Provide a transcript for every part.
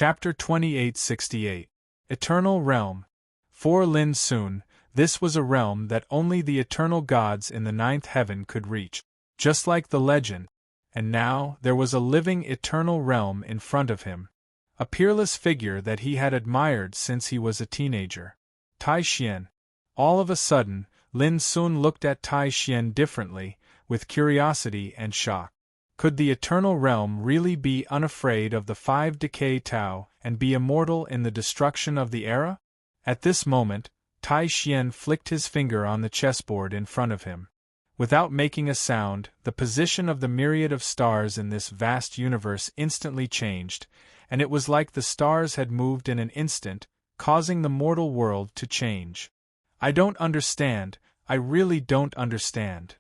Chapter 2868. Eternal Realm. For Lin Sun, this was a realm that only the eternal gods in the ninth heaven could reach, just like the legend. And now, there was a living eternal realm in front of him. A peerless figure that he had admired since he was a teenager. Tai Xian. All of a sudden, Lin Sun looked at Tai Xian differently, with curiosity and shock. Could the eternal realm really be unafraid of the 5 decay Tao and be immortal in the destruction of the era? At this moment, Tai Xian flicked his finger on the chessboard in front of him. Without making a sound, the position of the myriad of stars in this vast universe instantly changed, and it was like the stars had moved in an instant, causing the mortal world to change. I don't understand, I really don't understand.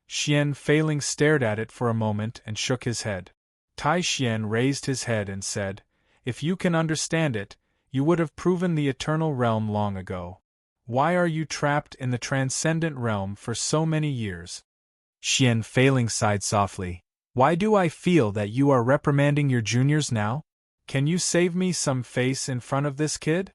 Xian Feiling stared at it for a moment and shook his head. Tai Xian raised his head and said, "If you can understand it, you would have proven the eternal realm long ago. Why are you trapped in the transcendent realm for so many years?" Xian Feiling sighed softly. "Why do I feel that you are reprimanding your juniors now? Can you save me some face in front of this kid?"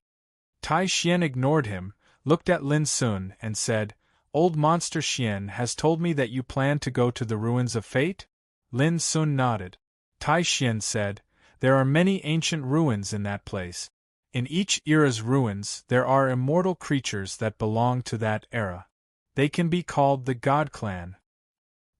Tai Xian ignored him, looked at Lin Sun and said, "Old Monster Xian has told me that you plan to go to the ruins of fate?" Lin Sun nodded. Tai Xian said, "There are many ancient ruins in that place. In each era's ruins there are immortal creatures that belong to that era. They can be called the God Clan."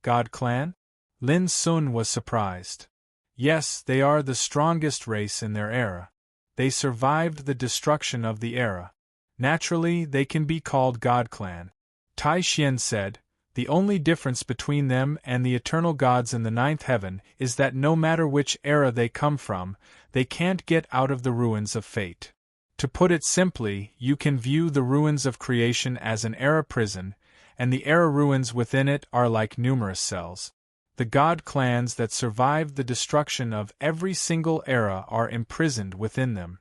God Clan? Lin Sun was surprised. Yes, they are the strongest race in their era. They survived the destruction of the era. Naturally, they can be called God Clan. Tai Xian said, "The only difference between them and the eternal gods in the ninth heaven is that no matter which era they come from, they can't get out of the ruins of fate. To put it simply, you can view the ruins of creation as an era prison, and the era ruins within it are like numerous cells. The god clans that survived the destruction of every single era are imprisoned within them.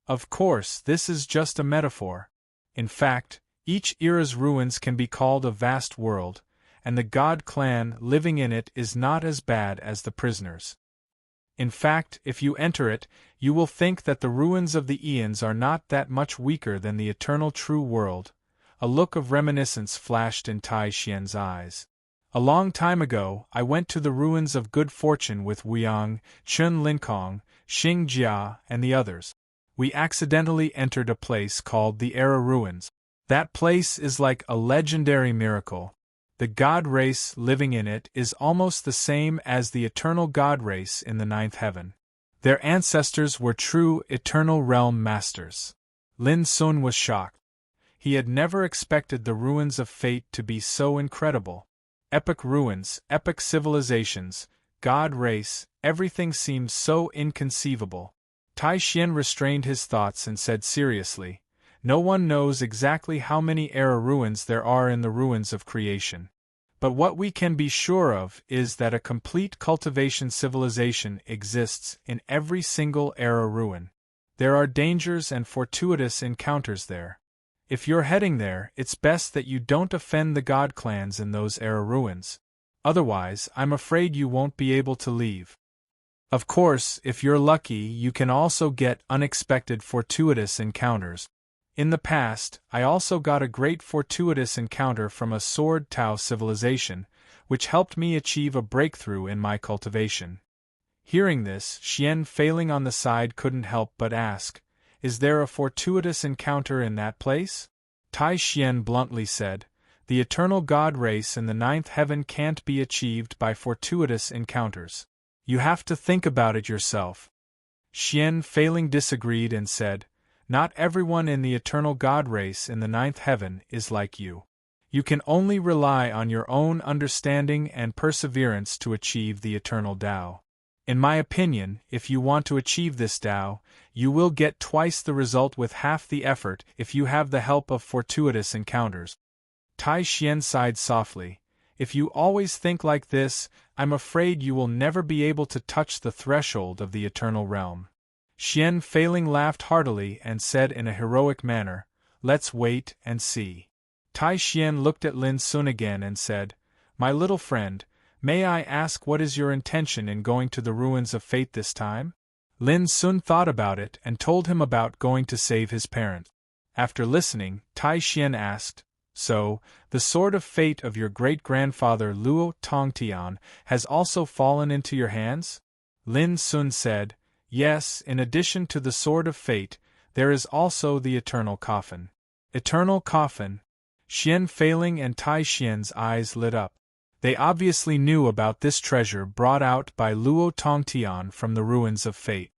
Of course, this is just a metaphor. In fact, each era's ruins can be called a vast world, and the god clan living in it is not as bad as the prisoners. In fact, if you enter it, you will think that the ruins of the eons are not that much weaker than the eternal true world." A look of reminiscence flashed in Tai Xian's eyes. "A long time ago, I went to the ruins of good fortune with Wuyang, Chun Linkong, Xing Jia, and the others. We accidentally entered a place called the Era Ruins. That place is like a legendary miracle. The god race living in it is almost the same as the eternal god race in the ninth heaven. Their ancestors were true eternal realm masters." Lin Sun was shocked. He had never expected the ruins of fate to be so incredible. Epic ruins, epic civilizations, god race, everything seemed so inconceivable. Tai Xian restrained his thoughts and said seriously, "No one knows exactly how many era ruins there are in the ruins of creation. But what we can be sure of is that a complete cultivation civilization exists in every single era ruin. There are dangers and fortuitous encounters there. If you're heading there, it's best that you don't offend the god clans in those era ruins. Otherwise, I'm afraid you won't be able to leave. Of course, if you're lucky, you can also get unexpected fortuitous encounters. In the past, I also got a great fortuitous encounter from a Sword Tao civilization, which helped me achieve a breakthrough in my cultivation." Hearing this, Xian Feiling on the side couldn't help but ask, "Is there a fortuitous encounter in that place?" Tai Xian bluntly said, "The eternal god race in the ninth heaven can't be achieved by fortuitous encounters. You have to think about it yourself." Xian Feiling disagreed and said, "Not everyone in the eternal god race in the ninth heaven is like you. You can only rely on your own understanding and perseverance to achieve the eternal Tao. In my opinion, if you want to achieve this Tao, you will get twice the result with half the effort if you have the help of fortuitous encounters." Tai Xian sighed softly. "If you always think like this, I'm afraid you will never be able to touch the threshold of the eternal realm." Xian Feiling laughed heartily and said in a heroic manner, "Let's wait and see." Tai Xian looked at Lin Sun again and said, "My little friend, may I ask what is your intention in going to the ruins of fate this time?" Lin Sun thought about it and told him about going to save his parent. After listening, Tai Xian asked, "So, the sword of fate of your great-grandfather Luo Tongtian has also fallen into your hands?" Lin Sun said, "Yes, in addition to the sword of fate, there is also the eternal coffin." Eternal coffin? Xian Feiling and Tai Xian's eyes lit up. They obviously knew about this treasure brought out by Luo Tongtian from the ruins of fate.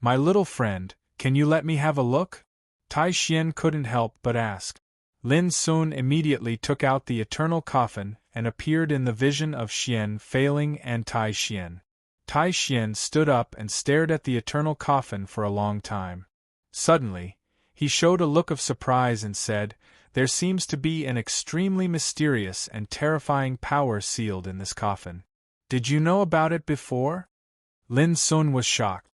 "My little friend, can you let me have a look?" Tai Xian couldn't help but ask. Lin Sun immediately took out the eternal coffin and appeared in the vision of Xian Feiling and Tai Xian. Tai Xian stood up and stared at the eternal coffin for a long time. Suddenly, he showed a look of surprise and said, "There seems to be an extremely mysterious and terrifying power sealed in this coffin. Did you know about it before?" Lin Sun was shocked.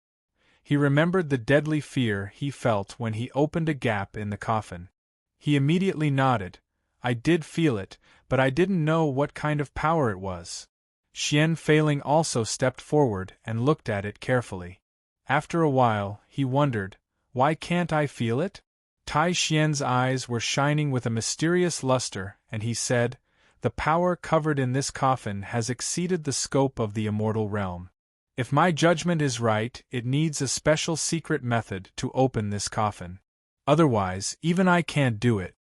He remembered the deadly fear he felt when he opened a gap in the coffin. He immediately nodded. "I did feel it, but I didn't know what kind of power it was." Xian Feiling also stepped forward and looked at it carefully. After a while, he wondered, "Why can't I feel it?" Tai Xian's eyes were shining with a mysterious luster, and he said, "The power covered in this coffin has exceeded the scope of the immortal realm. If my judgment is right, it needs a special secret method to open this coffin. Otherwise, even I can't do it."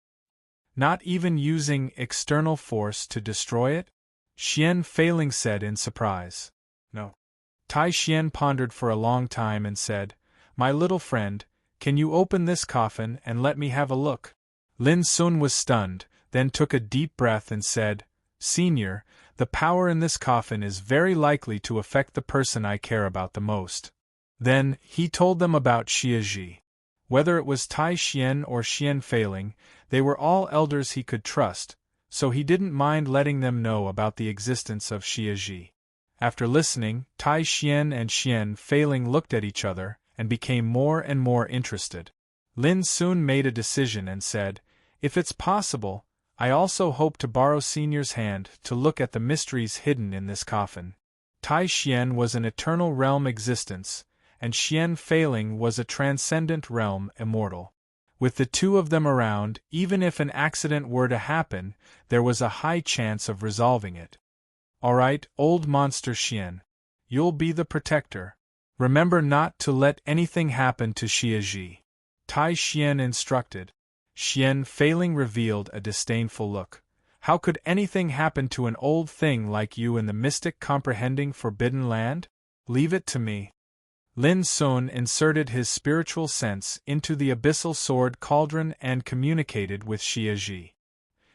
"Not even using external force to destroy it?" Xian Feiling said in surprise. "No." Tai Xian pondered for a long time and said, "My little friend, can you open this coffin and let me have a look?" Lin Sun was stunned, then took a deep breath and said, "Senior, the power in this coffin is very likely to affect the person I care about the most." Then, he told them about Xie Ji. Whether it was Tai Xian or Xian Feiling, they were all elders he could trust, so he didn't mind letting them know about the existence of Xie Ji. After listening, Tai Xian and Xian Feiling looked at each other and became more and more interested. Lin Sun made a decision and said, "If it's possible, I also hope to borrow Senior's hand to look at the mysteries hidden in this coffin." Tai Xian was an eternal realm existence, and Xian Feiling was a transcendent realm immortal. With the two of them around, even if an accident were to happen, there was a high chance of resolving it. "All right, old monster Xian. You'll be the protector. Remember not to let anything happen to Xie Ji," Tai Xian instructed. Xian Feiling revealed a disdainful look. "How could anything happen to an old thing like you in the mystic comprehending forbidden land? Leave it to me." Lin Sun inserted his spiritual sense into the abyssal sword cauldron and communicated with Xie Ji.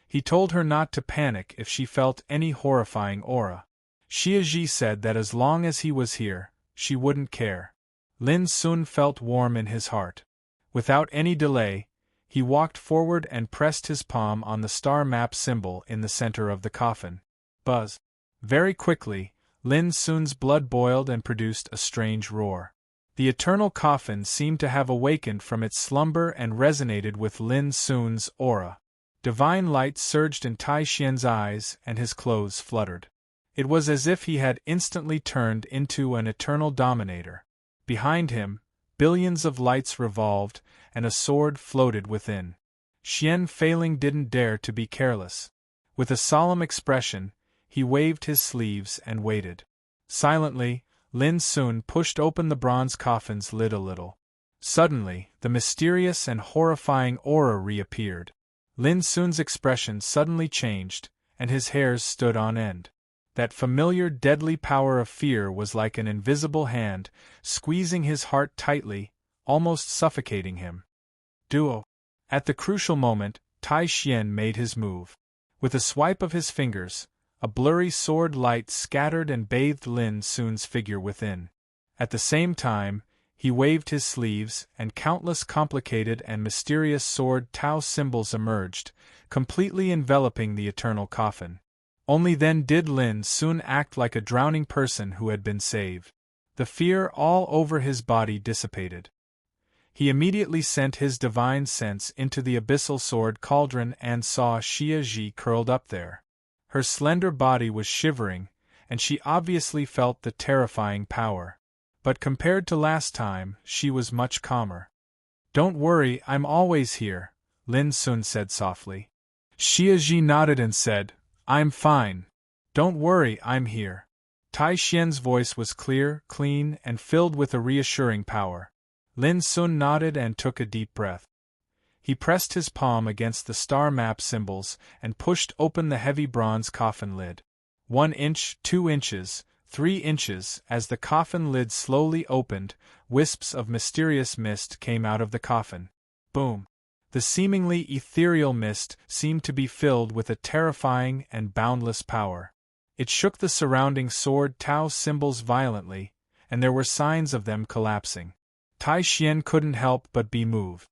He told her not to panic if she felt any horrifying aura. Xie Ji said that as long as he was here, she wouldn't care. Lin Sun felt warm in his heart. Without any delay, he walked forward and pressed his palm on the star map symbol in the center of the coffin. Buzz! Very quickly, Lin Sun's blood boiled and produced a strange roar. The eternal coffin seemed to have awakened from its slumber and resonated with Lin Sun's aura. Divine light surged in Tai Xian's eyes and his clothes fluttered. It was as if he had instantly turned into an eternal dominator. Behind him, billions of lights revolved, and a sword floated within. Xian Feiling didn't dare to be careless. With a solemn expression, he waved his sleeves and waited. Silently, Lin Sun pushed open the bronze coffin's lid a little. Suddenly, the mysterious and horrifying aura reappeared. Lin Sun's expression suddenly changed, and his hairs stood on end. That familiar deadly power of fear was like an invisible hand, squeezing his heart tightly, almost suffocating him. Duo. At the crucial moment, Tai Xian made his move. With a swipe of his fingers, a blurry sword light scattered and bathed Lin Sun's figure within. At the same time, he waved his sleeves, and countless complicated and mysterious sword Tao symbols emerged, completely enveloping the eternal coffin. Only then did Lin Sun act like a drowning person who had been saved. The fear all over his body dissipated. He immediately sent his divine sense into the abyssal sword cauldron and saw Xie Ji curled up there. Her slender body was shivering, and she obviously felt the terrifying power. but compared to last time, she was much calmer. "Don't worry, I'm always here," Lin Sun said softly. Xia Ji nodded and said, "I'm fine. Don't worry, I'm here." Tai Xian's voice was clear, clean, and filled with a reassuring power. Lin Sun nodded and took a deep breath. He pressed his palm against the star map symbols and pushed open the heavy bronze coffin lid. 1 inch, 2 inches, 3 inches. As the coffin lid slowly opened, wisps of mysterious mist came out of the coffin. Boom! The seemingly ethereal mist seemed to be filled with a terrifying and boundless power. It shook the surrounding sword Tao symbols violently, and there were signs of them collapsing. Tai Xian couldn't help but be moved.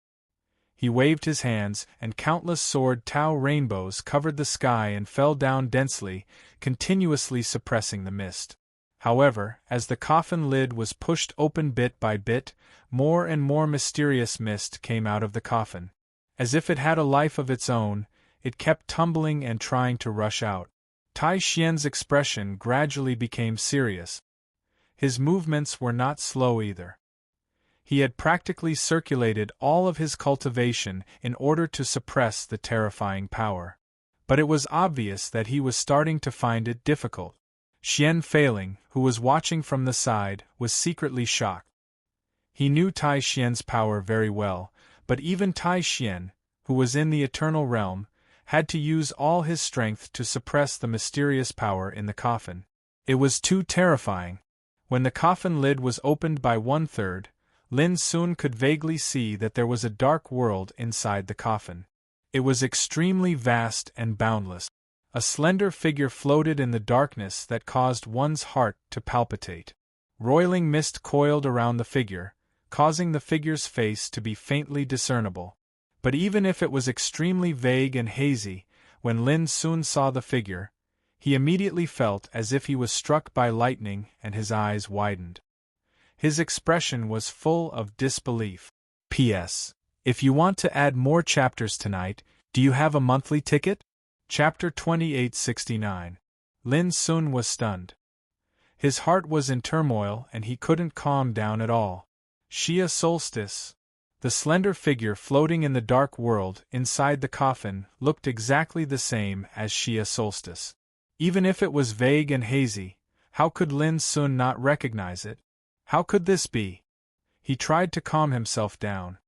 He waved his hands, and countless sword Tao rainbows covered the sky and fell down densely, continuously suppressing the mist. However, as the coffin lid was pushed open bit by bit, more and more mysterious mist came out of the coffin. As if it had a life of its own, it kept tumbling and trying to rush out. Tai Xian's expression gradually became serious. His movements were not slow either. He had practically circulated all of his cultivation in order to suppress the terrifying power. But it was obvious that he was starting to find it difficult. Xian Feiling, who was watching from the side, was secretly shocked. He knew Tai Xian's power very well, but even Tai Xian, who was in the eternal realm, had to use all his strength to suppress the mysterious power in the coffin. It was too terrifying. When the coffin lid was opened by 1/3, Lin Sun could vaguely see that there was a dark world inside the coffin. It was extremely vast and boundless. A slender figure floated in the darkness that caused one's heart to palpitate. Roiling mist coiled around the figure, causing the figure's face to be faintly discernible. But even if it was extremely vague and hazy, when Lin Sun saw the figure, he immediately felt as if he was struck by lightning and his eyes widened. His expression was full of disbelief. P.S. If you want to add more chapters tonight, do you have a monthly ticket? Chapter 2869. Lin Sun was stunned. His heart was in turmoil and he couldn't calm down at all. Xia Solstice. The slender figure floating in the dark world inside the coffin looked exactly the same as Xia Solstice. Even if it was vague and hazy, how could Lin Sun not recognize it? How could this be? He tried to calm himself down.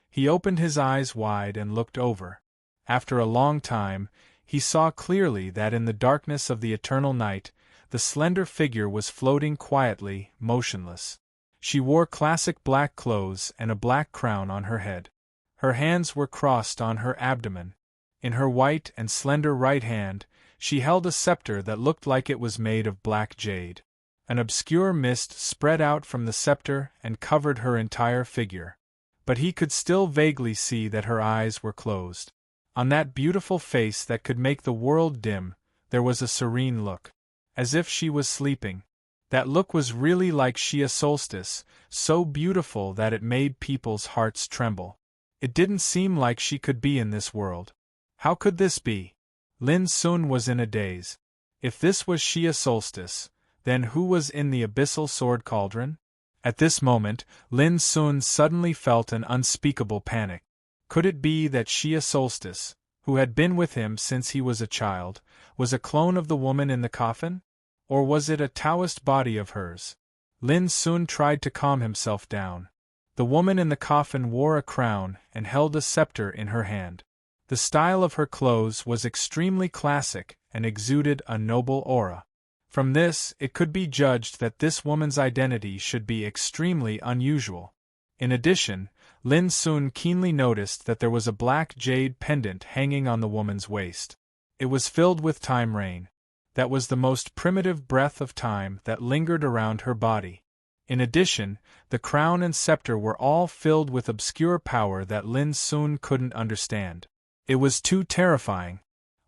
He opened his eyes wide and looked over. After a long time, he saw clearly that in the darkness of the eternal night, the slender figure was floating quietly, motionless. She wore classic black clothes and a black crown on her head. Her hands were crossed on her abdomen. In her white and slender right hand, she held a scepter that looked like it was made of black jade. An obscure mist spread out from the scepter and covered her entire figure. But he could still vaguely see that her eyes were closed. On that beautiful face that could make the world dim, there was a serene look. As if she was sleeping. That look was really like Xia Solstice, so beautiful that it made people's hearts tremble. It didn't seem like she could be in this world. How could this be? Lin Sun was in a daze. If this was Xia Solstice, then who was in the abyssal sword cauldron? At this moment, Lin Sun suddenly felt an unspeakable panic. Could it be that Xia Solstice, who had been with him since he was a child, was a clone of the woman in the coffin? Or was it a Taoist body of hers? Lin Sun tried to calm himself down. The woman in the coffin wore a crown and held a scepter in her hand. The style of her clothes was extremely classic and exuded a noble aura. From this, it could be judged that this woman's identity should be extremely unusual. In addition, Lin Sun keenly noticed that there was a black jade pendant hanging on the woman's waist. It was filled with time rain. That was the most primitive breath of time that lingered around her body. In addition, the crown and scepter were all filled with obscure power that Lin Sun couldn't understand. It was too terrifying.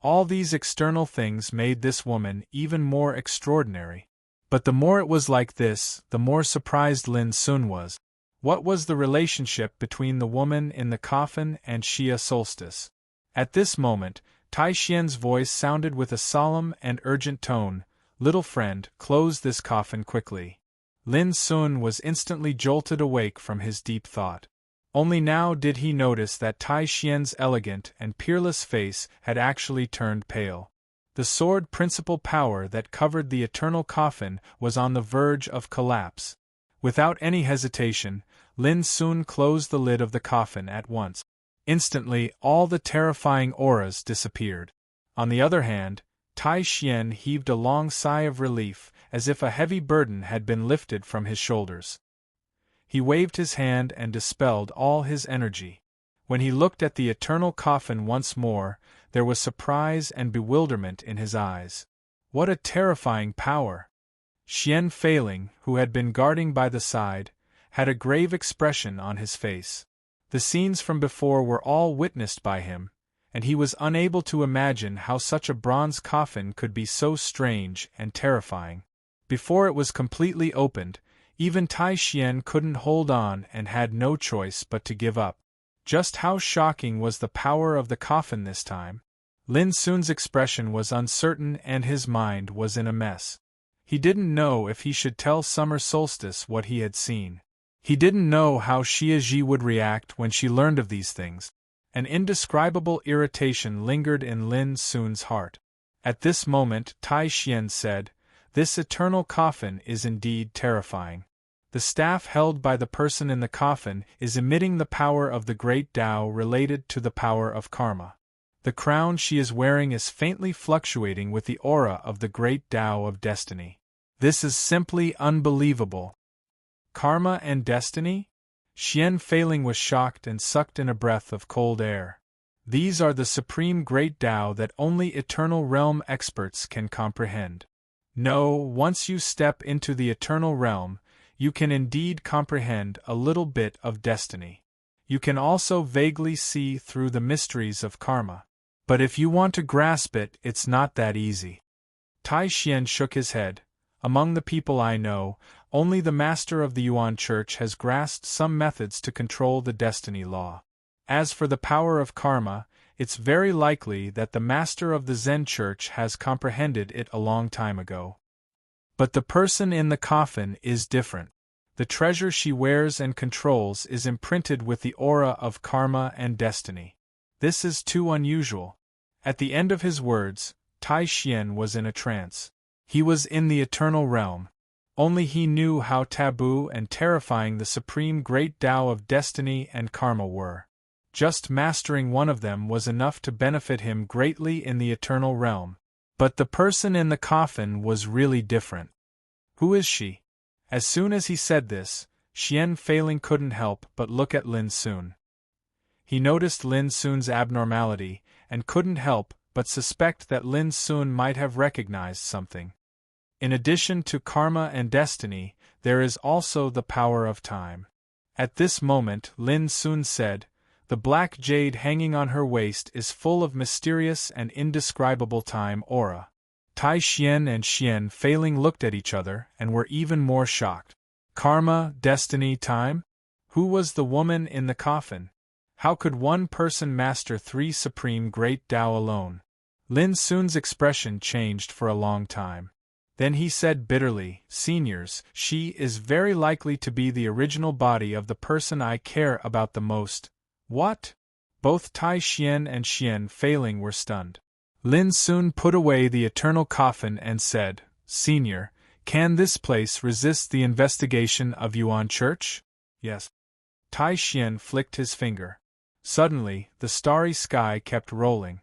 All these external things made this woman even more extraordinary. But the more it was like this, the more surprised Lin Sun was. What was the relationship between the woman in the coffin and Xia Solstice? At this moment, Tai Xian's voice sounded with a solemn and urgent tone. "Little friend, close this coffin quickly." Lin Sun was instantly jolted awake from his deep thought. Only now did he notice that Tai Xian's elegant and peerless face had actually turned pale. The sword principal power that covered the eternal coffin was on the verge of collapse. Without any hesitation, Lin Sun closed the lid of the coffin at once. Instantly, all the terrifying auras disappeared. On the other hand, Tai Xian heaved a long sigh of relief, as if a heavy burden had been lifted from his shoulders. He waved his hand and dispelled all his energy. When he looked at the eternal coffin once more, there was surprise and bewilderment in his eyes. What a terrifying power! Xian Feiling, who had been guarding by the side, had a grave expression on his face. The scenes from before were all witnessed by him, and he was unable to imagine how such a bronze coffin could be so strange and terrifying. Before it was completely opened, even Tai Xian couldn't hold on and had no choice but to give up. Just how shocking was the power of the coffin this time? Lin Sun's expression was uncertain and his mind was in a mess. He didn't know if he should tell Summer Solstice what he had seen. He didn't know how Xia Ji would react when she learned of these things. An indescribable irritation lingered in Lin Sun's heart. At this moment Tai Xian said, "This eternal coffin is indeed terrifying. The staff held by the person in the coffin is emitting the power of the great Tao related to the power of karma. The crown she is wearing is faintly fluctuating with the aura of the great Tao of destiny. This is simply unbelievable." Karma and destiny? Xian Feiling was shocked and sucked in a breath of cold air. These are the supreme great Tao that only eternal realm experts can comprehend. No, once you step into the eternal realm, you can indeed comprehend a little bit of destiny. You can also vaguely see through the mysteries of karma. But if you want to grasp it, it's not that easy. Tai Xian shook his head. Among the people I know, only the master of the Yuan Church has grasped some methods to control the destiny law. As for the power of karma, it's very likely that the master of the Zen Church has comprehended it a long time ago. But the person in the coffin is different. The treasure she wears and controls is imprinted with the aura of karma and destiny. This is too unusual. At the end of his words, Tai Xian was in a trance. He was in the eternal realm. Only he knew how taboo and terrifying the supreme great Tao of destiny and karma were. Just mastering one of them was enough to benefit him greatly in the eternal realm. But the person in the coffin was really different. Who is she? As soon as he said this, Xian Feiling couldn't help but look at Lin Sun. He noticed Lin Sun's abnormality, and couldn't help but suspect that Lin Sun might have recognized something. In addition to karma and destiny, there is also the power of time. At this moment, Lin Sun said, "The black jade hanging on her waist is full of mysterious and indescribable time aura." Tai Xian and Xian Feiling looked at each other and were even more shocked. Karma, destiny, time? Who was the woman in the coffin? How could one person master three supreme great Tao alone? Lin Sun's expression changed for a long time. Then he said bitterly, "Seniors, she is very likely to be the original body of the person I care about the most." What? Both Tai Xian and Xian Feiling were stunned. Lin Sun put away the eternal coffin and said, "Senior, can this place resist the investigation of Yuan Church?" "Yes." Tai Xian flicked his finger. Suddenly, the starry sky kept rolling.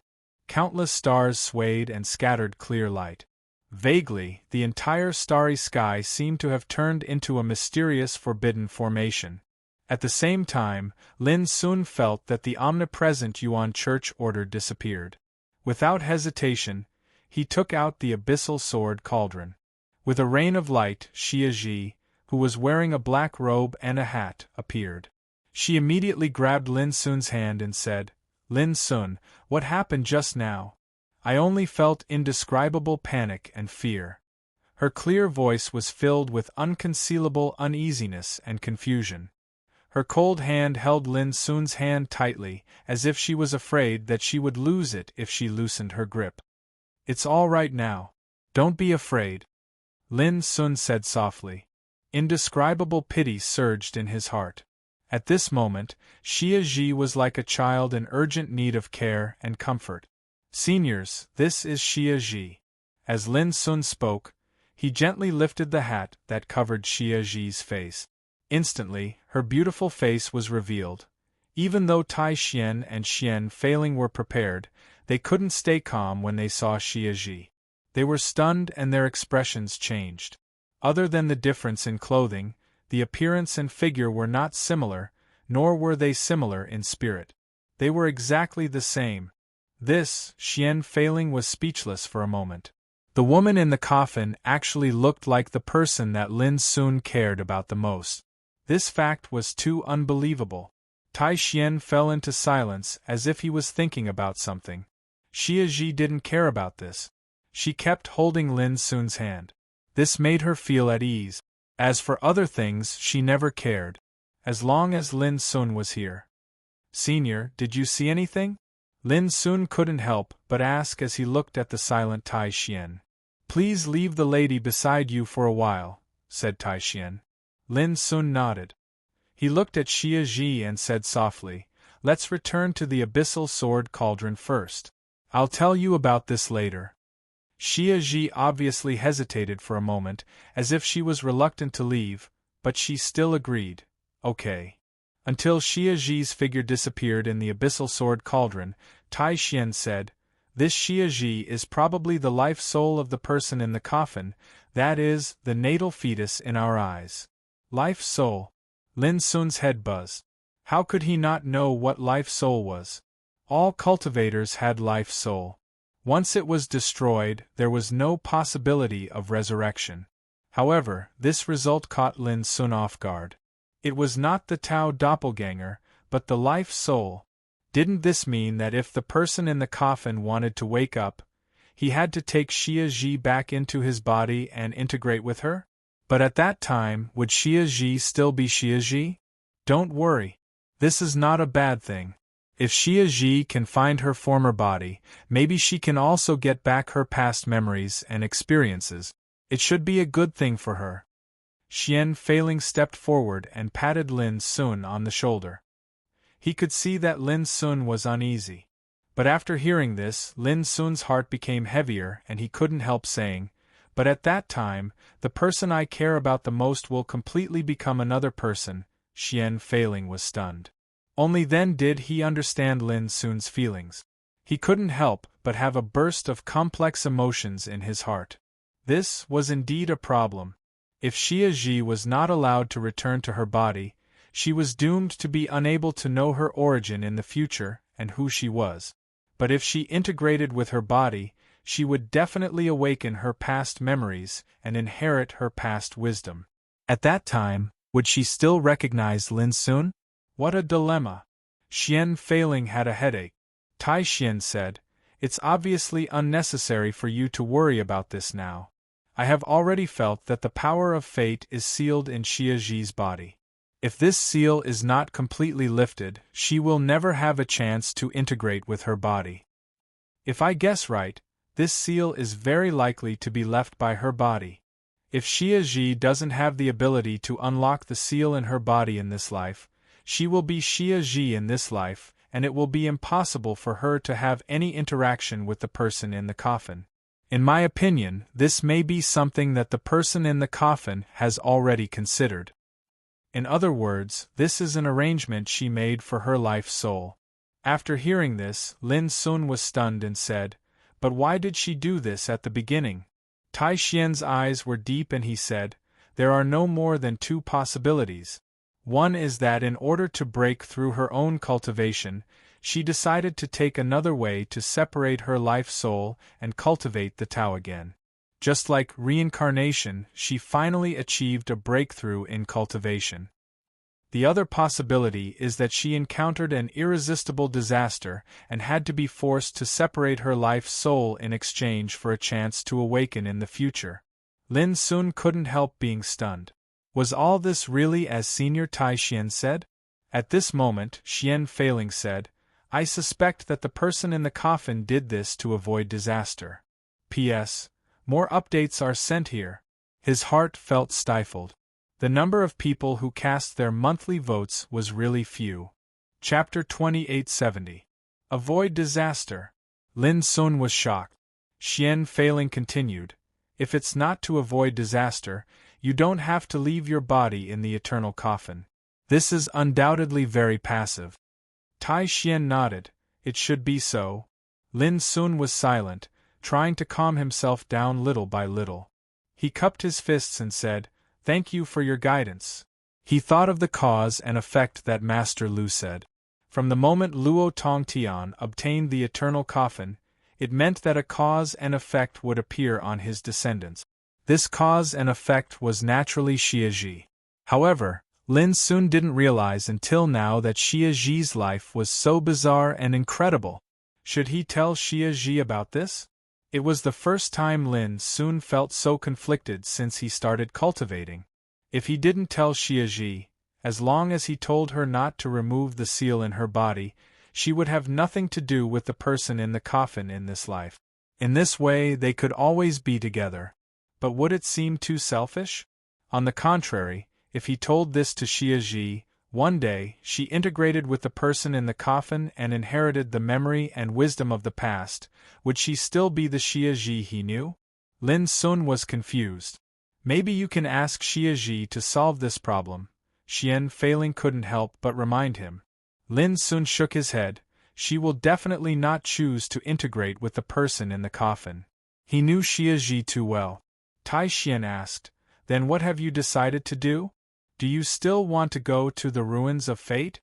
Countless stars swayed and scattered clear light. Vaguely, the entire starry sky seemed to have turned into a mysterious forbidden formation. At the same time, Lin Sun felt that the omnipresent Yuan Church order disappeared. Without hesitation, he took out the abyssal sword cauldron. With a rain of light, Xia Ji, who was wearing a black robe and a hat, appeared. She immediately grabbed Lin Sun's hand and said, "Lin Sun, what happened just now? I only felt indescribable panic and fear." Her clear voice was filled with unconcealable uneasiness and confusion. Her cold hand held Lin Sun's hand tightly, as if she was afraid that she would lose it if she loosened her grip. "It's all right now. Don't be afraid," Lin Sun said softly. Indescribable pity surged in his heart. At this moment, Xia Ji was like a child in urgent need of care and comfort. Seniors, this is Xia Ji. As Lin Sun spoke, he gently lifted the hat that covered Xia Ji's face. Instantly, her beautiful face was revealed. Even though Tai Xian and Xian Failing were prepared, they couldn't stay calm when they saw Xia Ji. They were stunned and their expressions changed. Other than the difference in clothing, the appearance and figure were not similar, nor were they similar in spirit. They were exactly the same. Xian Failing was speechless for a moment. The woman in the coffin actually looked like the person that Lin Sun cared about the most. This fact was too unbelievable. Tai Xian fell into silence as if he was thinking about something. Xia Ji didn't care about this. She kept holding Lin Sun's hand. This made her feel at ease. As for other things, she never cared. As long as Lin Sun was here. Senior, did you see anything? Lin Sun couldn't help but ask as he looked at the silent Tai Xian. Please leave the lady beside you for a while, said Tai Xian. Lin Sun nodded. He looked at Xia Ji and said softly, let's return to the abyssal sword cauldron first. I'll tell you about this later. Xia Ji obviously hesitated for a moment, as if she was reluctant to leave, but she still agreed. Okay. Until Xia Ji's figure disappeared in the abyssal sword cauldron, Tai Xian said, this Xia Ji is probably the life soul of the person in the coffin, that is, the natal fetus in our eyes. Life soul. Lin Sun's head buzzed. How could he not know what life soul was? All cultivators had life soul. Once it was destroyed, there was no possibility of resurrection. However, this result caught Lin Sun off guard. It was not the Tao doppelganger, but the life soul. Didn't this mean that if the person in the coffin wanted to wake up, he had to take Xia Ji back into his body and integrate with her? But at that time, would Xia Ji still be Xia Ji? Don't worry. This is not a bad thing. If Xia Ji can find her former body, maybe she can also get back her past memories and experiences. It should be a good thing for her. Xian Failing stepped forward and patted Lin Sun on the shoulder. He could see that Lin Sun was uneasy. But after hearing this, Lin Sun's heart became heavier and he couldn't help saying, but at that time, the person I care about the most will completely become another person. Xian Failing was stunned. Only then did he understand Lin Sun's feelings. He couldn't help but have a burst of complex emotions in his heart. This was indeed a problem. If Xia Ji was not allowed to return to her body, she was doomed to be unable to know her origin in the future and who she was. But if she integrated with her body, she would definitely awaken her past memories and inherit her past wisdom. At that time, would she still recognize Lin Sun? What a dilemma. Xian Failing had a headache. Tai Xian said, it's obviously unnecessary for you to worry about this now. I have already felt that the power of fate is sealed in Xia Ji's body. If this seal is not completely lifted, she will never have a chance to integrate with her body. If I guess right, this seal is very likely to be left by her body. If Xia Ji doesn't have the ability to unlock the seal in her body in this life, she will be Xia Ji in this life, and it will be impossible for her to have any interaction with the person in the coffin. In my opinion, this may be something that the person in the coffin has already considered. In other words, this is an arrangement she made for her life soul. After hearing this, Lin Sun was stunned and said, but why did she do this at the beginning? Tai Xian's eyes were deep and he said, there are no more than two possibilities. One is that in order to break through her own cultivation, she decided to take another way to separate her life soul and cultivate the Tao again. Just like reincarnation, she finally achieved a breakthrough in cultivation. The other possibility is that she encountered an irresistible disaster and had to be forced to separate her life soul in exchange for a chance to awaken in the future. Lin Sun couldn't help being stunned. Was all this really as Senior Tai Xian said? At this moment, Xian Failing said, I suspect that the person in the coffin did this to avoid disaster. P.S. More updates are sent here. His heart felt stifled. The number of people who cast their monthly votes was really few. Chapter 2870. Avoid disaster. Lin Sun was shocked. Xian Feiling continued, if it's not to avoid disaster, you don't have to leave your body in the eternal coffin. This is undoubtedly very passive. Tai Xian nodded, it should be so. Lin Sun was silent, trying to calm himself down little by little. He cupped his fists and said, thank you for your guidance. He thought of the cause and effect that Master Lu said. From the moment Luo Tongtian obtained the eternal coffin, it meant that a cause and effect would appear on his descendants. This cause and effect was naturally Xie Zhi. However, Lin Sun didn't realize until now that Xie Zhi's life was so bizarre and incredible. Should he tell Xie Zhi about this? It was the first time Lin Sun felt so conflicted since he started cultivating. If he didn't tell Xie Zhi, as long as he told her not to remove the seal in her body, she would have nothing to do with the person in the coffin in this life. In this way they could always be together. But would it seem too selfish? On the contrary, if he told this to Xie Zhi, one day she integrated with the person in the coffin and inherited the memory and wisdom of the past, would she still be the Xie Zhi he knew? Lin Sun was confused. Maybe you can ask Xie Zhi to solve this problem. Xian Feiling couldn't help but remind him. Lin Sun shook his head. She will definitely not choose to integrate with the person in the coffin. He knew Xie Zhi too well. Tai Xian asked, then what have you decided to do? Do you still want to go to the ruins of fate?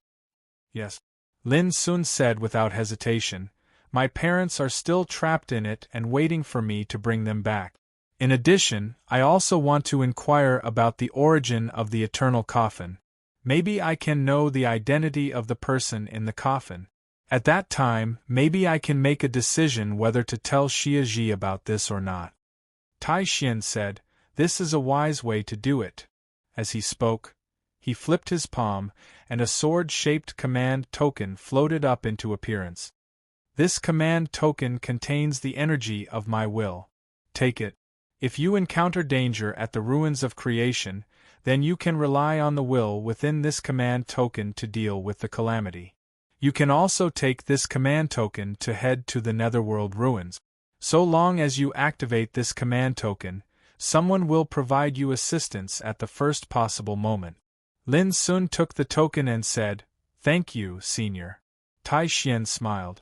Yes. Lin Sun said without hesitation. My parents are still trapped in it and waiting for me to bring them back. In addition, I also want to inquire about the origin of the eternal coffin. Maybe I can know the identity of the person in the coffin. At that time, maybe I can make a decision whether to tell Xie Zhi about this or not. Tai Xian said, this is a wise way to do it. As he spoke, he flipped his palm, and a sword-shaped command token floated up into appearance. This command token contains the energy of my will. Take it. If you encounter danger at the ruins of creation, then you can rely on the will within this command token to deal with the calamity. You can also take this command token to head to the Netherworld ruins. So long as you activate this command token, someone will provide you assistance at the first possible moment. Lin Sun took the token and said, thank you, Senior. Tai Xian smiled.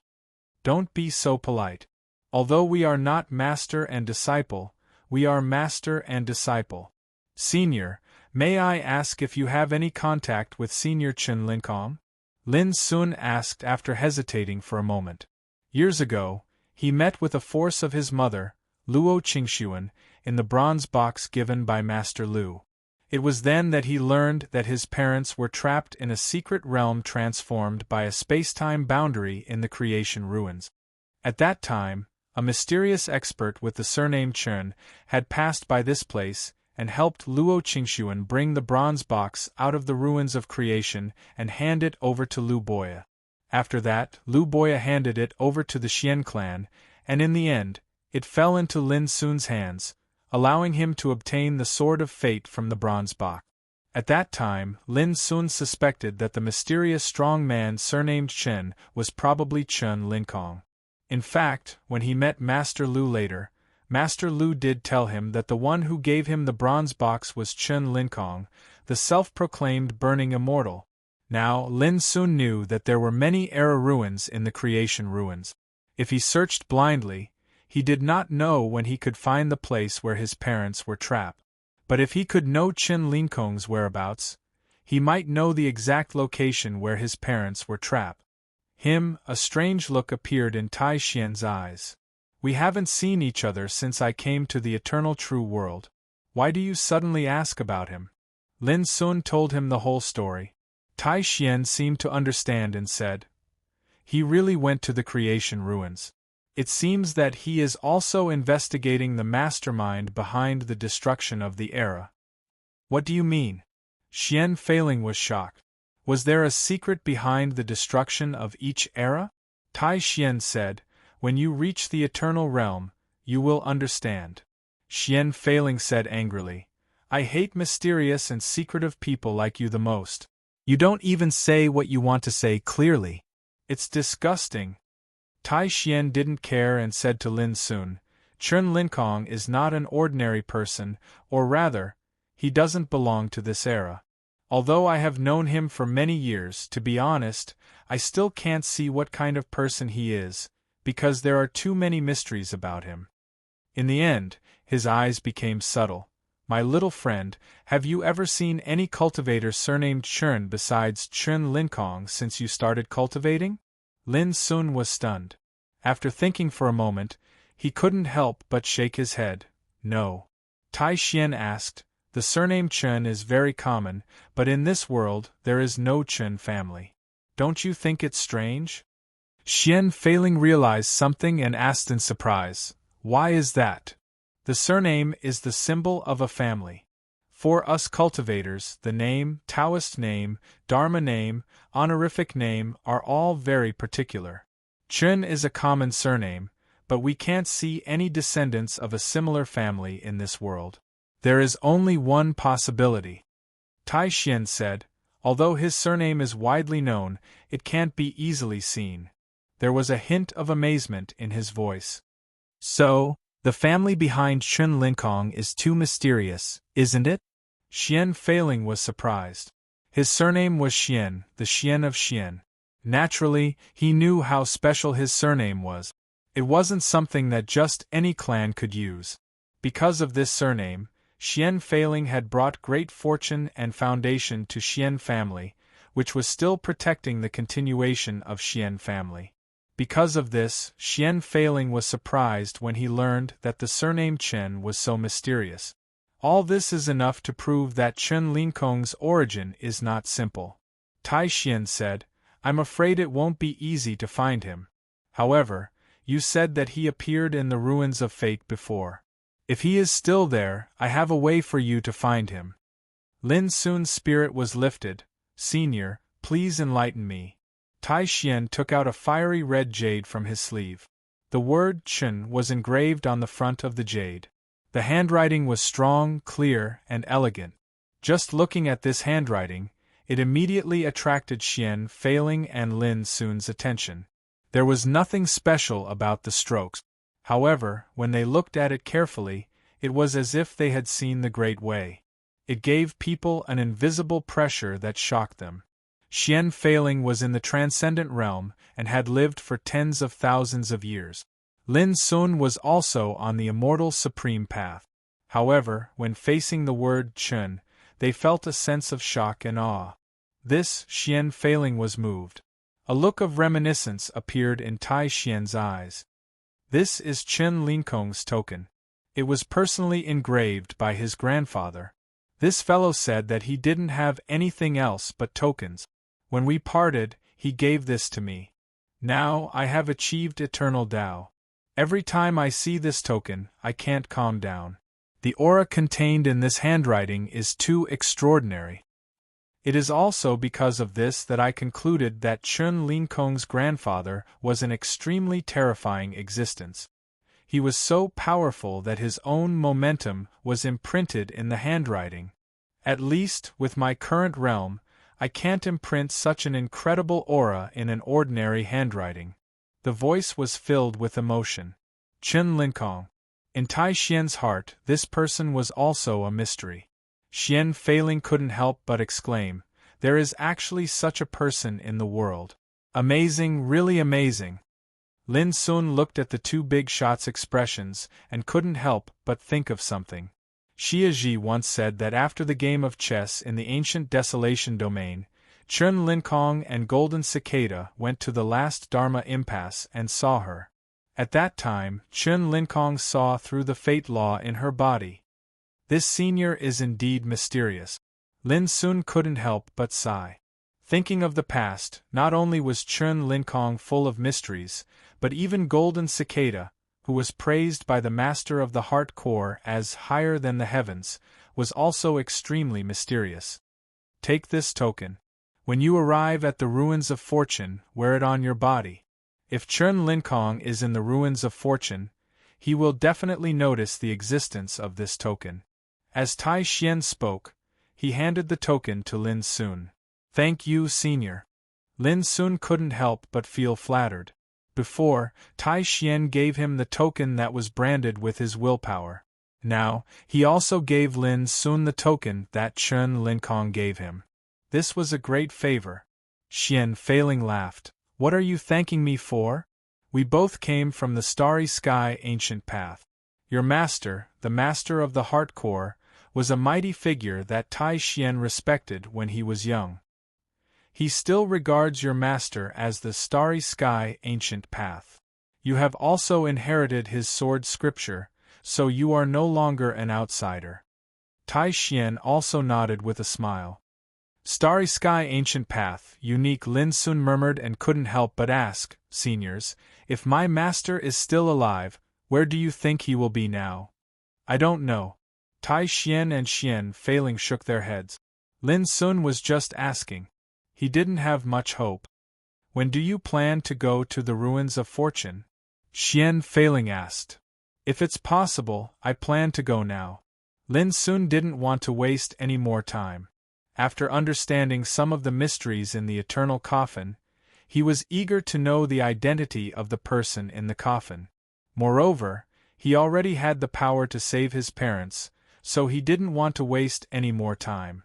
Don't be so polite. Although we are not master and disciple, we are master and disciple. Senior, may I ask if you have any contact with Senior Chen Linkong? Lin Sun asked after hesitating for a moment. Years ago, he met with a force of his mother, Luo Qingxuan, in the bronze box given by Master Lu. It was then that he learned that his parents were trapped in a secret realm transformed by a space-time boundary in the creation ruins. At that time, a mysterious expert with the surname Chen had passed by this place and helped Luo Qingxuan bring the bronze box out of the ruins of creation and hand it over to Lu Boya. After that, Lu Boya handed it over to the Xian clan, and in the end, it fell into Lin Sun's hands, allowing him to obtain the Sword of Fate from the bronze box. At that time, Lin Sun suspected that the mysterious strong man surnamed Chen was probably Chen Linkong. In fact, when he met Master Lu later, Master Lu did tell him that the one who gave him the bronze box was Chen Linkong, the self-proclaimed burning immortal. Now, Lin Sun knew that there were many era ruins in the creation ruins. If he searched blindly, he did not know when he could find the place where his parents were trapped. But if he could know Chen Linkong's whereabouts, he might know the exact location where his parents were trapped. A strange look appeared in Tai Xian's eyes. We haven't seen each other since I came to the eternal true world. Why do you suddenly ask about him? Lin Sun told him the whole story. Tai Xian seemed to understand and said, he really went to the creation ruins. It seems that he is also investigating the mastermind behind the destruction of the era. What do you mean? Xian Feiling was shocked. Was there a secret behind the destruction of each era? Tai Xian said, when you reach the eternal realm, you will understand. Xian Feiling said angrily, I hate mysterious and secretive people like you the most. You don't even say what you want to say clearly. It's disgusting. Tai Xian didn't care and said to Lin Sun, Chun Linkong is not an ordinary person, or rather, he doesn't belong to this era. Although I have known him for many years, to be honest, I still can't see what kind of person he is, because there are too many mysteries about him. In the end, his eyes became subtle. My little friend, have you ever seen any cultivator surnamed Chun besides Chun Linkong since you started cultivating? Lin Sun was stunned. After thinking for a moment, he couldn't help but shake his head. No. Tai Xian asked, the surname Chun is very common, but in this world there is no Chun family. Don't you think it's strange? Xian Feiling realized something and asked in surprise, why is that? The surname is the symbol of a family. For us cultivators, the name, Taoist name, Dharma name, honorific name are all very particular. Chun is a common surname, but we can't see any descendants of a similar family in this world. There is only one possibility. Tai Xian said, although his surname is widely known, it can't be easily seen. There was a hint of amazement in his voice. So, the family behind Chun Linkong is too mysterious, isn't it? Xian Feiling was surprised. His surname was Xian, the Xian of Xian. Naturally, he knew how special his surname was. It wasn't something that just any clan could use. Because of this surname, Xian Feiling had brought great fortune and foundation to Xian family, which was still protecting the continuation of Xian family. Because of this, Xian Feiling was surprised when he learned that the surname Chen was so mysterious. All this is enough to prove that Chun Linkong's origin is not simple. Tai Xian said, I'm afraid it won't be easy to find him. However, you said that he appeared in the ruins of fate before. If he is still there, I have a way for you to find him. Lin Sun's spirit was lifted. Senior, please enlighten me. Tai Xian took out a fiery red jade from his sleeve. The word Chun was engraved on the front of the jade. The handwriting was strong, clear, and elegant. Just looking at this handwriting, it immediately attracted Xian Feiling and Lin Sun's attention. There was nothing special about the strokes. However, when they looked at it carefully, it was as if they had seen the Great Way. It gave people an invisible pressure that shocked them. Xian Feiling was in the transcendent realm and had lived for tens of thousands of years. Lin Sun was also on the immortal supreme path. However, when facing the word Chun, they felt a sense of shock and awe. This, Xian Feiling was moved. A look of reminiscence appeared in Tai Xian's eyes. This is Chun Linkong's token. It was personally engraved by his grandfather. This fellow said that he didn't have anything else but tokens. When we parted, he gave this to me. Now I have achieved eternal Tao. Every time I see this token, I can't calm down. The aura contained in this handwriting is too extraordinary. It is also because of this that I concluded that Chun Linkong's grandfather was an extremely terrifying existence. He was so powerful that his own momentum was imprinted in the handwriting. At least, with my current realm, I can't imprint such an incredible aura in an ordinary handwriting. The voice was filled with emotion. Chun Linkong. In Tai Xian's heart, this person was also a mystery. Xian Feiling couldn't help but exclaim, there is actually such a person in the world. Amazing, really amazing. Lin Sun looked at the two big shots' expressions and couldn't help but think of something. Xia Ji once said that after the game of chess in the ancient Desolation domain, Chun Linkong and Golden Cicada went to the last Dharma impasse and saw her. At that time, Chun Linkong saw through the fate law in her body. This senior is indeed mysterious. Lin Sun couldn't help but sigh. Thinking of the past, not only was Chun Linkong full of mysteries, but even Golden Cicada, who was praised by the master of the heart core as higher than the heavens, was also extremely mysterious. Take this token. When you arrive at the ruins of fortune, wear it on your body. If Chun Linkong is in the ruins of fortune, he will definitely notice the existence of this token. As Tai Xian spoke, he handed the token to Lin Sun. Thank you, Senior. Lin Sun couldn't help but feel flattered. Before, Tai Xian gave him the token that was branded with his willpower. Now, he also gave Lin Sun the token that Chen Linkong gave him. This was a great favor. Xian Failing laughed. What are you thanking me for? We both came from the starry sky ancient path. Your master, the master of the heart core, was a mighty figure that Tai Xian respected when he was young. He still regards your master as the starry sky ancient path. You have also inherited his sword scripture, so you are no longer an outsider. Tai Xian also nodded with a smile. Starry sky ancient path, unique, Lin Sun murmured and couldn't help but ask, Seniors, if my master is still alive, where do you think he will be now? I don't know. Tai Xian and Xian Failing shook their heads. Lin Sun was just asking. He didn't have much hope. When do you plan to go to the ruins of fortune? Xian Failing asked. If it's possible, I plan to go now. Lin Sun didn't want to waste any more time. After understanding some of the mysteries in the eternal coffin, he was eager to know the identity of the person in the coffin. Moreover, he already had the power to save his parents, so he didn't want to waste any more time.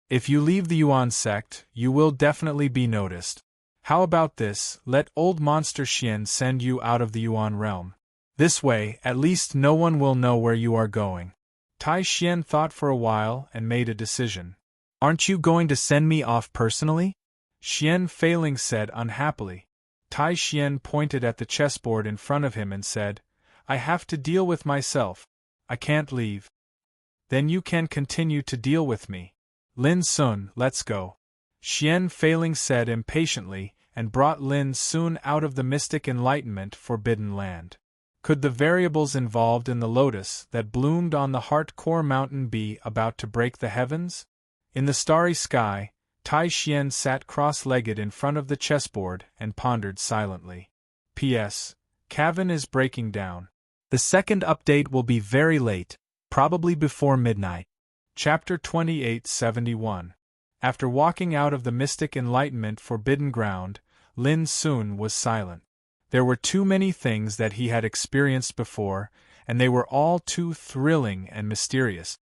If you leave the Yuan sect, you will definitely be noticed. How about this, let old monster Xian send you out of the Yuan realm. This way, at least no one will know where you are going. Tai Xian thought for a while and made a decision. Aren't you going to send me off personally? Xian Failing said unhappily. Tai Xian pointed at the chessboard in front of him and said, I have to deal with myself. I can't leave. Then you can continue to deal with me. Lin Sun, let's go. Xian Failing said impatiently and brought Lin Sun out of the mystic enlightenment forbidden land. Could the variables involved in the lotus that bloomed on the heart core mountain be about to break the heavens? In the starry sky, Tai Xian sat cross-legged in front of the chessboard and pondered silently. P.S. Cavan is breaking down. The second update will be very late, probably before midnight. Chapter 2871. After walking out of the mystic enlightenment forbidden ground, Lin Sun was silent. There were too many things that he had experienced before, and they were all too thrilling and mysterious.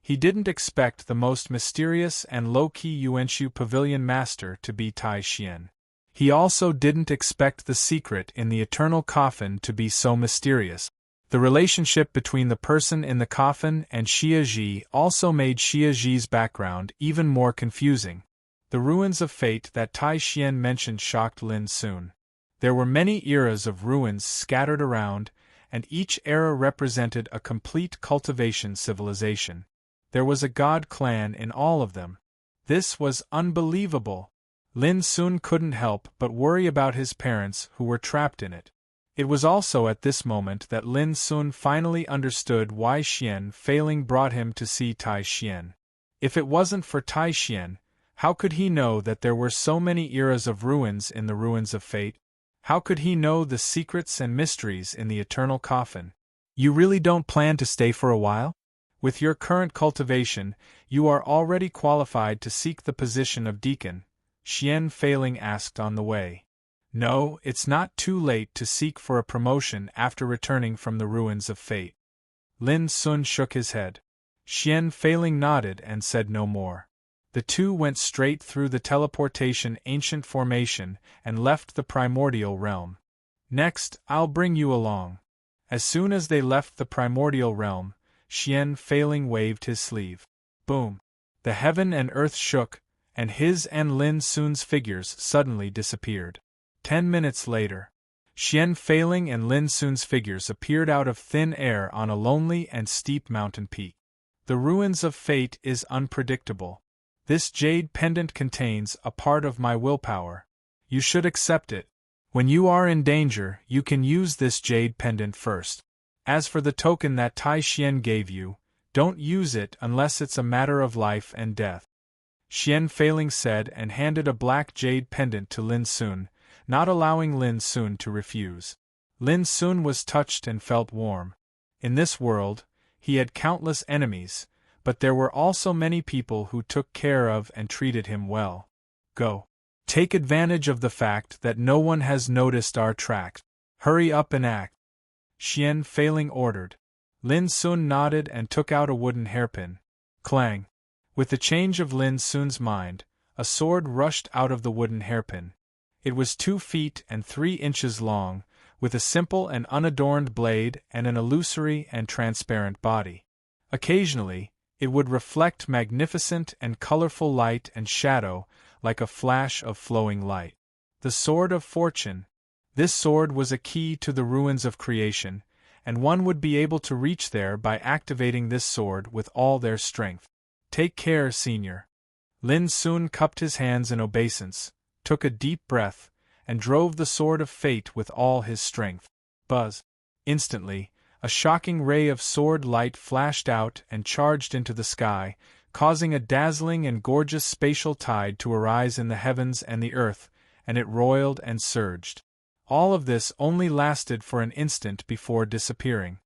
He didn't expect the most mysterious and low-key Yuanshu pavilion master to be Tai Xian. He also didn't expect the secret in the eternal coffin to be so mysterious. The relationship between the person in the coffin and Xia Ji also made Xia Ji's background even more confusing. The ruins of fate that Tai Xian mentioned shocked Lin Sun. There were many eras of ruins scattered around, and each era represented a complete cultivation civilization. There was a god clan in all of them. This was unbelievable. Lin Sun couldn't help but worry about his parents who were trapped in it. It was also at this moment that Lin Sun finally understood why Xian Failing brought him to see Tai Xian. If it wasn't for Tai Xian, how could he know that there were so many eras of ruins in the ruins of fate? How could he know the secrets and mysteries in the eternal coffin? You really don't plan to stay for a while? With your current cultivation, you are already qualified to seek the position of deacon, Xian Failing asked on the way. No, it's not too late to seek for a promotion after returning from the ruins of fate. Lin Sun shook his head. Xian Failing nodded and said no more. The two went straight through the teleportation ancient formation and left the primordial realm. Next, I'll bring you along. As soon as they left the primordial realm, Xian Failing waved his sleeve. Boom! The heaven and earth shook, and his and Lin Sun's figures suddenly disappeared. 10 minutes later, Xian Failing and Lin Sun's figures appeared out of thin air on a lonely and steep mountain peak. The ruins of fate is unpredictable. This jade pendant contains a part of my willpower. You should accept it. When you are in danger, you can use this jade pendant first. As for the token that Tai Xian gave you, don't use it unless it's a matter of life and death. Xian Failing said and handed a black jade pendant to Lin Sun, not allowing Lin Sun to refuse. Lin Sun was touched and felt warm. In this world, he had countless enemies, but there were also many people who took care of and treated him well. Go. Take advantage of the fact that no one has noticed our tracks. Hurry up and act. Xian Feiling ordered. Lin Sun nodded and took out a wooden hairpin. Clang! With the change of Lin Sun's mind, a sword rushed out of the wooden hairpin. It was 2 feet and 3 inches long, with a simple and unadorned blade and an illusory and transparent body. Occasionally, it would reflect magnificent and colorful light and shadow, like a flash of flowing light. The Sword of Fortune. This sword was a key to the ruins of creation, and one would be able to reach there by activating this sword with all their strength. Take care, Senior. Lin Sun cupped his hands in obeisance, took a deep breath, and drove the sword of fate with all his strength. Buzz! Instantly, a shocking ray of sword light flashed out and charged into the sky, causing a dazzling and gorgeous spatial tide to arise in the heavens and the earth, and it roiled and surged. All of this only lasted for an instant before disappearing.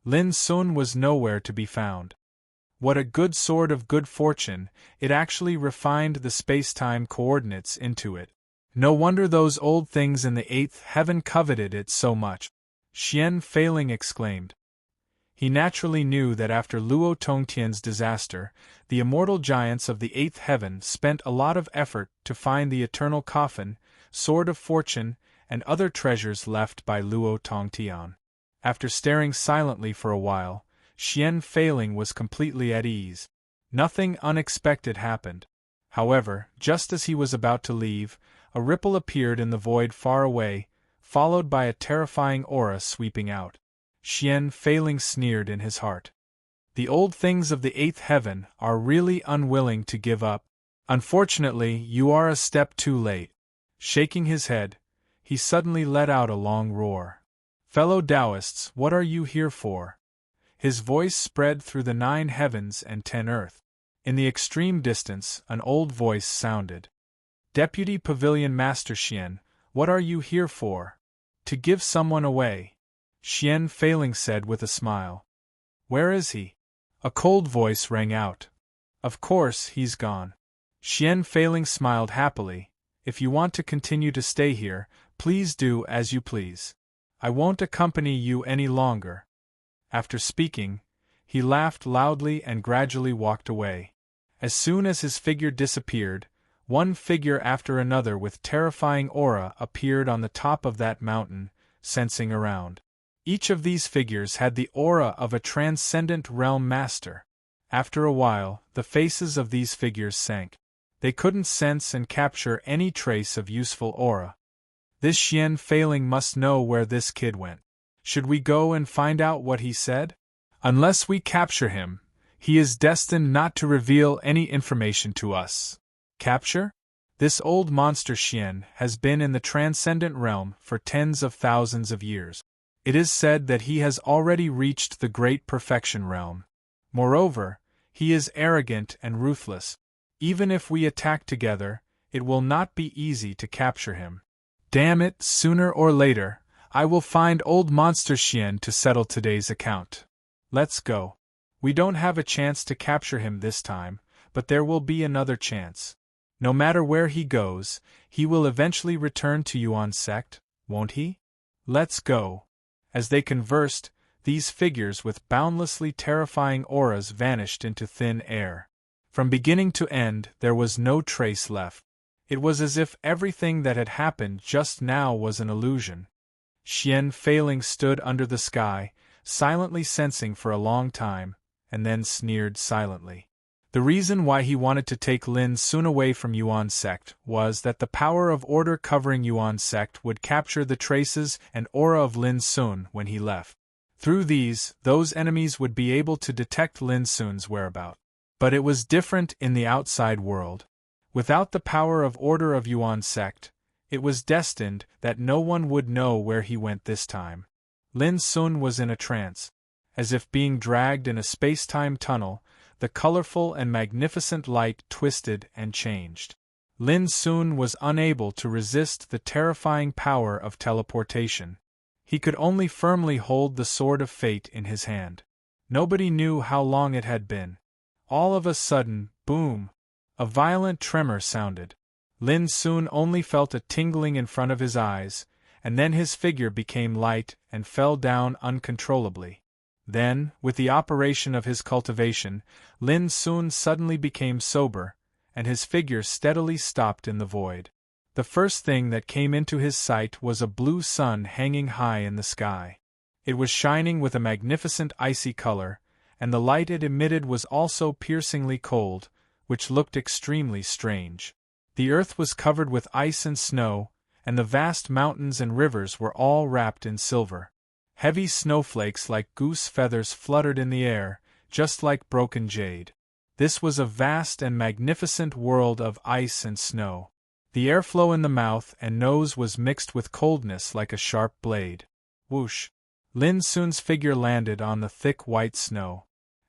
Lin Sun was nowhere to be found. What a good sword of good fortune, it actually refined the space-time coordinates into it. No wonder those old things in the 8th heaven coveted it so much. Xian Feiling exclaimed. He naturally knew that after Luo Tongtian's disaster, the immortal giants of the 8th heaven spent a lot of effort to find the eternal coffin, sword of fortune, and other treasures left by Luo Tongtian. After staring silently for a while, Xian Feiling was completely at ease. Nothing unexpected happened. However, just as he was about to leave, a ripple appeared in the void far away, followed by a terrifying aura sweeping out. Xian Feiling sneered in his heart. The old things of the 8th heaven are really unwilling to give up. Unfortunately, you are a step too late. Shaking his head, he suddenly let out a long roar. Fellow Taoists, what are you here for? His voice spread through the 9 heavens and 10 earth. In the extreme distance, an old voice sounded. Deputy Pavilion Master Xian, what are you here for? To give someone away. Xian Feiling said with a smile. Where is he? A cold voice rang out. Of course, he's gone. Xian Feiling smiled happily. If you want to continue to stay here, please do as you please. I won't accompany you any longer. After speaking, he laughed loudly and gradually walked away. As soon as his figure disappeared, one figure after another with terrifying aura appeared on the top of that mountain, sensing around. Each of these figures had the aura of a transcendent realm master. After a while, the faces of these figures sank. They couldn't sense and capture any trace of useful aura. This Xian Feiling must know where this kid went. Should we go and find out what he said? Unless we capture him, he is destined not to reveal any information to us. Capture? This old monster Xian has been in the transcendent realm for tens of thousands of years. It is said that he has already reached the great perfection realm. Moreover, he is arrogant and ruthless. Even if we attack together, it will not be easy to capture him. Damn it, sooner or later, I will find old monster Xian to settle today's account. Let's go. We don't have a chance to capture him this time, but there will be another chance. No matter where he goes, he will eventually return to Yuan sect, won't he? Let's go. As they conversed, these figures with boundlessly terrifying auras vanished into thin air. From beginning to end, there was no trace left. It was as if everything that had happened just now was an illusion. Xian Feiling stood under the sky, silently sensing for a long time, and then sneered silently. The reason why he wanted to take Lin Sun away from Yuan sect was that the power of order covering Yuan sect would capture the traces and aura of Lin Sun when he left. Through those enemies would be able to detect Lin Sun's whereabouts. But it was different in the outside world. Without the power of order of Yuan sect, it was destined that no one would know where he went this time. Lin Sun was in a trance. As if being dragged in a space-time tunnel, the colorful and magnificent light twisted and changed. Lin Sun was unable to resist the terrifying power of teleportation. He could only firmly hold the sword of fate in his hand. Nobody knew how long it had been. All of a sudden, boom! A violent tremor sounded. Lin Sun only felt a tingling in front of his eyes, and then his figure became light and fell down uncontrollably. Then, with the operation of his cultivation, Lin Sun suddenly became sober, and his figure steadily stopped in the void. The first thing that came into his sight was a blue sun hanging high in the sky. It was shining with a magnificent icy color, and the light it emitted was also piercingly cold, which looked extremely strange. The earth was covered with ice and snow, and the vast mountains and rivers were all wrapped in silver. Heavy snowflakes like goose feathers fluttered in the air, just like broken jade. This was a vast and magnificent world of ice and snow. The airflow in the mouth and nose was mixed with coldness like a sharp blade. Whoosh! Lin Sun's figure landed on the thick white snow.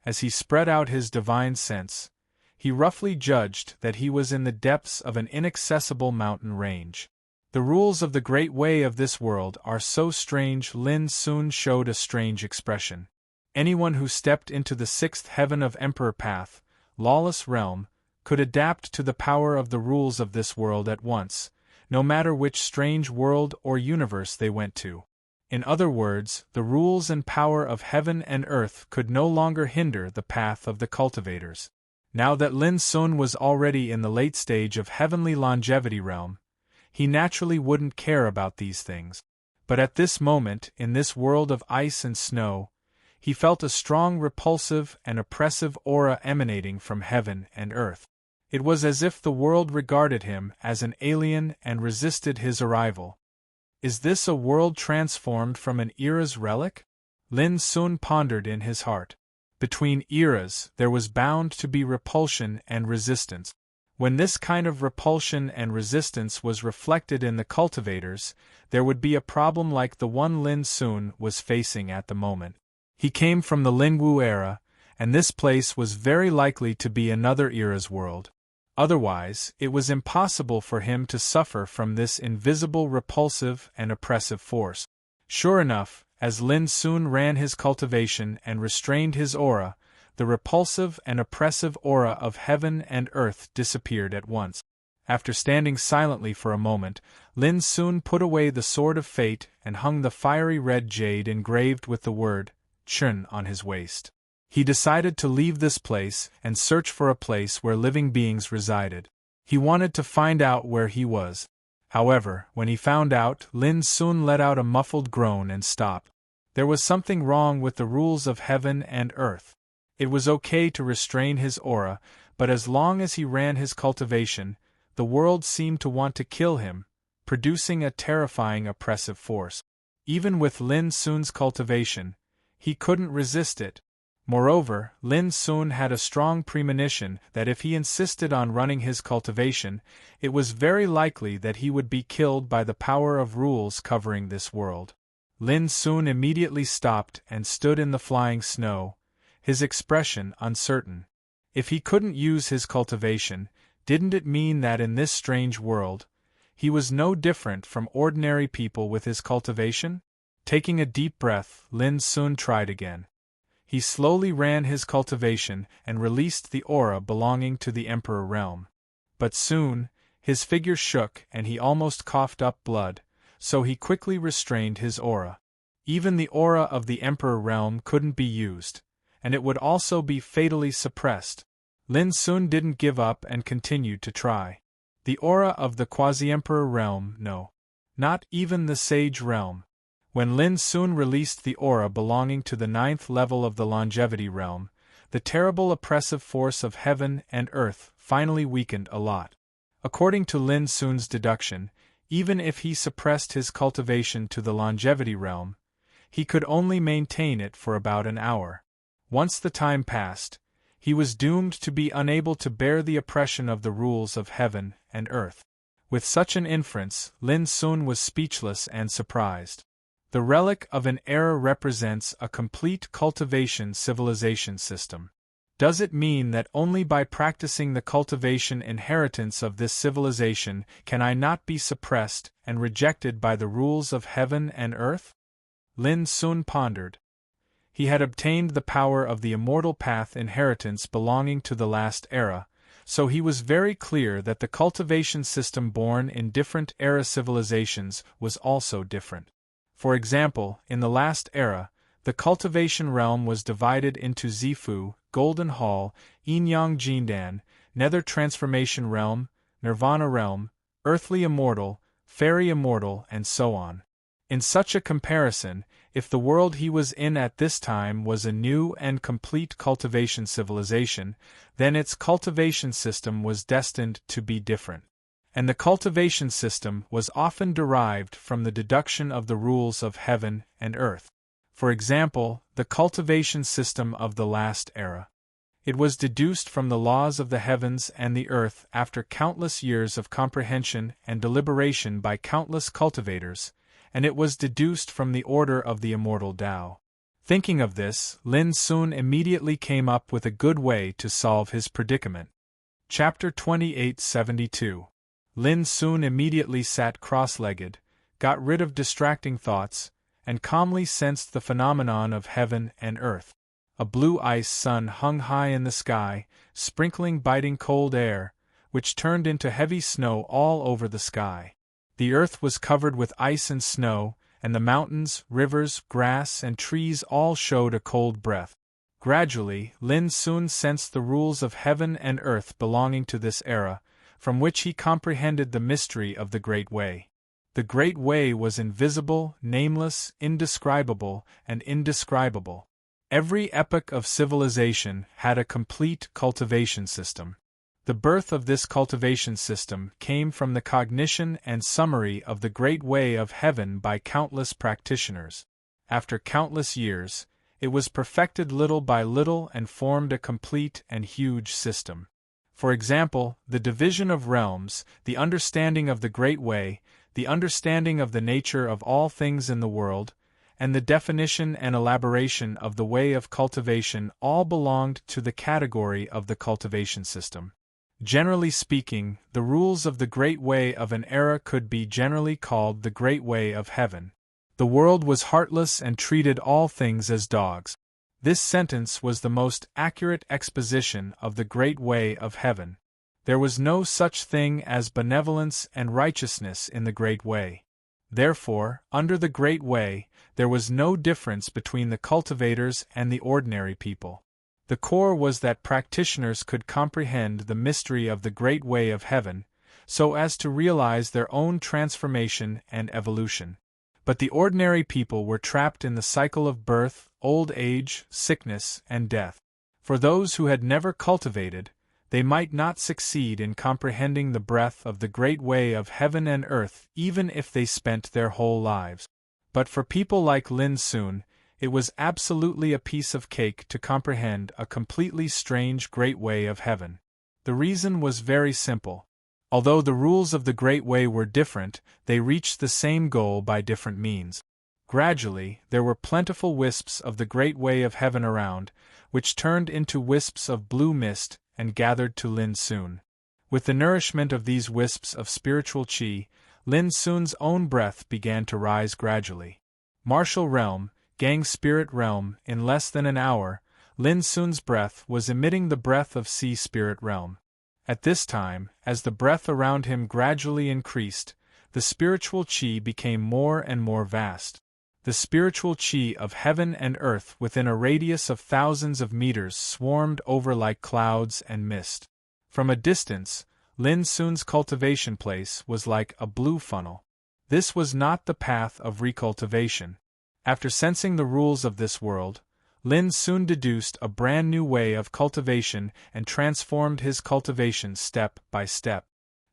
As he spread out his divine sense, he roughly judged that he was in the depths of an inaccessible mountain range. The rules of the great way of this world are so strange. Lin Sun showed a strange expression. Anyone who stepped into the sixth heaven of Emperor Path, lawless realm, could adapt to the power of the rules of this world at once, no matter which strange world or universe they went to. In other words, the rules and power of heaven and earth could no longer hinder the path of the cultivators. Now that Lin Sun was already in the late stage of heavenly longevity realm, he naturally wouldn't care about these things. But at this moment, in this world of ice and snow, he felt a strong repulsive and oppressive aura emanating from heaven and earth. It was as if the world regarded him as an alien and resisted his arrival. Is this a world transformed from an era's relic? Lin Sun pondered in his heart. Between eras there was bound to be repulsion and resistance. When this kind of repulsion and resistance was reflected in the cultivators, there would be a problem like the one Lin Sun was facing at the moment. He came from the Lingwu era, and this place was very likely to be another era's world. Otherwise, it was impossible for him to suffer from this invisible repulsive and oppressive force. Sure enough, as Lin Sun ran his cultivation and restrained his aura, the repulsive and oppressive aura of heaven and earth disappeared at once. After standing silently for a moment, Lin Sun put away the sword of fate and hung the fiery red jade engraved with the word Chun on his waist. He decided to leave this place and search for a place where living beings resided. He wanted to find out where he was. However, when he found out, Lin Sun let out a muffled groan and stopped. There was something wrong with the rules of heaven and earth. It was okay to restrain his aura, but as long as he ran his cultivation, the world seemed to want to kill him, producing a terrifying oppressive force. Even with Lin Sun's cultivation, he couldn't resist it. Moreover, Lin Sun had a strong premonition that if he insisted on running his cultivation, it was very likely that he would be killed by the power of rules covering this world. Lin Sun immediately stopped and stood in the flying snow, his expression uncertain. If he couldn't use his cultivation, didn't it mean that in this strange world, he was no different from ordinary people with his cultivation? Taking a deep breath, Lin Sun tried again. He slowly ran his cultivation and released the aura belonging to the Emperor realm. But soon, his figure shook and he almost coughed up blood, so he quickly restrained his aura. Even the aura of the Emperor realm couldn't be used, and it would also be fatally suppressed. Lin Sun didn't give up and continued to try. The aura of the Quasi-Emperor realm, no. Not even the Sage realm. When Lin Sun released the aura belonging to the 9th level of the Longevity realm, the terrible oppressive force of heaven and earth finally weakened a lot. According to Lin Sun's deduction, even if he suppressed his cultivation to the Longevity realm, he could only maintain it for about an hour. Once the time passed, he was doomed to be unable to bear the oppression of the rules of heaven and earth. With such an inference, Lin Sun was speechless and surprised. The relic of an era represents a complete cultivation civilization system. Does it mean that only by practicing the cultivation inheritance of this civilization can I not be suppressed and rejected by the rules of heaven and earth? Lin Sun pondered. He had obtained the power of the immortal path inheritance belonging to the last era, so he was very clear that the cultivation system born in different era civilizations was also different. For example, in the last era, the cultivation realm was divided into Zifu, Golden Hall, Yin-Yang Jindan, Nether Transformation Realm, Nirvana Realm, Earthly Immortal, Fairy Immortal, and so on. In such a comparison, if the world he was in at this time was a new and complete cultivation civilization, then its cultivation system was destined to be different. And the cultivation system was often derived from the deduction of the rules of heaven and earth. For example, the cultivation system of the last era. It was deduced from the laws of the heavens and the earth after countless years of comprehension and deliberation by countless cultivators, and it was deduced from the order of the immortal Tao. Thinking of this, Lin Sun immediately came up with a good way to solve his predicament. Chapter 2872. Lin Sun immediately sat cross-legged, got rid of distracting thoughts, and calmly sensed the phenomenon of heaven and earth. A blue ice sun hung high in the sky, sprinkling biting cold air, which turned into heavy snow all over the sky. The earth was covered with ice and snow, and the mountains, rivers, grass, and trees all showed a cold breath. Gradually, Lin Sun sensed the rules of heaven and earth belonging to this era, from which he comprehended the mystery of the Great Way. The Great Way was invisible, nameless, indescribable, and indescribable. Every epoch of civilization had a complete cultivation system. The birth of this cultivation system came from the cognition and summary of the Great Way of Heaven by countless practitioners. After countless years, it was perfected little by little and formed a complete and huge system. For example, the division of realms, the understanding of the Great Way, the understanding of the nature of all things in the world, and the definition and elaboration of the way of cultivation all belonged to the category of the cultivation system. Generally speaking, the rules of the Great Way of an era could be generally called the Great Way of Heaven. The world was heartless and treated all things as dogs. This sentence was the most accurate exposition of the Great Way of Heaven. There was no such thing as benevolence and righteousness in the Great Way. Therefore, under the Great Way, there was no difference between the cultivators and the ordinary people. The core was that practitioners could comprehend the mystery of the Great Way of Heaven, so as to realize their own transformation and evolution. But the ordinary people were trapped in the cycle of birth, old age, sickness, and death. For those who had never cultivated, they might not succeed in comprehending the breadth of the Great Way of Heaven and earth even if they spent their whole lives. But for people like Lin Sun, it was absolutely a piece of cake to comprehend a completely strange Great Way of Heaven. The reason was very simple. Although the rules of the Great Way were different, they reached the same goal by different means. Gradually, there were plentiful wisps of the Great Way of Heaven around, which turned into wisps of blue mist and gathered to Lin Sun. With the nourishment of these wisps of spiritual qi, Lin Sun's own breath began to rise gradually. Martial Realm, Gang Spirit Realm, in less than an hour, Lin Sun's breath was emitting the breath of Sea Spirit Realm. At this time, as the breath around him gradually increased, the spiritual qi became more and more vast. The spiritual qi of heaven and earth within a radius of thousands of meters swarmed over like clouds and mist. From a distance, Lin Sun's cultivation place was like a blue funnel. This was not the path of recultivation. After sensing the rules of this world, Lin Sun deduced a brand new way of cultivation and transformed his cultivation step by step.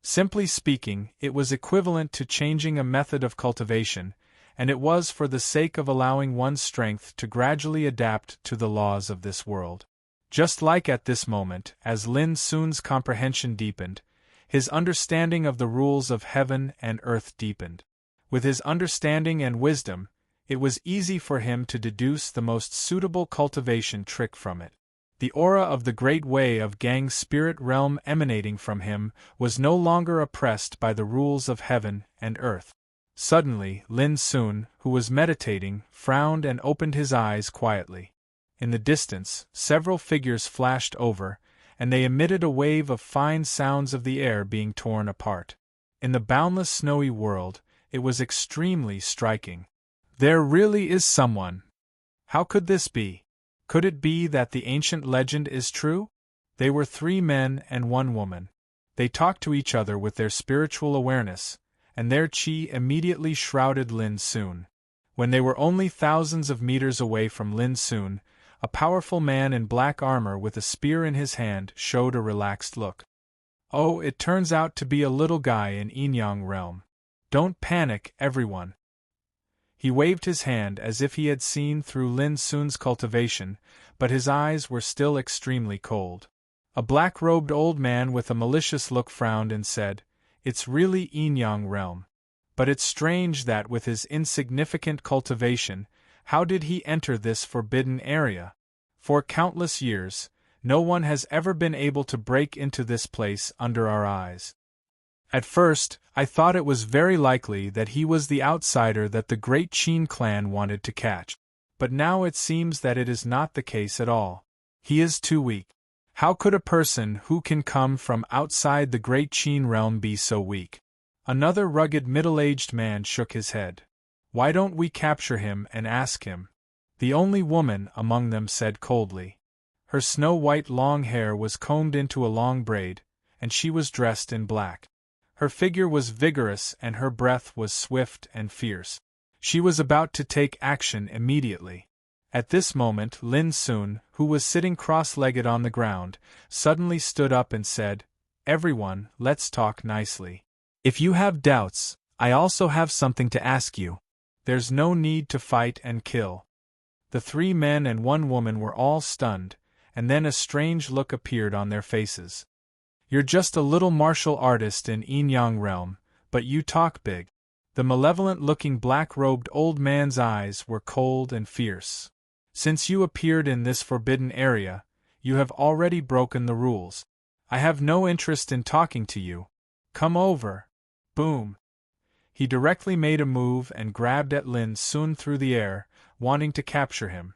Simply speaking, it was equivalent to changing a method of cultivation, and it was for the sake of allowing one's strength to gradually adapt to the laws of this world. Just like at this moment, as Lin Sun's comprehension deepened, his understanding of the rules of heaven and earth deepened. With his understanding and wisdom, it was easy for him to deduce the most suitable cultivation trick from it. The aura of the Great Way of Gang Spirit Realm emanating from him was no longer oppressed by the rules of heaven and earth. Suddenly, Lin Sun, who was meditating, frowned and opened his eyes quietly. In the distance, several figures flashed over, and they emitted a wave of fine sounds of the air being torn apart. In the boundless snowy world, it was extremely striking. There really is someone. How could this be? Could it be that the ancient legend is true? They were 3 men and 1 woman. They talked to each other with their spiritual awareness, and their chi immediately shrouded Lin Sun. When they were only thousands of meters away from Lin Sun, a powerful man in black armor with a spear in his hand showed a relaxed look. Oh, it turns out to be a little guy in Yin-Yang realm. Don't panic, everyone. He waved his hand as if he had seen through Lin Sun's cultivation, but his eyes were still extremely cold. A black-robed old man with a malicious look frowned and said, "It's really Yin-Yang realm. But it's strange that with his insignificant cultivation, how did he enter this forbidden area? For countless years, no one has ever been able to break into this place under our eyes. At first, I thought it was very likely that he was the outsider that the great Qin clan wanted to catch. But now it seems that it is not the case at all. He is too weak. How could a person who can come from outside the great Qin realm be so weak?" Another rugged middle-aged man shook his head. "Why don't we capture him and ask him?" The only woman among them said coldly. Her snow-white long hair was combed into a long braid, and she was dressed in black. Her figure was vigorous and her breath was swift and fierce. She was about to take action immediately. At this moment Lin Sun, who was sitting cross-legged on the ground, suddenly stood up and said, "Everyone, let's talk nicely. If you have doubts, I also have something to ask you. There's no need to fight and kill." The 3 men and 1 woman were all stunned, and then a strange look appeared on their faces. "You're just a little martial artist in Yin-Yang realm, but you talk big." The malevolent-looking black-robed old man's eyes were cold and fierce. "Since you appeared in this forbidden area, you have already broken the rules. I have no interest in talking to you. Come over." Boom! He directly made a move and grabbed at Lin Sun through the air, wanting to capture him.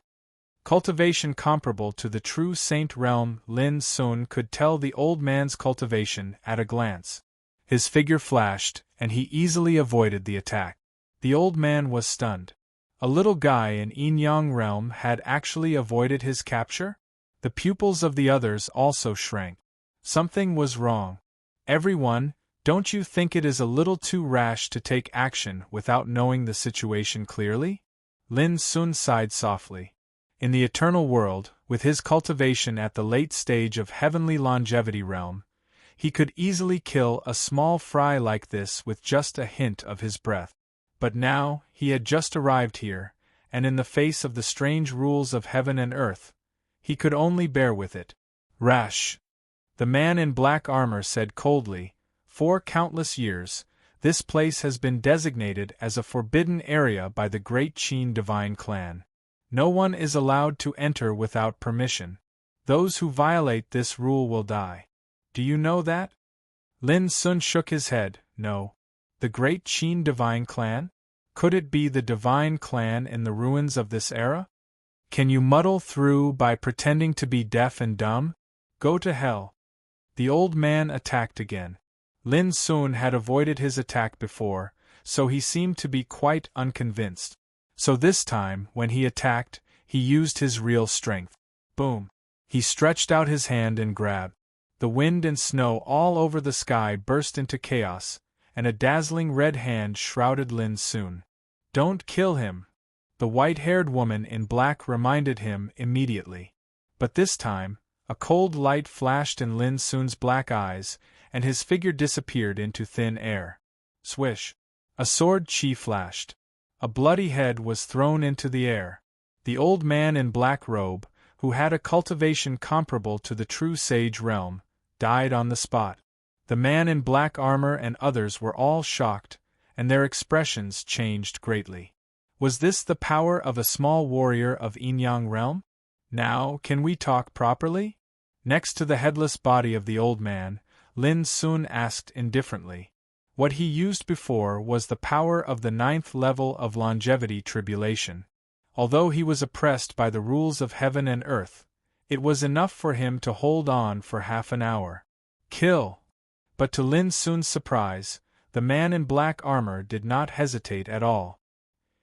Cultivation comparable to the true saint realm, Lin Sun could tell the old man's cultivation at a glance. His figure flashed, and he easily avoided the attack. The old man was stunned. A little guy in Yin-Yang realm had actually avoided his capture? The pupils of the others also shrank. Something was wrong. "Everyone, don't you think it is a little too rash to take action without knowing the situation clearly?" Lin Sun sighed softly. In the eternal world, with his cultivation at the late stage of heavenly longevity realm, he could easily kill a small fry like this with just a hint of his breath. But now, he had just arrived here, and in the face of the strange rules of heaven and earth, he could only bear with it. "Rash," the man in black armor said coldly, "for countless years, this place has been designated as a forbidden area by the great Qin divine clan. No one is allowed to enter without permission. Those who violate this rule will die. Do you know that?" Lin Sun shook his head. "No. The great Qin divine clan? Could it be the divine clan in the ruins of this era? Can you muddle through by pretending to be deaf and dumb? Go to hell." The old man attacked again. Lin Sun had avoided his attack before, so he seemed to be quite unconvinced. So this time, when he attacked, he used his real strength. Boom! He stretched out his hand and grabbed. The wind and snow all over the sky burst into chaos, and a dazzling red hand shrouded Lin Sun. "Don't kill him," the white-haired woman in black reminded him immediately. But this time, a cold light flashed in Lin Sun's black eyes, and his figure disappeared into thin air. Swish! A sword chi flashed. A bloody head was thrown into the air. The old man in black robe, who had a cultivation comparable to the true sage realm, died on the spot. The man in black armor and others were all shocked, and their expressions changed greatly. Was this the power of a small warrior of Yin-Yang realm? "Now, can we talk properly?" Next to the headless body of the old man, Lin Sun asked indifferently. What he used before was the power of the 9th level of longevity tribulation. Although he was oppressed by the rules of heaven and earth, it was enough for him to hold on for half an hour. Kill! But to Lin Sun's surprise, the man in black armor did not hesitate at all.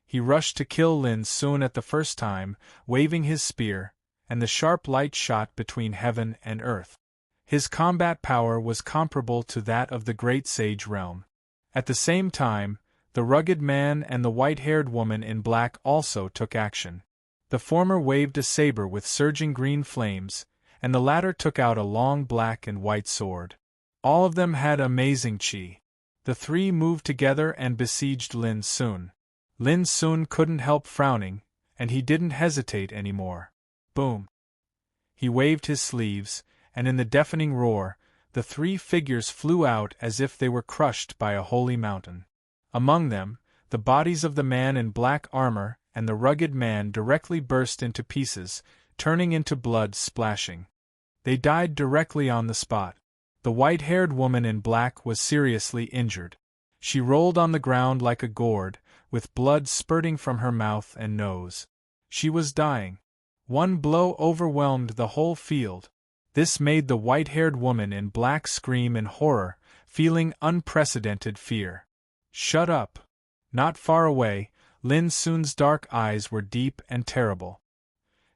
He rushed to kill Lin Sun at the first time, waving his spear, and the sharp light shot between heaven and earth. His combat power was comparable to that of the great sage realm. At the same time, the rugged man and the white-haired woman in black also took action. The former waved a saber with surging green flames, and the latter took out a long black and white sword. All of them had amazing chi. The three moved together and besieged Lin Sun. Lin Sun couldn't help frowning, and he didn't hesitate anymore. Boom! He waved his sleeves, and in the deafening roar, the three figures flew out as if they were crushed by a holy mountain. Among them, the bodies of the man in black armor and the rugged man directly burst into pieces, turning into blood splashing. They died directly on the spot. The white-haired woman in black was seriously injured. She rolled on the ground like a gourd, with blood spurting from her mouth and nose. She was dying. One blow overwhelmed the whole field. This made the white-haired woman in black scream in horror, feeling unprecedented fear. "Shut up!" Not far away, Lin Sun's dark eyes were deep and terrible.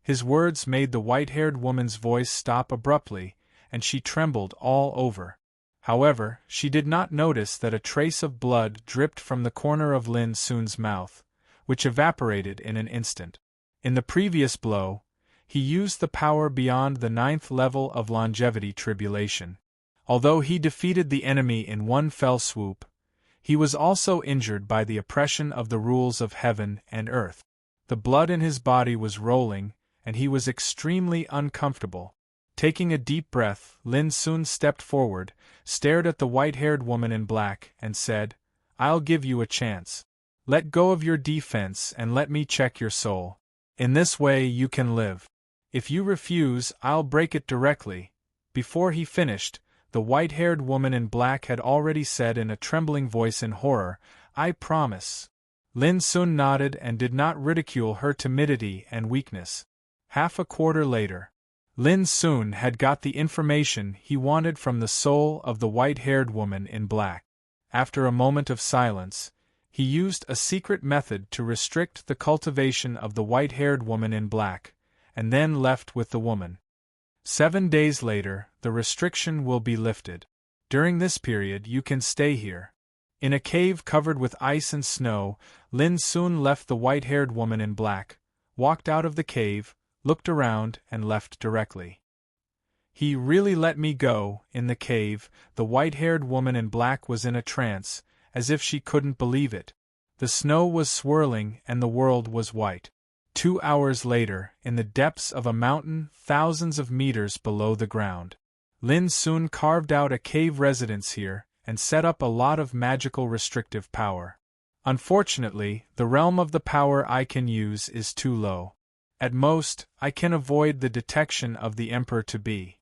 His words made the white-haired woman's voice stop abruptly, and she trembled all over. However, she did not notice that a trace of blood dripped from the corner of Lin Sun's mouth, which evaporated in an instant. In the previous blow, he used the power beyond the 9th level of longevity tribulation. Although he defeated the enemy in one fell swoop, he was also injured by the oppression of the rules of heaven and earth. The blood in his body was rolling, and he was extremely uncomfortable. Taking a deep breath, Lin Sun stepped forward, stared at the white-haired woman in black, and said, "I'll give you a chance. Let go of your defense and let me check your soul. In this way you can live. If you refuse, I'll break it directly." Before he finished, the white-haired woman in black had already said in a trembling voice in horror, "I promise." Lin Sun nodded and did not ridicule her timidity and weakness. Half a quarter later, Lin Sun had got the information he wanted from the soul of the white-haired woman in black. After a moment of silence, he used a secret method to restrict the cultivation of the white-haired woman in black, and then left with the woman. 7 days later, the restriction will be lifted. During this period you can stay here. In a cave covered with ice and snow, Lin Sun left the white-haired woman in black, walked out of the cave, looked around, and left directly. "He really let me go." In the cave, the white-haired woman in black was in a trance, as if she couldn't believe it. The snow was swirling and the world was white. 2 hours later, in the depths of a mountain thousands of meters below the ground, Lin Sun carved out a cave residence here and set up a lot of magical restrictive power. Unfortunately, the realm of the power I can use is too low. At most, I can avoid the detection of the Emperor-to-be.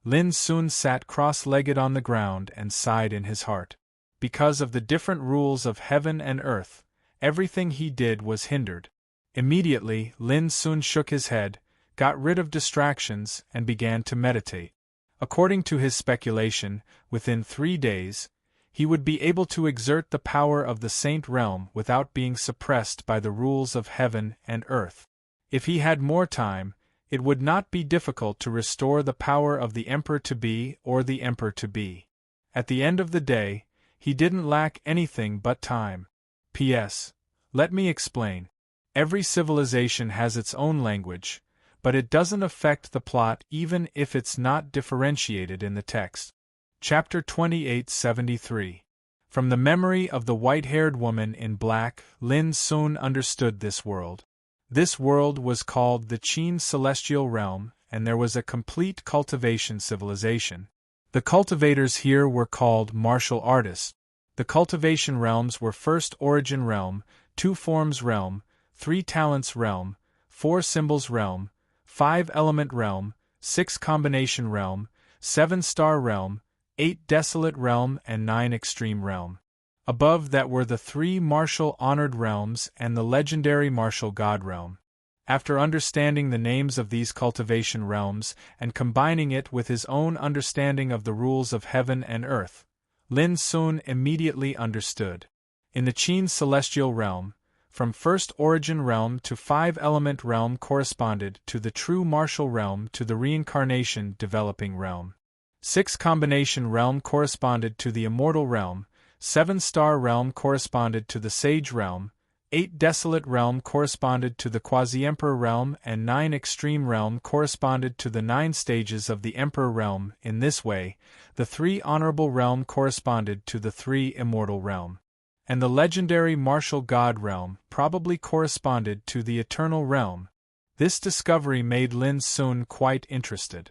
Lin Sun sat cross-legged on the ground and sighed in his heart. Because of the different rules of heaven and earth, everything he did was hindered. Immediately, Lin Sun shook his head, got rid of distractions, and began to meditate. According to his speculation, within 3 days, he would be able to exert the power of the Saint Realm without being suppressed by the rules of heaven and earth. If he had more time, it would not be difficult to restore the power of the Emperor-to-be or the Emperor-to-be. At the end of the day, he didn't lack anything but time. P.S. Let me explain. Every civilization has its own language, but it doesn't affect the plot even if it's not differentiated in the text. Chapter 2873. From the memory of the white-haired woman in black, Lin Sun understood this world. This world was called the Qin Celestial Realm, and there was a complete cultivation civilization. The cultivators here were called martial artists. The cultivation realms were first origin realm, 2 forms realm, 3 talents realm, 4 symbols realm, 5 element realm, 6 combination realm, 7 star realm, 8 desolate realm, and 9 extreme realm. Above that were the 3 martial honored realms and the legendary martial god realm. After understanding the names of these cultivation realms and combining it with his own understanding of the rules of heaven and earth, Lin Sun immediately understood. In the Qin celestial realm, from first origin realm to five-element realm corresponded to the true martial realm to the reincarnation developing realm. Six combination realm corresponded to the immortal realm, seven-star realm corresponded to the sage realm, eight desolate realm corresponded to the quasi-emperor realm, and nine extreme realm corresponded to the 9 stages of the emperor realm. In this way, the 3 honorable realm corresponded to the 3 immortal realm, and the legendary martial god realm probably corresponded to the eternal realm. This discovery made Lin Sun quite interested.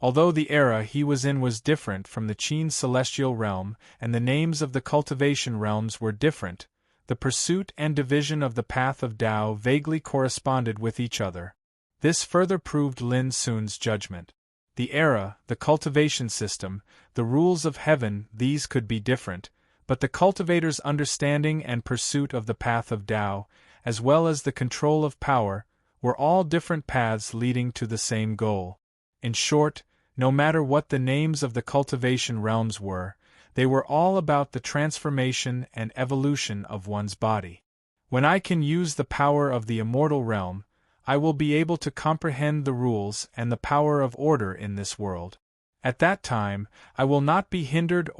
Although the era he was in was different from the Qin celestial realm and the names of the cultivation realms were different, the pursuit and division of the path of Tao vaguely corresponded with each other. This further proved Lin Sun's judgment. The era, the cultivation system, the rules of heaven, these could be different, but the cultivator's understanding and pursuit of the path of Tao, as well as the control of power, were all different paths leading to the same goal. In short, no matter what the names of the cultivation realms were, they were all about the transformation and evolution of one's body. When I can use the power of the immortal realm, I will be able to comprehend the rules and the power of order in this world. At that time, I will not be hindered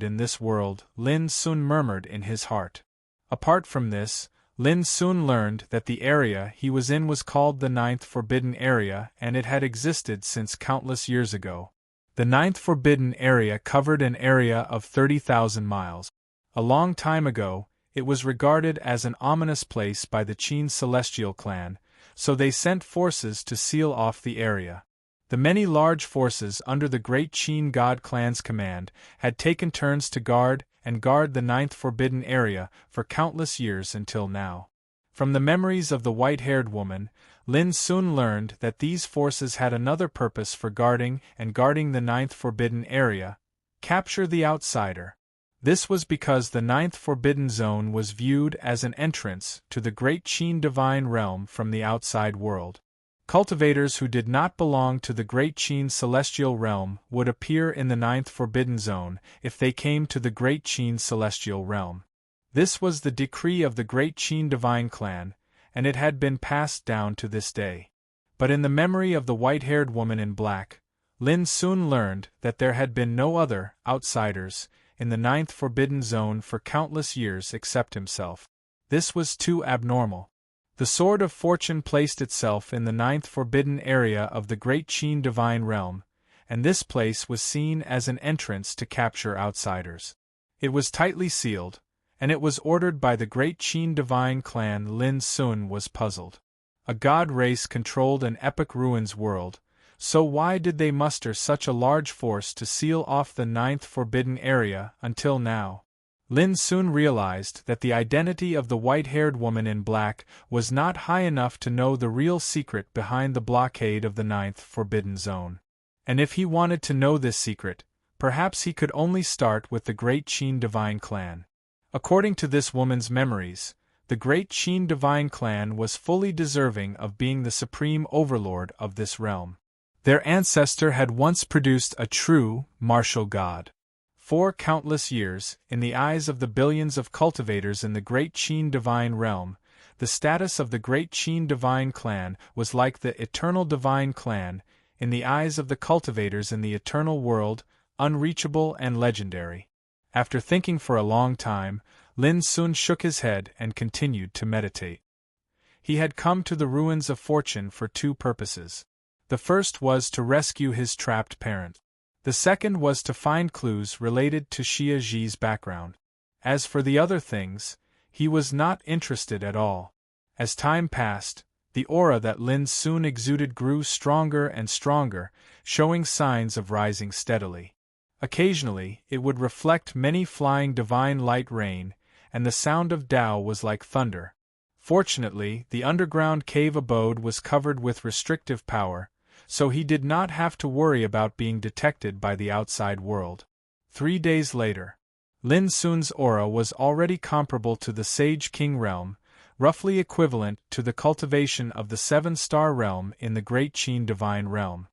in this world, Lin Sun murmured in his heart. Apart from this, Lin Sun learned that the area he was in was called the 9th Forbidden Area, and it had existed since countless years ago. The 9th Forbidden Area covered an area of 30,000 miles. A long time ago, it was regarded as an ominous place by the Qin Celestial clan, so they sent forces to seal off the area. The many large forces under the great Qin God clan's command had taken turns to guard the 9th Forbidden Area for countless years until now. From the memories of the white-haired woman, Lin Sun learned that these forces had another purpose for guarding the 9th Forbidden Area: capture the outsider. This was because the 9th Forbidden Zone was viewed as an entrance to the great Qin divine realm from the outside world. Cultivators who did not belong to the great Qin celestial realm would appear in the 9th Forbidden Zone if they came to the great Qin celestial realm. This was the decree of the great Qin divine clan, and it had been passed down to this day. But in the memory of the white-haired woman in black, Lin Sun learned that there had been no other outsiders in the 9th Forbidden Zone for countless years except himself. This was too abnormal. The Sword of Fortune placed itself in the 9th Forbidden Area of the great Qin divine realm, and this place was seen as an entrance to capture outsiders. It was tightly sealed, and it was ordered by the great Qin divine clan. Lin Sun was puzzled. A god race controlled an epic ruins world, so why did they muster such a large force to seal off the 9th Forbidden Area until now? Lin Sun realized that the identity of the white-haired woman in black was not high enough to know the real secret behind the blockade of the 9th Forbidden Zone. And if he wanted to know this secret, perhaps he could only start with the great Qin divine clan. According to this woman's memories, the great Qin divine clan was fully deserving of being the supreme overlord of this realm. Their ancestor had once produced a true, martial god. For countless years, in the eyes of the billions of cultivators in the great Qin divine realm, the status of the great Qin divine clan was like the eternal divine clan, in the eyes of the cultivators in the eternal world, unreachable and legendary. After thinking for a long time, Lin Sun shook his head and continued to meditate. He had come to the ruins of fortune for 2 purposes. The first was to rescue his trapped parent. The second was to find clues related to Xia Zhi's background. As for the other things, he was not interested at all. As time passed, the aura that Lin Sun exuded grew stronger and stronger, showing signs of rising steadily. Occasionally, it would reflect many flying divine light rain, and the sound of Tao was like thunder. Fortunately, the underground cave abode was covered with restrictive power, so he did not have to worry about being detected by the outside world. 3 days later, Lin Sun's aura was already comparable to the Sage King realm, roughly equivalent to the cultivation of the 7-star realm in the Great Qin divine realm.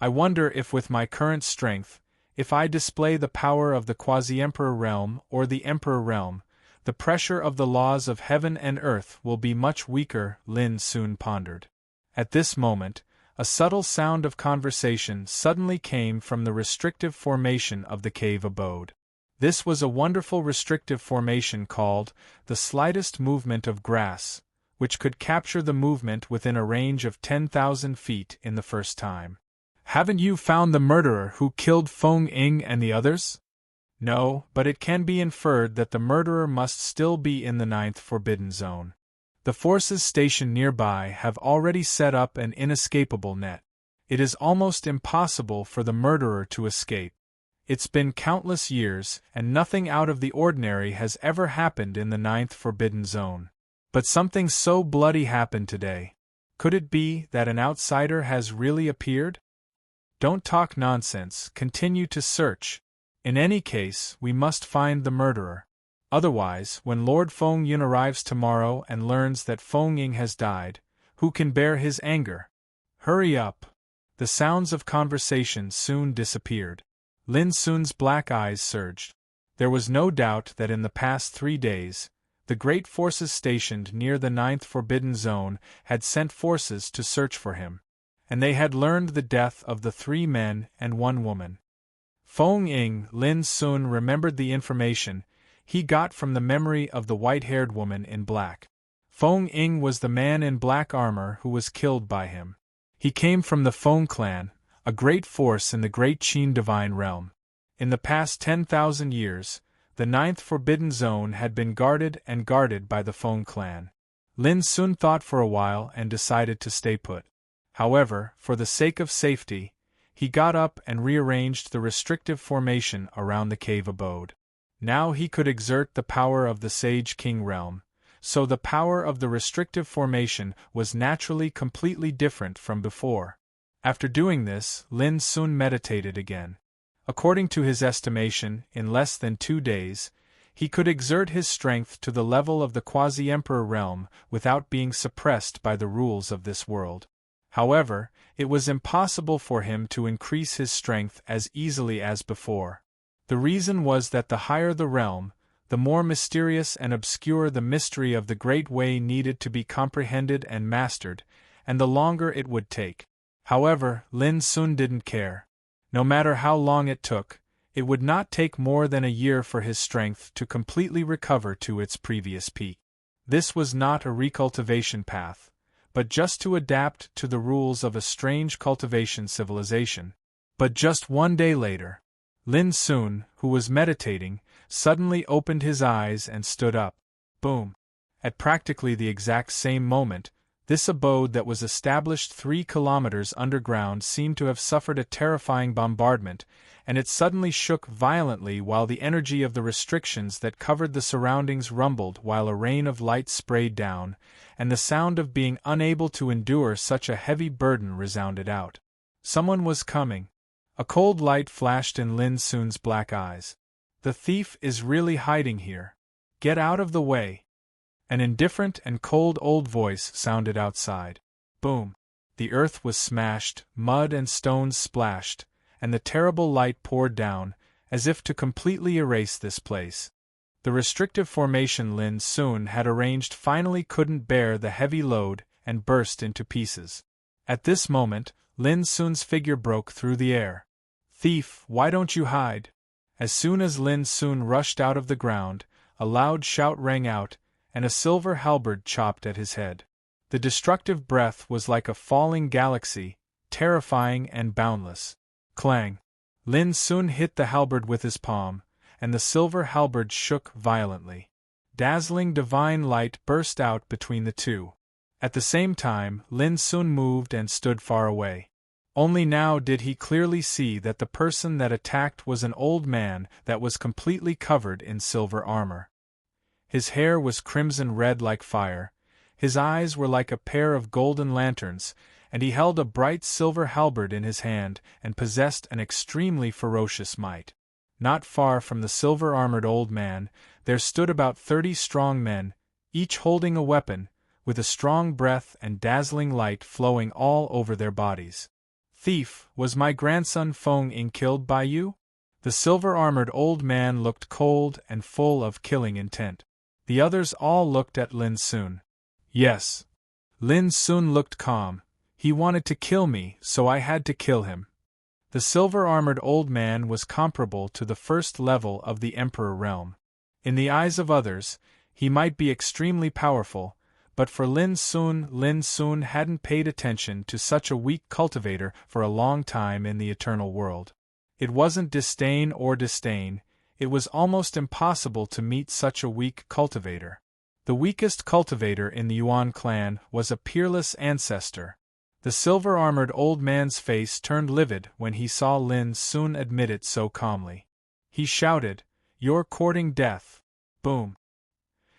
I wonder if with my current strength, if I display the power of the quasi-emperor realm or the emperor realm, the pressure of the laws of heaven and earth will be much weaker, Lin Sun pondered. At this moment, a subtle sound of conversation suddenly came from the restrictive formation of the cave abode. This was a wonderful restrictive formation called the slightest movement of grass, which could capture the movement within a range of 10,000 feet in the first time. Haven't you found the murderer who killed Feng Ying and the others? No, but it can be inferred that the murderer must still be in the 9th Forbidden Zone. The forces stationed nearby have already set up an inescapable net. It is almost impossible for the murderer to escape. It's been countless years, and nothing out of the ordinary has ever happened in the 9th Forbidden Zone. But something so bloody happened today. Could it be that an outsider has really appeared? Don't talk nonsense, continue to search. In any case, we must find the murderer. Otherwise, when Lord Feng Yun arrives tomorrow and learns that Feng Ying has died, who can bear his anger? Hurry up! The sounds of conversation soon disappeared. Lin Sun's black eyes surged. There was no doubt that in the past 3 days, the great forces stationed near the 9th Forbidden Zone had sent forces to search for him, and they had learned the death of the 3 men and 1 woman. Feng Ying, Lin Sun remembered the information he got from the memory of the white-haired woman in black. Feng Ying was the man in black armor who was killed by him. He came from the Feng clan, a great force in the Great Qin divine realm. In the past 10,000 years, the 9th Forbidden Zone had been guarded by the Feng clan. Lin Sun thought for a while and decided to stay put. However, for the sake of safety, he got up and rearranged the restrictive formation around the cave abode. Now he could exert the power of the Sage King realm, so the power of the restrictive formation was naturally completely different from before. After doing this, Lin Sun meditated again. According to his estimation, in less than 2 days, he could exert his strength to the level of the quasi-emperor realm without being suppressed by the rules of this world. However, it was impossible for him to increase his strength as easily as before. The reason was that the higher the realm, the more mysterious and obscure the mystery of the Great Way needed to be comprehended and mastered, and the longer it would take. However, Lin Sun didn't care. No matter how long it took, it would not take more than a year for his strength to completely recover to its previous peak. This was not a recultivation path, but just to adapt to the rules of a strange cultivation civilization. But just 1 day later, Lin Sun, who was meditating, suddenly opened his eyes and stood up. Boom! At practically the exact same moment, this abode that was established 3 kilometers underground seemed to have suffered a terrifying bombardment, and it suddenly shook violently while the energy of the restrictions that covered the surroundings rumbled while a rain of light sprayed down, and the sound of being unable to endure such a heavy burden resounded out. Someone was coming. A cold light flashed in Lin Sun's black eyes. The thief is really hiding here. Get out of the way. An indifferent and cold old voice sounded outside. Boom! The earth was smashed, mud and stones splashed, and the terrible light poured down, as if to completely erase this place. The restrictive formation Lin Sun had arranged finally couldn't bear the heavy load and burst into pieces. At this moment, Lin Sun's figure broke through the air. Thief, why don't you hide? As soon as Lin Sun rushed out of the ground, a loud shout rang out, and a silver halberd chopped at his head. The destructive breath was like a falling galaxy, terrifying and boundless. Clang! Lin Sun hit the halberd with his palm, and the silver halberd shook violently. Dazzling divine light burst out between the two. At the same time, Lin Sun moved and stood far away. Only now did he clearly see that the person that attacked was an old man that was completely covered in silver armor. His hair was crimson red like fire, his eyes were like a pair of golden lanterns, and he held a bright silver halberd in his hand and possessed an extremely ferocious might. Not far from the silver-armored old man, there stood about 30 strong men, each holding a weapon, with a strong breath and dazzling light flowing all over their bodies. Thief, was my grandson Feng Ying killed by you? The silver-armored old man looked cold and full of killing intent. The others all looked at Lin Sun. Yes. Lin Sun looked calm. He wanted to kill me, so I had to kill him. The silver-armored old man was comparable to the first level of the Emperor realm. In the eyes of others, he might be extremely powerful, but for Lin Sun hadn't paid attention to such a weak cultivator for a long time in the eternal world. It wasn't disdain, it was almost impossible to meet such a weak cultivator. The weakest cultivator in the Yuan clan was a peerless ancestor. The silver-armored old man's face turned livid when he saw Lin Sun admit it so calmly. He shouted, "You're courting death." Boom.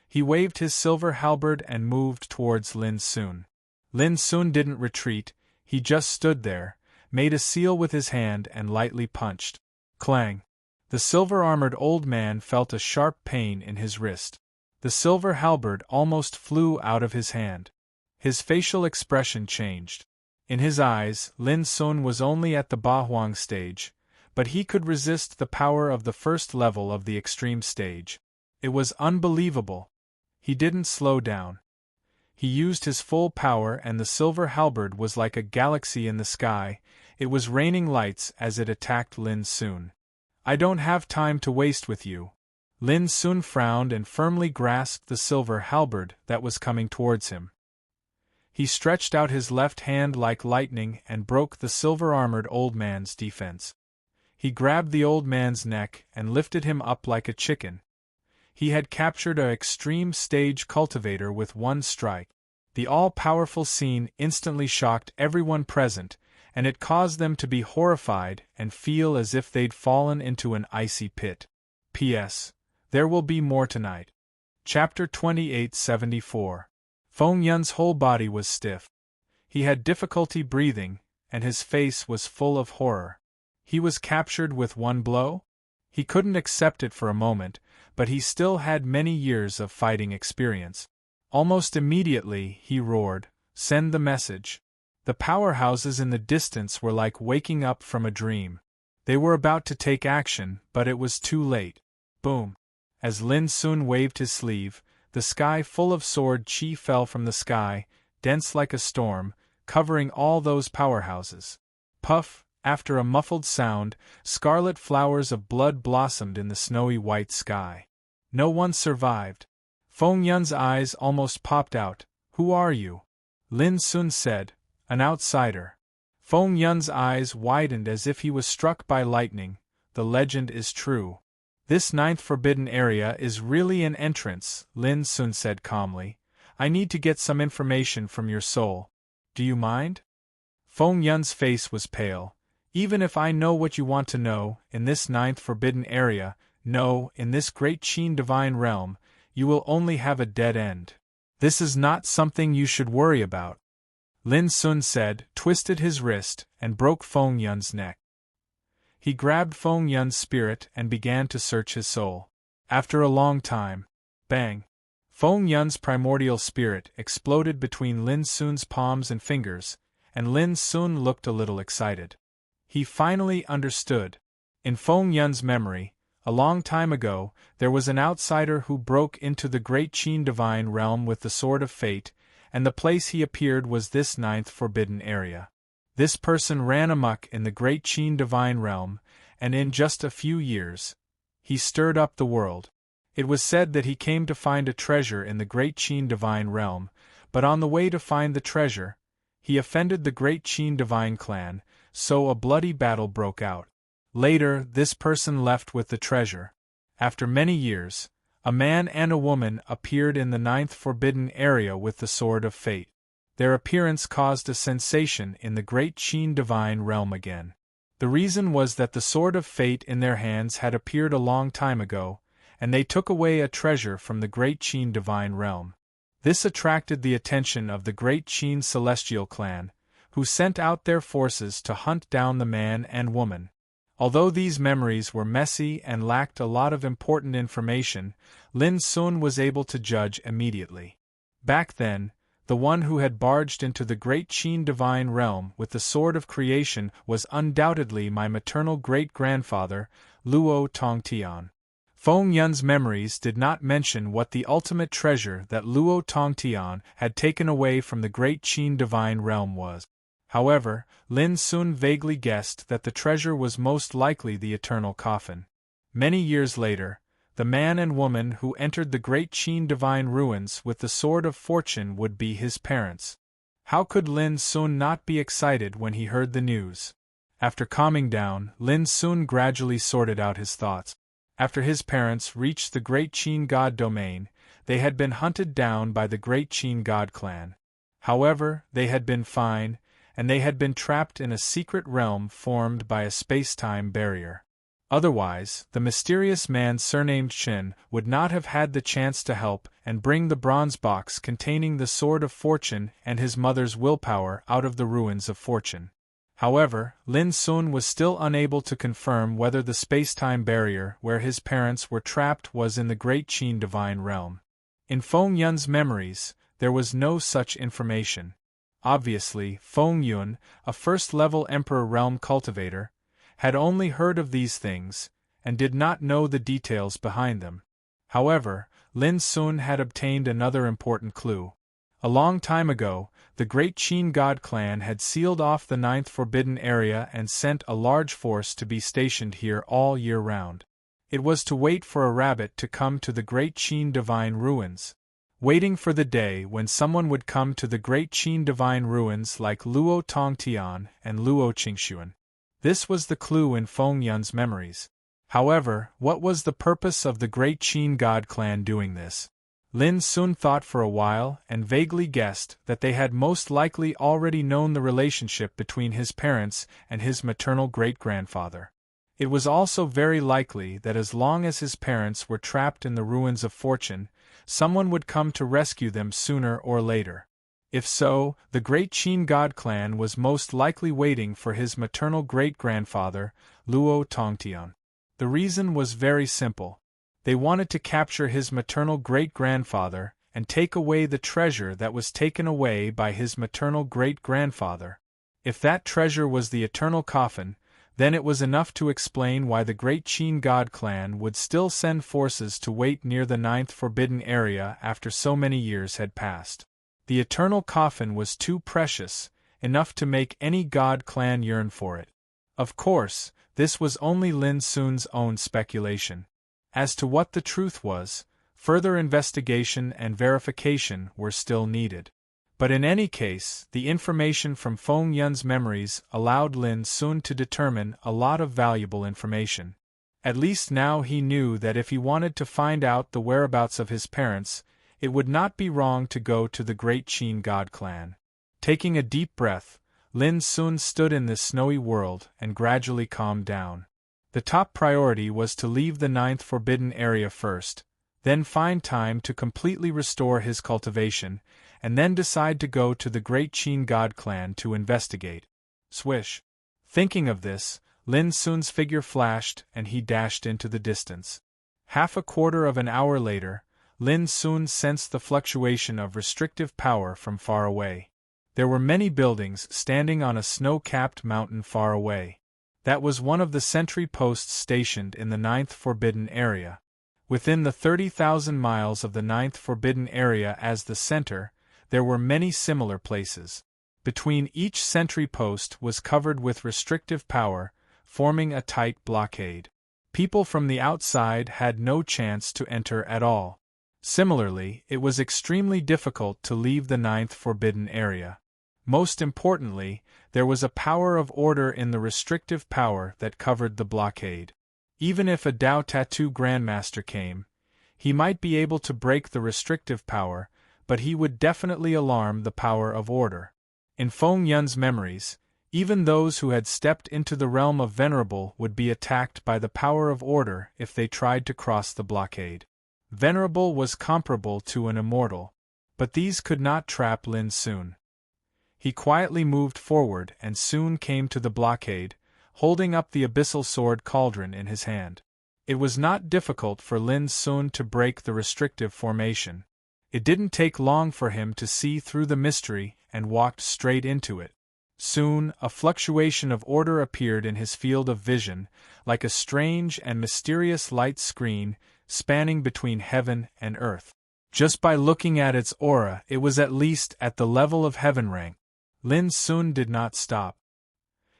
He waved his silver halberd and moved towards Lin Sun. Lin Sun didn't retreat, he just stood there, made a seal with his hand and lightly punched. Clang! The silver-armored old man felt a sharp pain in his wrist. The silver halberd almost flew out of his hand. His facial expression changed. In his eyes, Lin Sun was only at the Bahuang stage, but he could resist the power of the first level of the extreme stage. It was unbelievable. He didn't slow down. He used his full power and the silver halberd was like a galaxy in the sky, it was raining lights as it attacked Lin Sun. "I don't have time to waste with you." Lin Sun frowned and firmly grasped the silver halberd that was coming towards him. He stretched out his left hand like lightning and broke the silver-armored old man's defense. He grabbed the old man's neck and lifted him up like a chicken. He had captured an extreme stage cultivator with one strike. The all-powerful scene instantly shocked everyone present, and it caused them to be horrified and feel as if they'd fallen into an icy pit. P.S. There will be more tonight. Chapter 2874. Feng Yun's whole body was stiff. He had difficulty breathing, and his face was full of horror. He was captured with one blow? He couldn't accept it for a moment, but he still had many years of fighting experience. Almost immediately, he roared, "Send the message." The powerhouses in the distance were like waking up from a dream. They were about to take action, but it was too late. Boom! As Lin Sun waved his sleeve, the sky full of sword chi fell from the sky, dense like a storm, covering all those powerhouses. Puff! After a muffled sound, scarlet flowers of blood blossomed in the snowy white sky. No one survived. Feng Yun's eyes almost popped out. "Who are you?" Lin Sun said, "An outsider." Feng Yun's eyes widened as if he was struck by lightning. The legend is true. "This ninth forbidden area is really an entrance," Lin Sun said calmly. "I need to get some information from your soul. Do you mind?" Feng Yun's face was pale. "Even if I know what you want to know, in this ninth forbidden area, no, in this great Qin divine realm, you will only have a dead end. This is not something you should worry about," Lin Sun said, twisted his wrist, and broke Feng Yun's neck. He grabbed Feng Yun's spirit and began to search his soul. After a long time, bang! Feng Yun's primordial spirit exploded between Lin Sun's palms and fingers, and Lin Sun looked a little excited. He finally understood. In Feng Yun's memory, a long time ago, there was an outsider who broke into the great Qin divine realm with the Sword of Fate, and the place he appeared was this ninth forbidden area. This person ran amok in the great Qin divine realm, and in just a few years, he stirred up the world. It was said that he came to find a treasure in the great Qin divine realm, but on the way to find the treasure, he offended the great Qin divine clan, so a bloody battle broke out. Later, this person left with the treasure. After many years, a man and a woman appeared in the ninth forbidden area with the Sword of Fate. Their appearance caused a sensation in the great Qin divine realm again. The reason was that the Sword of Fate in their hands had appeared a long time ago, and they took away a treasure from the great Qin divine realm. This attracted the attention of the great Qin celestial clan, who sent out their forces to hunt down the man and woman. Although these memories were messy and lacked a lot of important information, Lin Sun was able to judge immediately. Back then, the one who had barged into the great Qin divine realm with the sword of creation was undoubtedly my maternal great-grandfather, Luo Tongtian. Feng Yun's memories did not mention what the ultimate treasure that Luo Tongtian had taken away from the great Qin divine realm was. However, Lin Sun vaguely guessed that the treasure was most likely the eternal coffin. Many years later, the man and woman who entered the great Qin divine ruins with the sword of fortune would be his parents. How could Lin Sun not be excited when he heard the news? After calming down, Lin Sun gradually sorted out his thoughts. After his parents reached the great Qin god domain, they had been hunted down by the great Qin god clan. However, they had been fine, and they had been trapped in a secret realm formed by a space-time barrier. Otherwise, the mysterious man surnamed Shin would not have had the chance to help and bring the bronze box containing the Sword of Fortune and his mother's willpower out of the ruins of fortune. However, Lin Sun was still unable to confirm whether the space-time barrier where his parents were trapped was in the Great Qin Divine Realm. In Feng Yun's memories, there was no such information. Obviously, Feng Yun, a first-level Emperor Realm cultivator, had only heard of these things, and did not know the details behind them. However, Lin Sun had obtained another important clue. A long time ago, the great Qin God clan had sealed off the 9th Forbidden Area and sent a large force to be stationed here all year round. It was to wait for a rabbit to come to the great Qin Divine Ruins, waiting for the day when someone would come to the great Qin Divine Ruins like Luo Tongtian and Luo Qingxuan. This was the clue in Feng Yun's memories. However, what was the purpose of the great Qin God clan doing this? Lin Sun thought for a while and vaguely guessed that they had most likely already known the relationship between his parents and his maternal great-grandfather. It was also very likely that as long as his parents were trapped in the ruins of fortune, someone would come to rescue them sooner or later. If so, the great Qin God clan was most likely waiting for his maternal great-grandfather, Luo Tongtian. The reason was very simple. They wanted to capture his maternal great-grandfather and take away the treasure that was taken away by his maternal great-grandfather. If that treasure was the eternal coffin, then it was enough to explain why the great Qin God clan would still send forces to wait near the 9th Forbidden Area after so many years had passed. The eternal coffin was too precious, enough to make any God clan yearn for it. Of course, this was only Lin Sun's own speculation. As to what the truth was, further investigation and verification were still needed. But in any case, the information from Feng Yun's memories allowed Lin Sun to determine a lot of valuable information. At least now he knew that if he wanted to find out the whereabouts of his parents, it would not be wrong to go to the great Qin God clan. Taking a deep breath, Lin Sun stood in this snowy world and gradually calmed down. The top priority was to leave the 9th Forbidden Area first, then find time to completely restore his cultivation, and then decide to go to the great Qin God clan to investigate. Swish! Thinking of this, Lin Sun's figure flashed and he dashed into the distance. Half a quarter of an hour later, Lin Sun sensed the fluctuation of restrictive power from far away. There were many buildings standing on a snow-capped mountain far away. That was one of the sentry posts stationed in the 9th Forbidden Area. Within the 30,000 miles of the 9th Forbidden Area as the center, there were many similar places. Between each sentry post was covered with restrictive power, forming a tight blockade. People from the outside had no chance to enter at all. Similarly, it was extremely difficult to leave the 9th Forbidden Area. Most importantly, there was a power of order in the restrictive power that covered the blockade. Even if a Dao Tattoo Grandmaster came, he might be able to break the restrictive power, but he would definitely alarm the power of order. In Feng Yun's memories, even those who had stepped into the realm of Venerable would be attacked by the power of order if they tried to cross the blockade. Venerable was comparable to an immortal, but these could not trap Lin Sun. He quietly moved forward and soon came to the blockade, holding up the abyssal sword cauldron in his hand. It was not difficult for Lin Sun to break the restrictive formation. It didn't take long for him to see through the mystery and walked straight into it. Soon, a fluctuation of order appeared in his field of vision, like a strange and mysterious light screen spanning between heaven and earth. Just by looking at its aura, it was at least at the level of heaven rank. Lin Sun did not stop.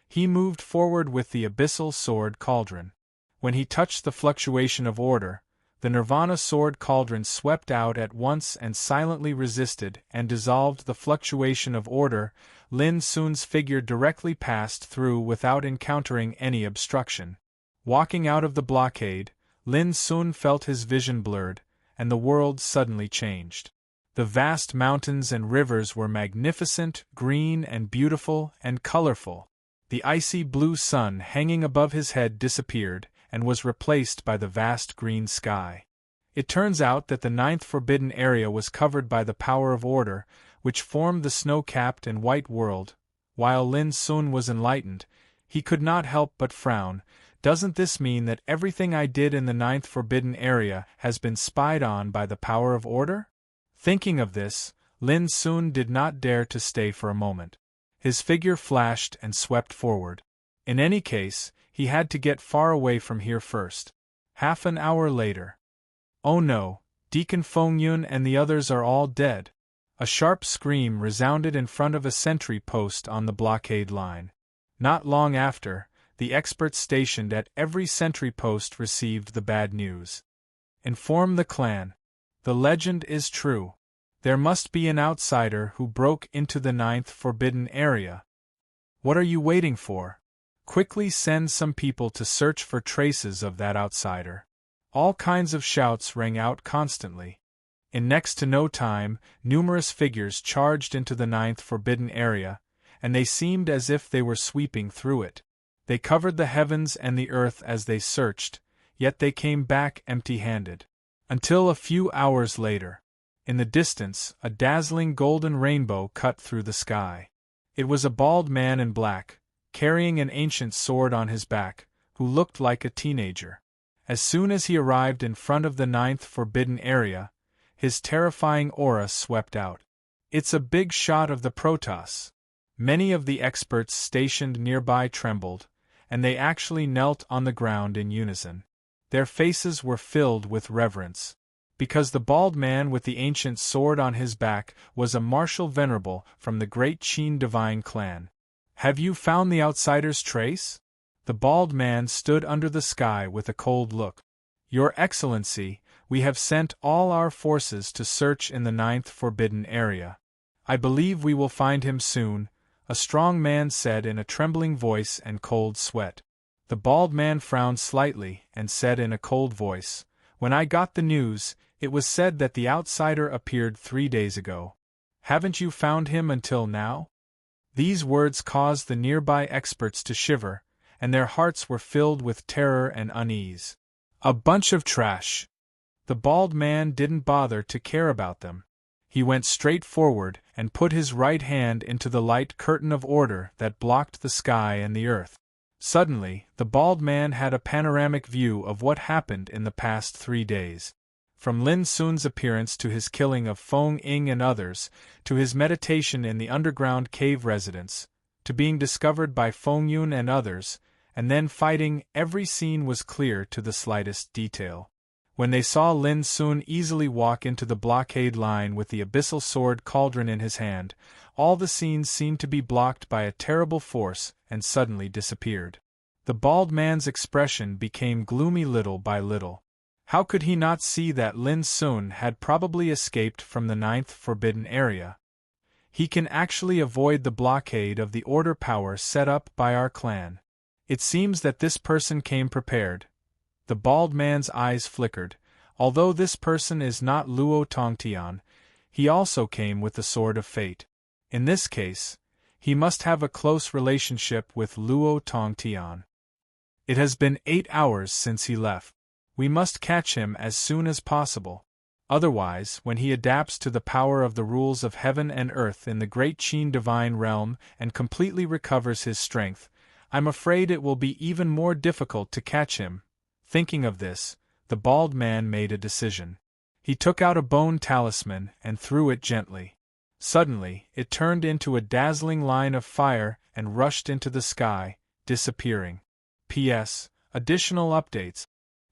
He moved forward with the abyssal sword cauldron. When he touched the fluctuation of order, the Nirvana sword cauldron swept out at once and silently resisted and dissolved the fluctuation of order. Lin Sun's figure directly passed through without encountering any obstruction. Walking out of the blockade, Lin Sun felt his vision blurred, and the world suddenly changed. The vast mountains and rivers were magnificent, green and beautiful and colorful. The icy blue sun hanging above his head disappeared, and was replaced by the vast green sky. It turns out that the ninth forbidden area was covered by the power of order, which formed the snow-capped and white world. While Lin Sun was enlightened, he could not help but frown. Doesn't this mean that everything I did in the ninth forbidden area has been spied on by the power of order? Thinking of this, Lin Sun did not dare to stay for a moment. His figure flashed and swept forward. In any case, he had to get far away from here first. Half an hour later. Oh no, Deacon Feng Yun and the others are all dead. A sharp scream resounded in front of a sentry post on the blockade line. Not long after, the experts stationed at every sentry post received the bad news. Inform the clan. The legend is true. There must be an outsider who broke into the ninth forbidden area. What are you waiting for? Quickly send some people to search for traces of that outsider. All kinds of shouts rang out constantly. In next to no time, numerous figures charged into the ninth forbidden area, and they seemed as if they were sweeping through it. They covered the heavens and the earth as they searched, yet they came back empty-handed. Until a few hours later. In the distance, a dazzling golden rainbow cut through the sky. It was a bald man in black, carrying an ancient sword on his back, who looked like a teenager. As soon as he arrived in front of the ninth forbidden area, his terrifying aura swept out. It's a big shot of the Protoss. Many of the experts stationed nearby trembled, and they actually knelt on the ground in unison. Their faces were filled with reverence. Because the bald man with the ancient sword on his back was a martial venerable from the great Qin divine clan. Have you found the outsider's trace? The bald man stood under the sky with a cold look. Your Excellency, we have sent all our forces to search in the ninth forbidden area. I believe we will find him soon, a strong man said in a trembling voice and cold sweat. The bald man frowned slightly and said in a cold voice, When I got the news, it was said that the outsider appeared 3 days ago. Haven't you found him until now? These words caused the nearby experts to shiver, and their hearts were filled with terror and unease. A bunch of trash. The bald man didn't bother to care about them. He went straight forward and put his right hand into the light curtain of order that blocked the sky and the earth. Suddenly, the bald man had a panoramic view of what happened in the past 3 days. From Lin Sun's appearance to his killing of Feng Ying and others, to his meditation in the underground cave residence, to being discovered by Feng Yun and others, and then fighting, every scene was clear to the slightest detail. When they saw Lin Sun easily walk into the blockade line with the abyssal sword cauldron in his hand, all the scenes seemed to be blocked by a terrible force and suddenly disappeared. The bald man's expression became gloomy little by little. How could he not see that Lin Sun had probably escaped from the ninth forbidden area? He can actually avoid the blockade of the order power set up by our clan. It seems that this person came prepared. The bald man's eyes flickered. Although this person is not Luo Tongtian, he also came with the Sword of Fate. In this case, he must have a close relationship with Luo Tongtian. It has been 8 hours since he left. We must catch him as soon as possible. Otherwise, when he adapts to the power of the rules of heaven and earth in the great Qin divine realm and completely recovers his strength, I'm afraid it will be even more difficult to catch him. Thinking of this, the bald man made a decision. He took out a bone talisman and threw it gently. Suddenly, it turned into a dazzling line of fire and rushed into the sky, disappearing. P.S. Additional updates.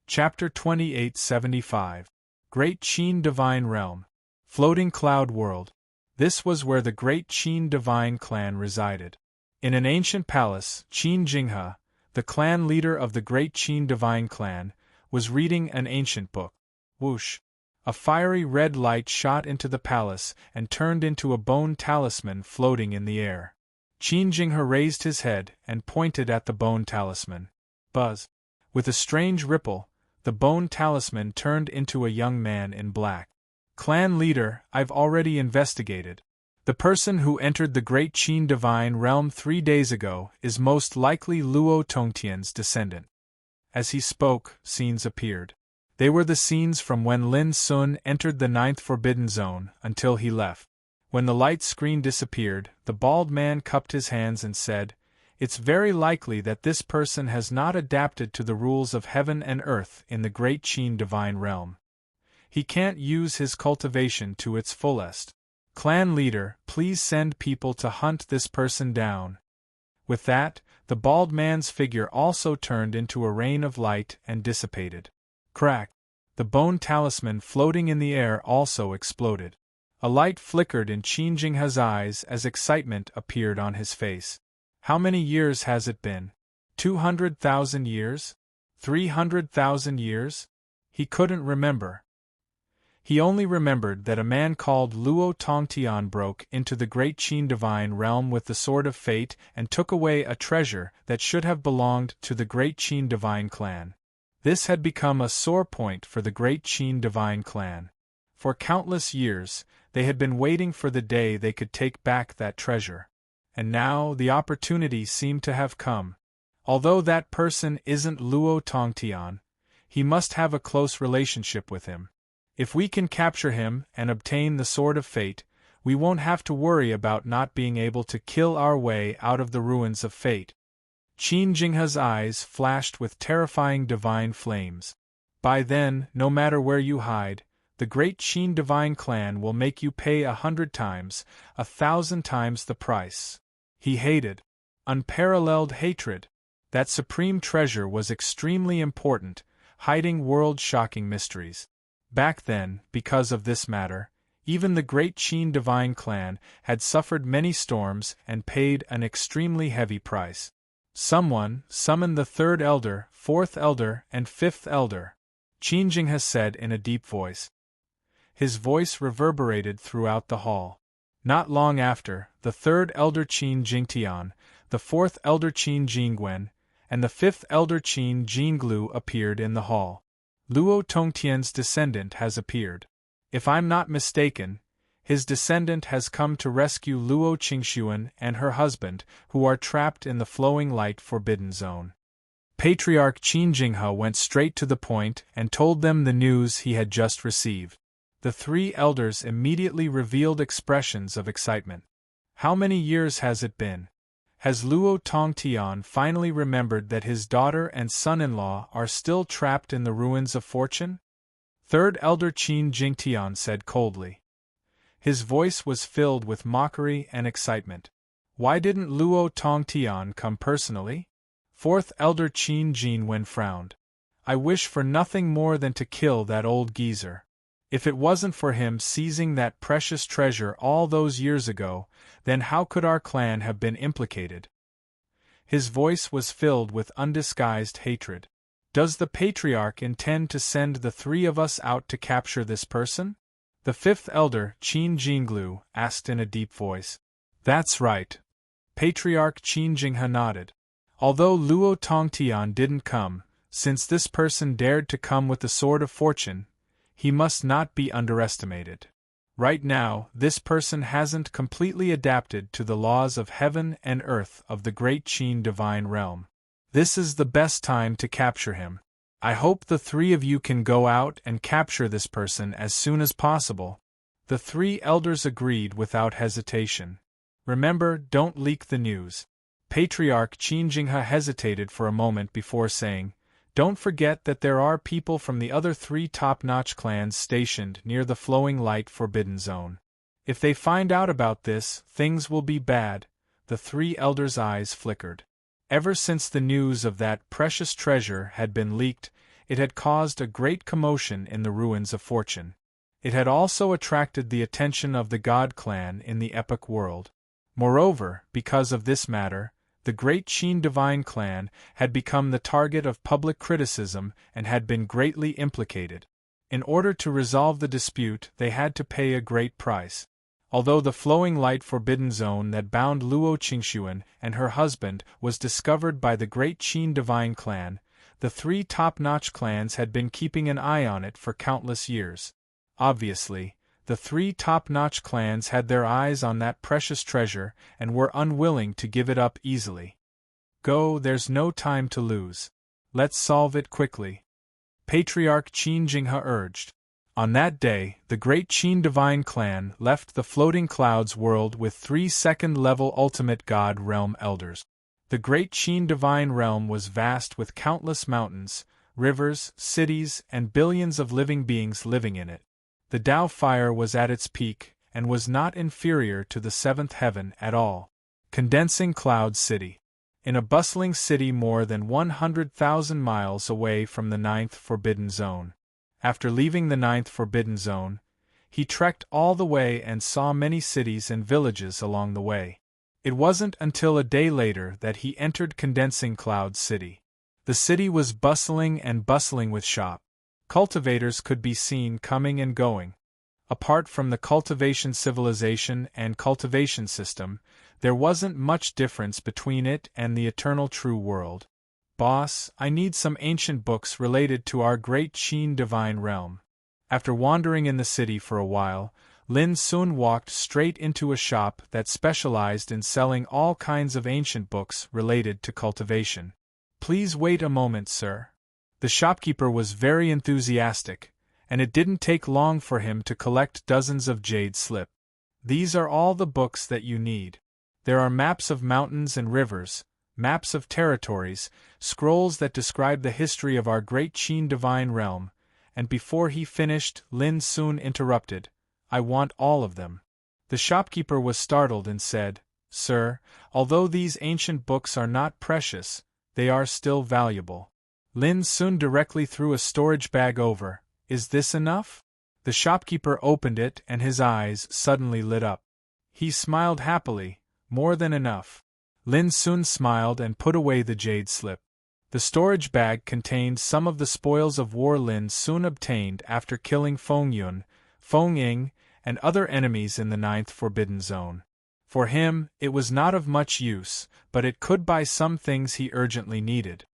Chapter 2875. Great Qin Divine Realm. Floating Cloud World. This was where the Great Qin Divine Clan resided. In an ancient palace, Qin Jinghe, the clan leader of the Great Qin Divine Clan, was reading an ancient book. Whoosh! A fiery red light shot into the palace and turned into a bone talisman floating in the air. Qin Jinghe raised his head and pointed at the bone talisman. Buzz! With a strange ripple, the bone talisman turned into a young man in black. Clan leader, I've already investigated. The person who entered the Great Qin Divine Realm 3 days ago is most likely Luo Tongtian's descendant. As he spoke, scenes appeared. They were the scenes from when Lin Sun entered the 9th Forbidden Zone until he left. When the light screen disappeared, the bald man cupped his hands and said, "It's very likely that this person has not adapted to the rules of heaven and earth in the Great Qin Divine Realm. He can't use his cultivation to its fullest. Clan leader, please send people to hunt this person down." With that, the bald man's figure also turned into a rain of light and dissipated. Crack! The bone talisman floating in the air also exploded. A light flickered in Qin Jinghe's eyes as excitement appeared on his face. How many years has it been? 200,000 years? 300,000 years? He couldn't remember. He only remembered that a man called Luo Tongtian broke into the Great Qin Divine Realm with the Sword of Fate and took away a treasure that should have belonged to the Great Qin Divine Clan. This had become a sore point for the Great Qin Divine Clan. For countless years, they had been waiting for the day they could take back that treasure. And now the opportunity seemed to have come. Although that person isn't Luo Tongtian, he must have a close relationship with him. If we can capture him and obtain the Sword of Fate, we won't have to worry about not being able to kill our way out of the ruins of fate. Qin Jinghe's eyes flashed with terrifying divine flames. By then, no matter where you hide, the Great Qin Divine Clan will make you pay 100 times, 1,000 times the price. He hated. Unparalleled hatred. That supreme treasure was extremely important, hiding world-shocking mysteries. Back then, because of this matter, even the Great Qin Divine Clan had suffered many storms and paid an extremely heavy price. Someone, summon the 3rd Elder, 4th Elder, and 5th Elder, Qin Jinghe said in a deep voice. His voice reverberated throughout the hall. Not long after, the 3rd Elder Qin Jingtian, the 4th Elder Qin Jingwen, and the 5th Elder Qin Jinglu appeared in the hall. Luo Tongtian's descendant has appeared. If I'm not mistaken, his descendant has come to rescue Luo Qingxuan and her husband, who are trapped in the flowing light forbidden zone. Patriarch Qin Jinghe went straight to the point and told them the news he had just received. The 3 elders immediately revealed expressions of excitement. How many years has it been? Has Luo Tongtian finally remembered that his daughter and son-in-law are still trapped in the ruins of fortune? 3rd Elder Qin Jingtian said coldly. His voice was filled with mockery and excitement. Why didn't Luo Tongtian come personally? 4th Elder Qin Jinwen frowned. I wish for nothing more than to kill that old geezer. If it wasn't for him seizing that precious treasure all those years ago, then how could our clan have been implicated? His voice was filled with undisguised hatred. Does the Patriarch intend to send the 3 of us out to capture this person? The 5th Elder, Qin Jinglu, asked in a deep voice. That's right. Patriarch Qin Jinghe nodded. Although Luo Tongtian didn't come, since this person dared to come with the Sword of Fortune, he must not be underestimated. Right now, this person hasn't completely adapted to the laws of heaven and earth of the Great Qin Divine Realm. This is the best time to capture him. I hope the 3 of you can go out and capture this person as soon as possible. The 3 elders agreed without hesitation. Remember, don't leak the news. Patriarch Qin Jinghe hesitated for a moment before saying, "Don't forget that there are people from the other 3 top-notch clans stationed near the flowing light forbidden zone. If they find out about this, things will be bad." The 3 elders' eyes flickered. Ever since the news of that precious treasure had been leaked, it had caused a great commotion in the ruins of fortune. It had also attracted the attention of the God clan in the epic world. Moreover, because of this matter, the great Qin divine clan had become the target of public criticism and had been greatly implicated. In order to resolve the dispute, they had to pay a great price. Although the flowing light forbidden zone that bound Luo Qingxuan and her husband was discovered by the great Qin divine clan, the 3 top-notch clans had been keeping an eye on it for countless years. Obviously, the 3 top-notch clans had their eyes on that precious treasure and were unwilling to give it up easily. "Go, there's no time to lose. Let's solve it quickly," Patriarch Qin Jinghe urged. On that day, the great Qin divine clan left the floating clouds world with 3 second-level ultimate god realm elders. The great Qin divine realm was vast with countless mountains, rivers, cities, and billions of living beings living in it. The Tao fire was at its peak, and was not inferior to the 7th heaven at all. Condensing Cloud City. In a bustling city more than 100,000 miles away from the 9th Forbidden Zone. After leaving the 9th Forbidden Zone, he trekked all the way and saw many cities and villages along the way. It wasn't until a day later that he entered Condensing Cloud City. The city was bustling with shop. Cultivators could be seen coming and going. Apart from the cultivation civilization and cultivation system, there wasn't much difference between it and the eternal true world. "Boss, I need some ancient books related to our great Qin divine realm." After wandering in the city for a while, Lin Sun walked straight into a shop that specialized in selling all kinds of ancient books related to cultivation. "Please wait a moment, sir." The shopkeeper was very enthusiastic, and it didn't take long for him to collect dozens of jade slip. "These are all the books that you need. There are maps of mountains and rivers, maps of territories, scrolls that describe the history of our great Qin divine realm," and before he finished, Lin Sun interrupted, "I want all of them." The shopkeeper was startled and said, "Sir, although these ancient books are not precious, they are still valuable." Lin Sun directly threw a storage bag over. "Is this enough?" The shopkeeper opened it and his eyes suddenly lit up. He smiled happily. "More than enough." Lin Sun smiled and put away the jade slip. The storage bag contained some of the spoils of war Lin Sun obtained after killing Feng Yun, Feng Ying, and other enemies in the 9th Forbidden Zone. For him, it was not of much use, but it could buy some things he urgently needed.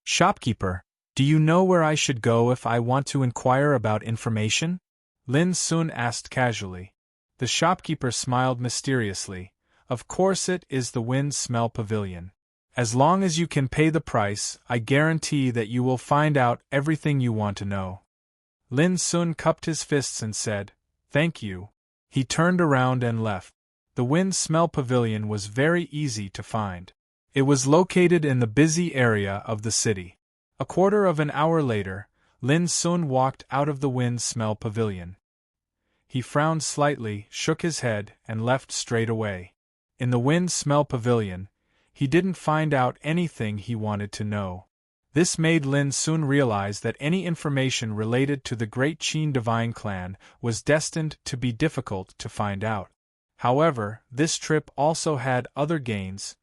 "Shopkeeper, do you know where I should go if I want to inquire about information?" Lin Sun asked casually. The shopkeeper smiled mysteriously. "Of course, it is the Wind Smell Pavilion. As long as you can pay the price, I guarantee that you will find out everything you want to know." Lin Sun cupped his fists and said, "Thank you." He turned around and left. The Wind Smell Pavilion was very easy to find. It was located in the busy area of the city. A quarter of an hour later, Lin Sun walked out of the Wind Smell Pavilion. He frowned slightly, shook his head, and left straight away. In the Wind Smell Pavilion, he didn't find out anything he wanted to know. This made Lin Sun realize that any information related to the great Qin divine clan was destined to be difficult to find out. However, this trip also had other gains.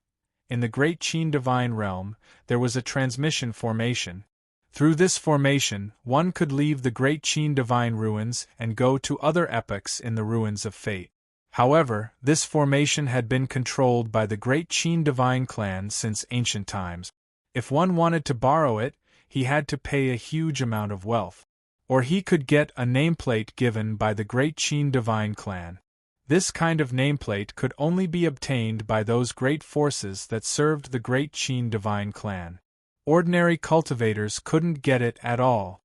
In the great Qin divine realm, there was a transmission formation. Through this formation, one could leave the great Qin divine ruins and go to other epochs in the ruins of fate. However, this formation had been controlled by the great Qin divine clan since ancient times. If one wanted to borrow it, he had to pay a huge amount of wealth. Or he could get a nameplate given by the great Qin divine clan. This kind of nameplate could only be obtained by those great forces that served the great Qin divine clan. Ordinary cultivators couldn't get it at all.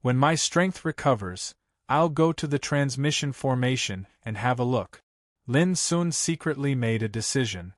"When my strength recovers, I'll go to the transmission formation and have a look." Lin Sun secretly made a decision.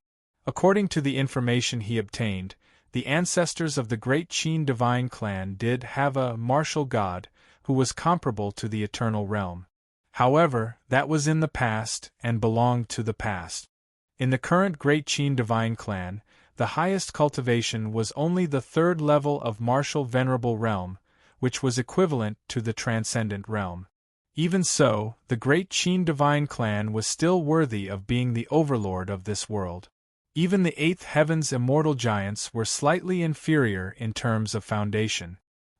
According to the information he obtained, the ancestors of the great Qin divine clan did have a martial god, who was comparable to the eternal realm. However, that was in the past and belonged to the past. In the current great Qin divine clan, the highest cultivation was only the third level of martial venerable realm, which was equivalent to the transcendent realm. Even so, the great Qin divine clan was still worthy of being the overlord of this world. Even the eighth heaven's immortal giants were slightly inferior in terms of foundation.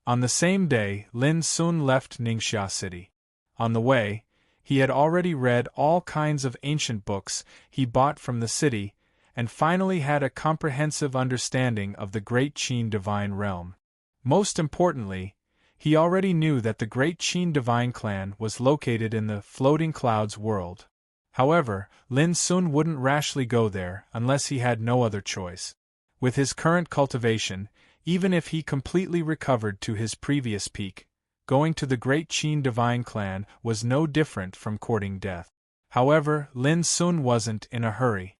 On the same day, Lin Sun left Ningxia City. On the way, he had already read all kinds of ancient books he bought from the city, and finally had a comprehensive understanding of the great Qin divine realm. Most importantly, he already knew that the great Qin divine clan was located in the floating clouds world. However, Lin Sun wouldn't rashly go there unless he had no other choice. With his current cultivation, even if he completely recovered to his previous peak, going to the great Qin divine clan was no different from courting death. However, Lin Sun wasn't in a hurry.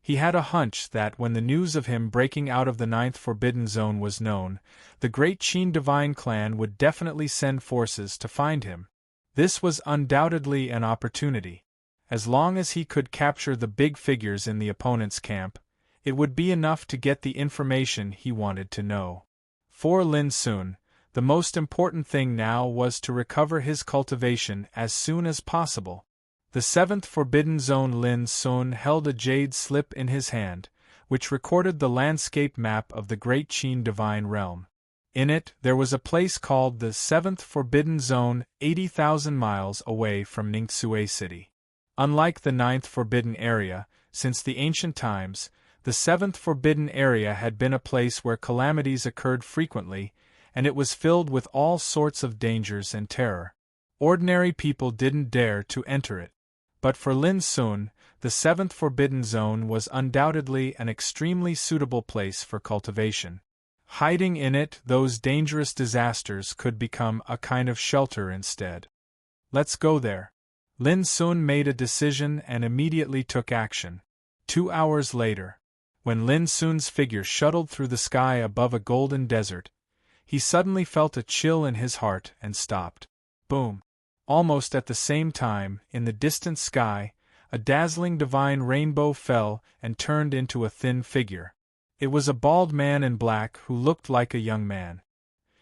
He had a hunch that when the news of him breaking out of the ninth forbidden zone was known, the great Qin divine clan would definitely send forces to find him. This was undoubtedly an opportunity. As long as he could capture the big figures in the opponent's camp, it would be enough to get the information he wanted to know. For Lin Sun, the most important thing now was to recover his cultivation as soon as possible. The seventh forbidden zone. Lin Sun held a jade slip in his hand, which recorded the landscape map of the great Qin divine realm. In it, there was a place called the seventh forbidden zone, 80,000 miles away from Ningxue City. Unlike the ninth forbidden area, since the ancient times, the seventh forbidden area had been a place where calamities occurred frequently, and it was filled with all sorts of dangers and terror. Ordinary people didn't dare to enter it. But for Lin Sun, the seventh forbidden zone was undoubtedly an extremely suitable place for cultivation. Hiding in it, those dangerous disasters could become a kind of shelter instead. Let's go there. Lin Sun made a decision and immediately took action. 2 hours later, when Lin Sun's figure shuttled through the sky above a golden desert, he suddenly felt a chill in his heart and stopped. Boom! Almost at the same time, in the distant sky, a dazzling divine rainbow fell and turned into a thin figure. It was a bald man in black who looked like a young man.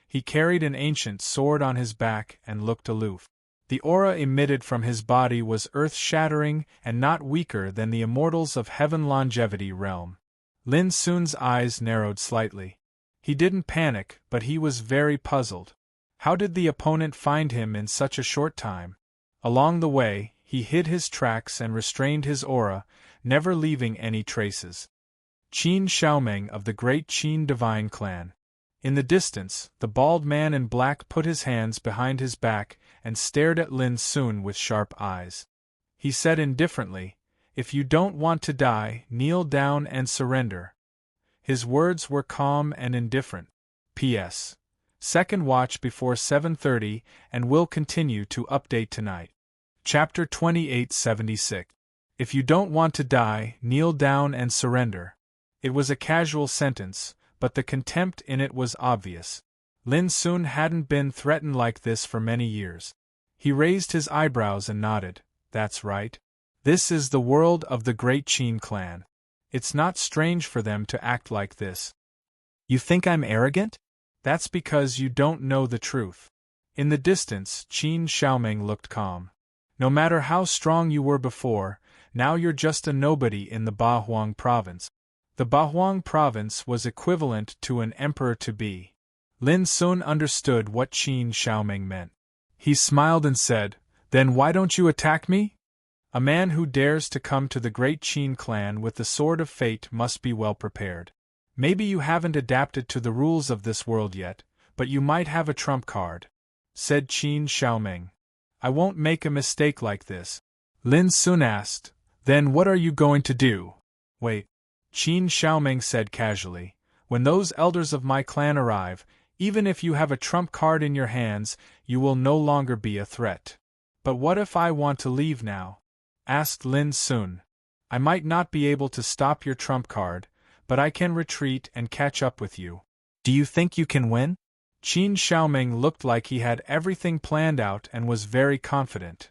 He carried an ancient sword on his back and looked aloof. The aura emitted from his body was earth-shattering and not weaker than the immortals of Heaven Longevity realm. Lin Sun's eyes narrowed slightly. He didn't panic, but he was very puzzled. How did the opponent find him in such a short time? Along the way, he hid his tracks and restrained his aura, never leaving any traces. Qin Xiaomeng of the great Qin divine clan. In the distance, the bald man in black put his hands behind his back and stared at Lin Sun with sharp eyes. He said indifferently, "If you don't want to die, kneel down and surrender." His words were calm and indifferent. P.S. Second watch before 7:30 and will continue to update tonight. Chapter 2876. If you don't want to die, kneel down and surrender. It was a casual sentence, but the contempt in it was obvious. Lin Sun hadn't been threatened like this for many years. He raised his eyebrows and nodded. That's right. This is the world of the great Qin clan. It's not strange for them to act like this. You think I'm arrogant? That's because you don't know the truth. In the distance, Qin Xiaomeng looked calm. No matter how strong you were before, now you're just a nobody in the Bahuang province. The Bahuang province was equivalent to an emperor-to-be. Lin Sun understood what Qin Xiaomeng meant. He smiled and said, "Then why don't you attack me?" A man who dares to come to the great Qin clan with the sword of fate must be well prepared. Maybe you haven't adapted to the rules of this world yet, but you might have a trump card, said Qin Xiaomeng. I won't make a mistake like this. Lin Sun asked, Then what are you going to do? Wait. Qin Xiaomeng said casually, when those elders of my clan arrive, even if you have a trump card in your hands, you will no longer be a threat. But what if I want to leave now? Asked Lin Sun. I might not be able to stop your trump card, but I can retreat and catch up with you. Do you think you can win? Qin Xiaoming looked like he had everything planned out and was very confident.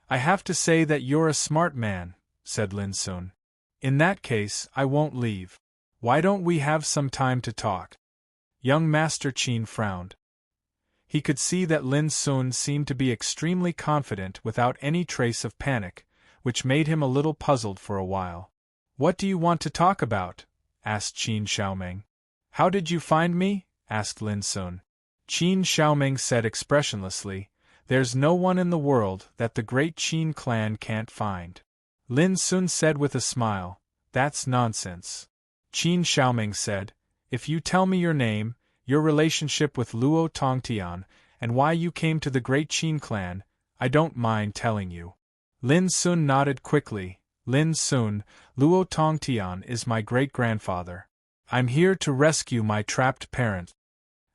I have to say that you're a smart man, said Lin Sun. In that case, I won't leave. Why don't we have some time to talk? Young Master Qin frowned. He could see that Lin Sun seemed to be extremely confident without any trace of panic, which made him a little puzzled for a while. What do you want to talk about? Asked Qin Xiaoming. How did you find me? Asked Lin Sun. Qin Xiaoming said expressionlessly, There's no one in the world that the great Qin clan can't find. Lin Sun said with a smile, That's nonsense. Qin Xiaoming said, If you tell me your name, your relationship with Luo Tongtian, and why you came to the great Qin clan, I don't mind telling you. Lin Sun nodded quickly. Lin Sun, Luo Tongtian is my great-grandfather. I'm here to rescue my trapped parent.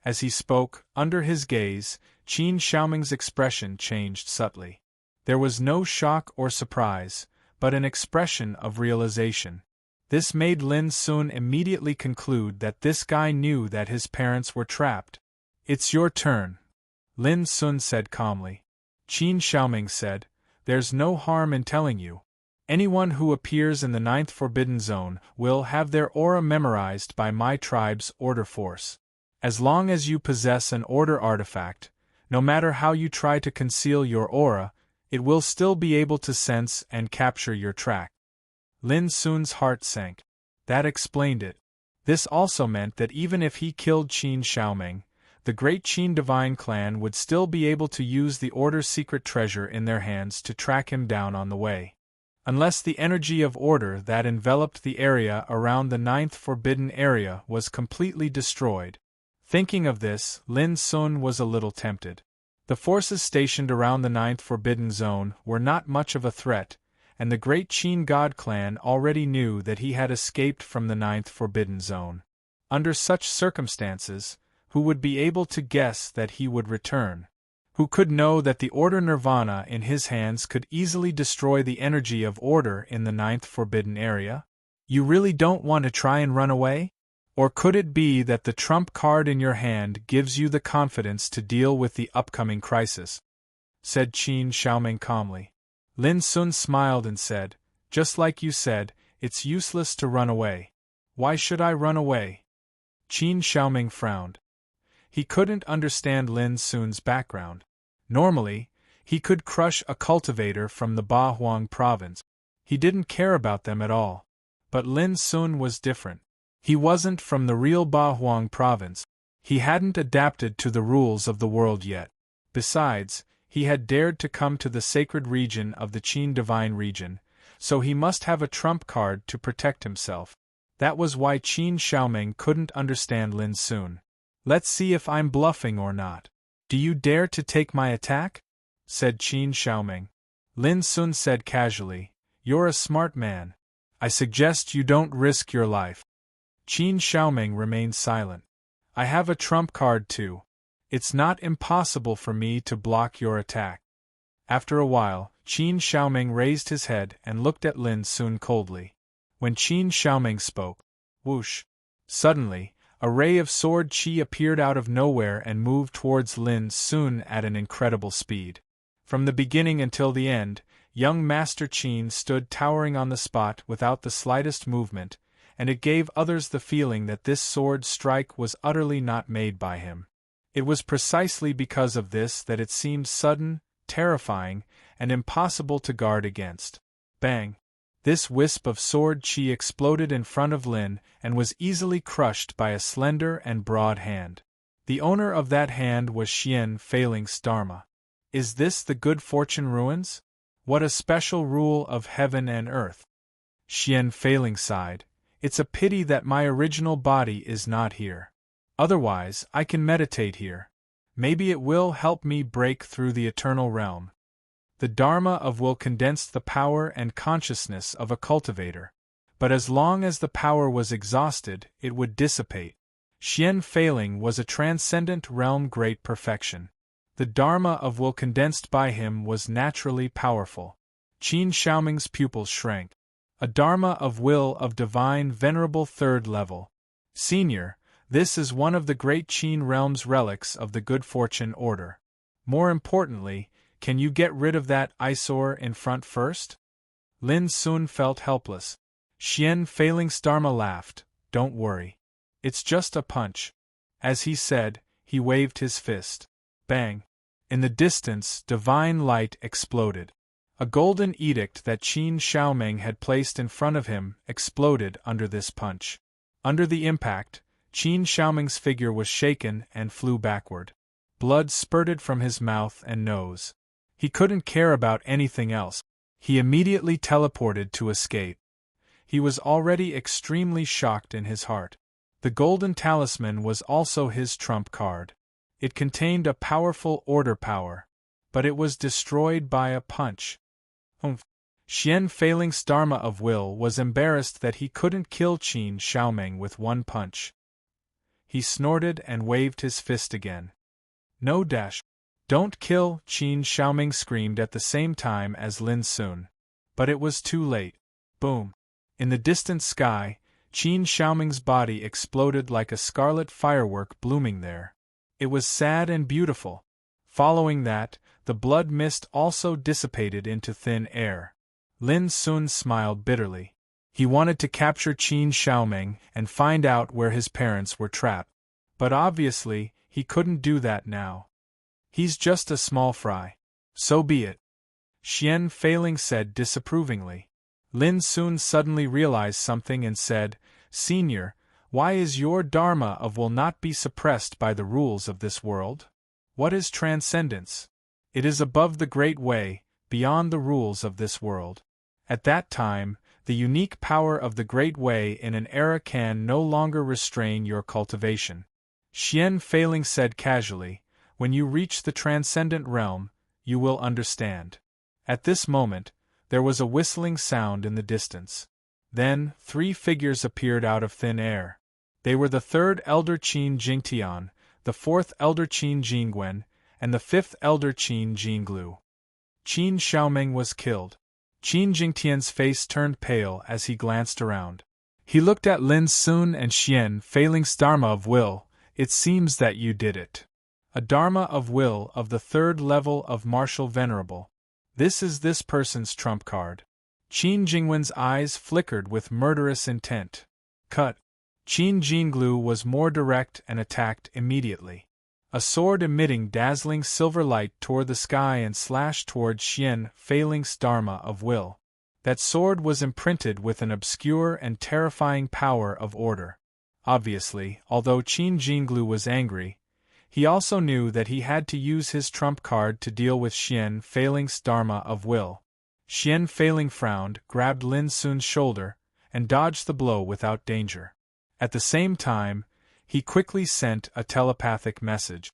As he spoke, under his gaze, Qin Xiaoming's expression changed subtly. There was no shock or surprise, but an expression of realization. This made Lin Sun immediately conclude that this guy knew that his parents were trapped. It's your turn, Lin Sun said calmly. Qin Xiaoming said, There's no harm in telling you. Anyone who appears in the 9th Forbidden Zone will have their aura memorized by my tribe's order force. As long as you possess an order artifact, no matter how you try to conceal your aura, it will still be able to sense and capture your track. Lin Sun's heart sank. That explained it. This also meant that even if he killed Qin Xiaoming, the great Qin Divine Clan would still be able to use the Order's secret treasure in their hands to track him down on the way. Unless the energy of order that enveloped the area around the 9th Forbidden Area was completely destroyed. Thinking of this, Lin Sun was a little tempted. The forces stationed around the 9th Forbidden Zone were not much of a threat, and the great Qin God clan already knew that he had escaped from the 9th Forbidden Zone. Under such circumstances, who would be able to guess that he would return? Who could know that the Order Nirvana in his hands could easily destroy the energy of order in the 9th Forbidden Area? You really don't want to try and run away? Or could it be that the trump card in your hand gives you the confidence to deal with the upcoming crisis? Said Qin Xiaoming calmly. Lin Sun smiled and said, Just like you said, it's useless to run away. Why should I run away? Qin Xiaoming frowned. He couldn't understand Lin Sun's background. Normally, he could crush a cultivator from the Ba Huang province. He didn't care about them at all. But Lin Sun was different. He wasn't from the real Ba Huang province. He hadn't adapted to the rules of the world yet. Besides, he had dared to come to the sacred region of the Qin Divine Region, so he must have a trump card to protect himself. That was why Qin Xiaoming couldn't understand Lin Sun. Let's see if I'm bluffing or not. Do you dare to take my attack? Said Qin Xiaoming. Lin Sun said casually, You're a smart man. I suggest you don't risk your life. Qin Xiaoming remained silent. I have a trump card too. It's not impossible for me to block your attack. After a while, Qin Xiaoming raised his head and looked at Lin Sun coldly. When Qin Xiaoming spoke, whoosh! Suddenly, a ray of sword qi appeared out of nowhere and moved towards Lin Sun at an incredible speed. From the beginning until the end, young Master Qin stood towering on the spot without the slightest movement, and it gave others the feeling that this sword strike was utterly not made by him. It was precisely because of this that it seemed sudden, terrifying, and impossible to guard against. Bang! This wisp of sword qi exploded in front of Lin and was easily crushed by a slender and broad hand. The owner of that hand was Xian Feiling's Dharma. Is this the good fortune ruins? What a special rule of heaven and earth! Xian Feiling sighed. It's a pity that my original body is not here. Otherwise, I can meditate here. Maybe it will help me break through the eternal realm. The Dharma of will condensed the power and consciousness of a cultivator. But as long as the power was exhausted, it would dissipate. Xian Feiling was a transcendent realm great perfection. The Dharma of will condensed by him was naturally powerful. Qin Xiaoming's pupils shrank. A Dharma of will of divine venerable third level. Senior, this is one of the great Qin realm's relics of the good fortune order. More importantly, can you get rid of that eyesore in front first? Lin Sun felt helpless. Xian Failing Dharma laughed. Don't worry. It's just a punch. As he said, he waved his fist. Bang! In the distance, divine light exploded. A golden edict that Qin Xiaoming had placed in front of him exploded under this punch. Under the impact, Qin Xiaoming's figure was shaken and flew backward. Blood spurted from his mouth and nose. He couldn't care about anything else. He immediately teleported to escape. He was already extremely shocked in his heart. The golden talisman was also his trump card. It contained a powerful order power. But it was destroyed by a punch. Xian Failing's Dharma of will was embarrassed that he couldn't kill Qin Xiaoming with one punch. He snorted and waved his fist again. No dash. Don't kill, Qin Xiaoming screamed at the same time as Lin Sun. But it was too late. Boom. In the distant sky, Qin Xiaoming's body exploded like a scarlet firework blooming there. It was sad and beautiful. Following that, the blood mist also dissipated into thin air. Lin Sun smiled bitterly. He wanted to capture Qin Xiaoming and find out where his parents were trapped. But obviously, he couldn't do that now. He's just a small fry. So be it. Xian Failing said disapprovingly. Lin Sun suddenly realized something and said, Senior, why is your Dharma of will not be suppressed by the rules of this world? What is transcendence? It is above the great way, beyond the rules of this world. At that time, the unique power of the great way in an era can no longer restrain your cultivation. Xian Failing said casually, when you reach the transcendent realm, you will understand. At this moment, there was a whistling sound in the distance. Then, 3 figures appeared out of thin air. They were the 3rd Elder Qin Jingtian, the 4th Elder Qin Jingwen, and the 5th Elder Qin Jinglu. Qin Xiaoming was killed. Qin Jingtian's face turned pale as he glanced around. He looked at Lin Sun and Xian Failing's Dharma of will. It seems that you did it. A Dharma of will of the 3rd level of Martial Venerable. This is this person's trump card. Qin Jingwen's eyes flickered with murderous intent. Cut. Qin Jinglu was more direct and attacked immediately. A sword emitting dazzling silver light tore the sky and slashed toward Xian Failing's Dharma of will. That sword was imprinted with an obscure and terrifying power of order. Obviously, although Qin Jinglu was angry, he also knew that he had to use his trump card to deal with Xian Failing's Dharma of will. Xian Failing frowned, grabbed Lin Sun's shoulder, and dodged the blow without danger. At the same time, he quickly sent a telepathic message.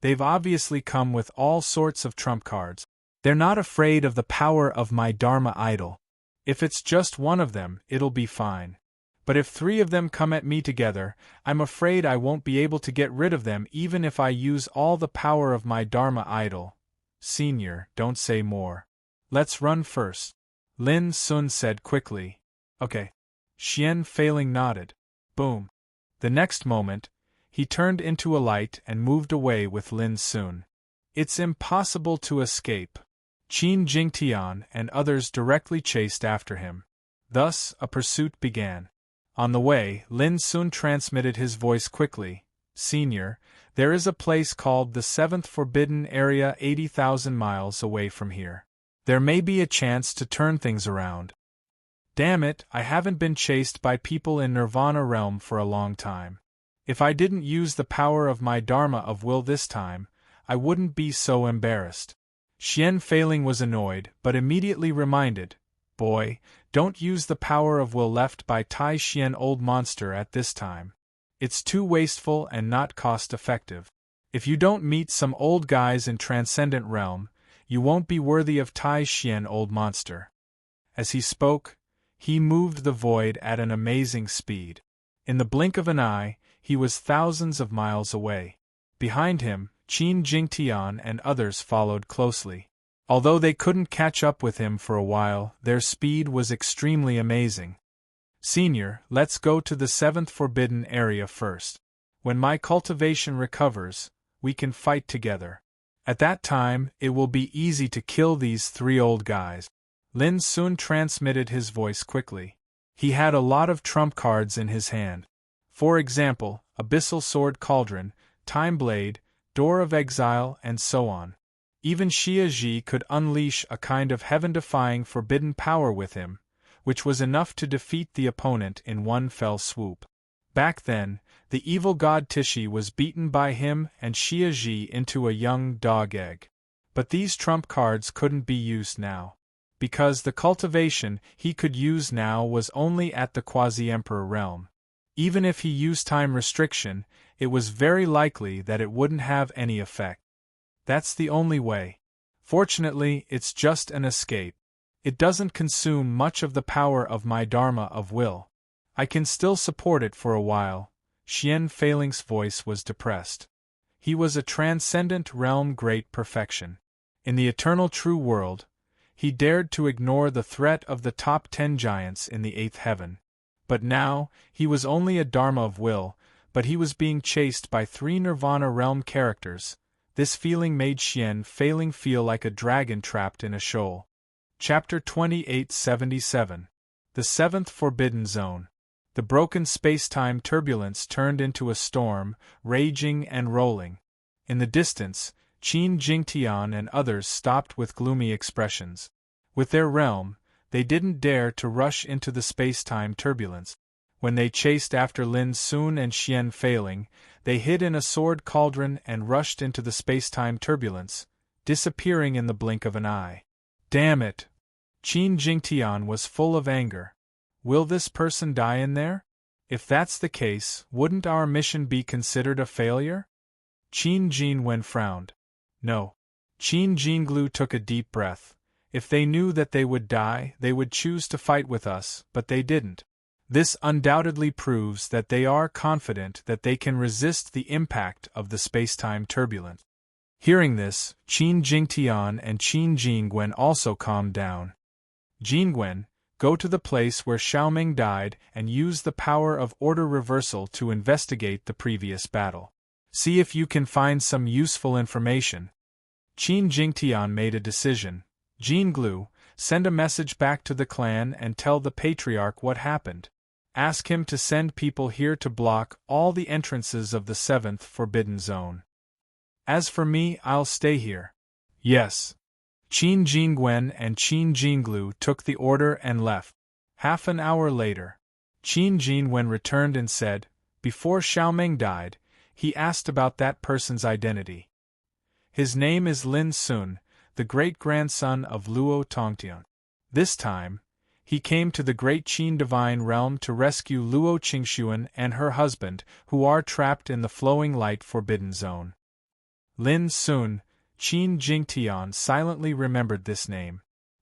They've obviously come with all sorts of trump cards. They're not afraid of the power of my Dharma idol. If it's just one of them, it'll be fine. But if 3 of them come at me together, I'm afraid I won't be able to get rid of them even if I use all the power of my Dharma idol. Senior, don't say more. Let's run first. Lin Sun said quickly. Okay. Xian Failing nodded. Boom. The next moment, he turned into a light and moved away with Lin Sun. It's impossible to escape. Qin Jingtian and others directly chased after him. Thus, a pursuit began. On the way, Lin Sun transmitted his voice quickly. Senior, there is a place called the 7th Forbidden Area 80,000 miles away from here. There may be a chance to turn things around. Damn it, I haven't been chased by people in Nirvana realm for a long time. If I didn't use the power of my Dharma of will this time, I wouldn't be so embarrassed. Xian Failing was annoyed, but immediately reminded, Boy, don't use the power of will left by Tai Xian Old Monster at this time. It's too wasteful and not cost-effective. If you don't meet some old guys in Transcendent Realm, you won't be worthy of Tai Xian Old Monster. As he spoke, he moved the void at an amazing speed. In the blink of an eye, he was thousands of miles away. Behind him, Qin Jingtian and others followed closely. Although they couldn't catch up with him for a while, their speed was extremely amazing. Senior, let's go to the 7th forbidden area first. When my cultivation recovers, we can fight together. At that time, it will be easy to kill these 3 old guys. Lin soon transmitted his voice quickly. He had a lot of trump cards in his hand. For example, Abyssal Sword Cauldron, Time Blade, Door of Exile, and so on. Even Xia Ji could unleash a kind of heaven-defying forbidden power with him, which was enough to defeat the opponent in one fell swoop. Back then, the evil god Tishi was beaten by him and Xia Ji into a young dog egg. But these trump cards couldn't be used now, because the cultivation he could use now was only at the Quasi-Emperor realm. Even if he used time restriction, it was very likely that it wouldn't have any effect. That's the only way. Fortunately, it's just an escape. It doesn't consume much of the power of my Dharma of will. I can still support it for a while. Xian Feiling's voice was depressed. He was a transcendent realm great perfection. In the eternal true world, he dared to ignore the threat of the top 10 giants in the 8th heaven. But now, he was only a Dharma of will, but he was being chased by 3 Nirvana realm characters. This feeling made Xian Feiling feel like a dragon trapped in a shoal. Chapter 2877. The 7th Forbidden Zone. The broken space-time turbulence turned into a storm, raging and rolling. In the distance, Qin Jingtian and others stopped with gloomy expressions. With their realm, they didn't dare to rush into the space-time turbulence. When they chased after Lin Sun and Xian Feiling, they hid in a sword cauldron and rushed into the space-time turbulence, disappearing in the blink of an eye. Damn it! Qin Jingtian was full of anger. Will this person die in there? If that's the case, wouldn't our mission be considered a failure? Qin Jinwen frowned. No. Qin Jinglu took a deep breath. If they knew that they would die, they would choose to fight with us, but they didn't. This undoubtedly proves that they are confident that they can resist the impact of the space-time turbulence. Hearing this, Qin Jingtian and Qin Jingwen also calmed down. Jingwen, go to the place where Xiaoming died and use the power of order reversal to investigate the previous battle. See if you can find some useful information. Qin Jingtian made a decision. Jinglu, send a message back to the clan and tell the patriarch what happened. Ask him to send people here to block all the entrances of the 7th Forbidden Zone. As for me, I'll stay here. Yes. Qin Jingwen and Qin Jinglu took the order and left. Half an hour later, Qin Jinwen returned and said, before Xiaoming died, he asked about that person's identity. His name is Lin Sun, the great-grandson of Luo Tongtian. This time, he came to the great Qin divine realm to rescue Luo Qingxuan and her husband, who are trapped in the flowing light forbidden zone. Lin Sun, Qin Jingtian silently remembered this name.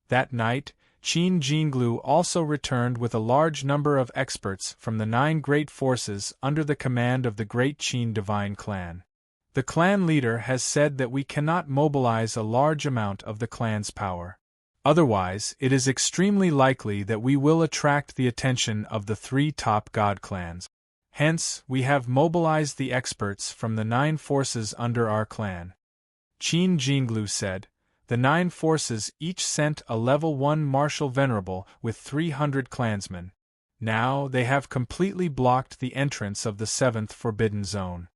That night, Qin Jinglu also returned with a large number of experts from the 9 great forces under the command of the great Qin divine clan. The clan leader has said that we cannot mobilize a large amount of the clan's power. Otherwise, it is extremely likely that we will attract the attention of the 3 top god clans. Hence, we have mobilized the experts from the 9 forces under our clan. Qin Jinglu said, the 9 forces each sent a level 1 martial venerable with 300 clansmen. Now they have completely blocked the entrance of the 7th Forbidden Zone.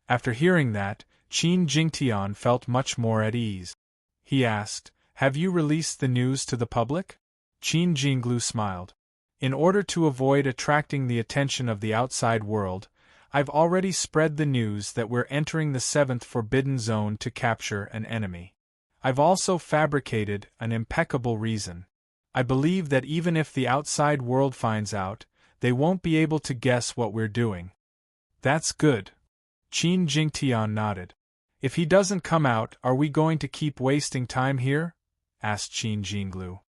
After hearing that, Qin Jingtian felt much more at ease. He asked, have you released the news to the public? Qin Jinglu smiled. In order to avoid attracting the attention of the outside world, I've already spread the news that we're entering the 7th Forbidden Zone to capture an enemy. I've also fabricated an impeccable reason. I believe that even if the outside world finds out, they won't be able to guess what we're doing. That's good. Qin Jingtian nodded. If he doesn't come out, are we going to keep wasting time here? Asked Qin Jinglu.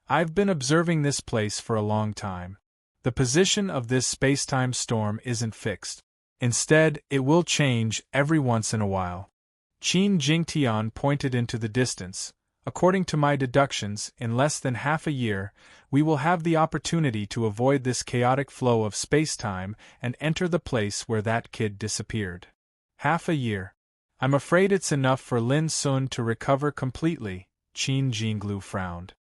I've been observing this place for a long time. The position of this space-time storm isn't fixed. Instead, it will change every once in a while. Qin Jingtian pointed into the distance. According to my deductions, in less than half a year, we will have the opportunity to avoid this chaotic flow of space-time and enter the place where that kid disappeared. Half a year. I'm afraid it's enough for Lin Sun to recover completely, Qin Jinglu frowned.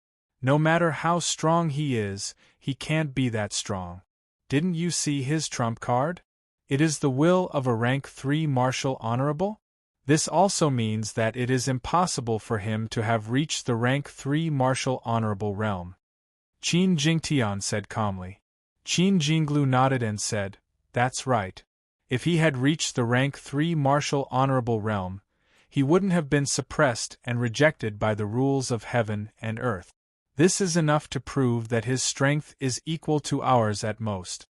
No matter how strong he is, he can't be that strong. Didn't you see his trump card? It is the will of a rank 3 martial honorable? This also means that it is impossible for him to have reached the rank 3 martial honorable realm. Qin Jingtian said calmly. Qin Jinglu nodded and said, "That's right. If he had reached the rank 3 martial honorable realm, he wouldn't have been suppressed and rejected by the rules of heaven and earth. This is enough to prove that his strength is equal to ours at most.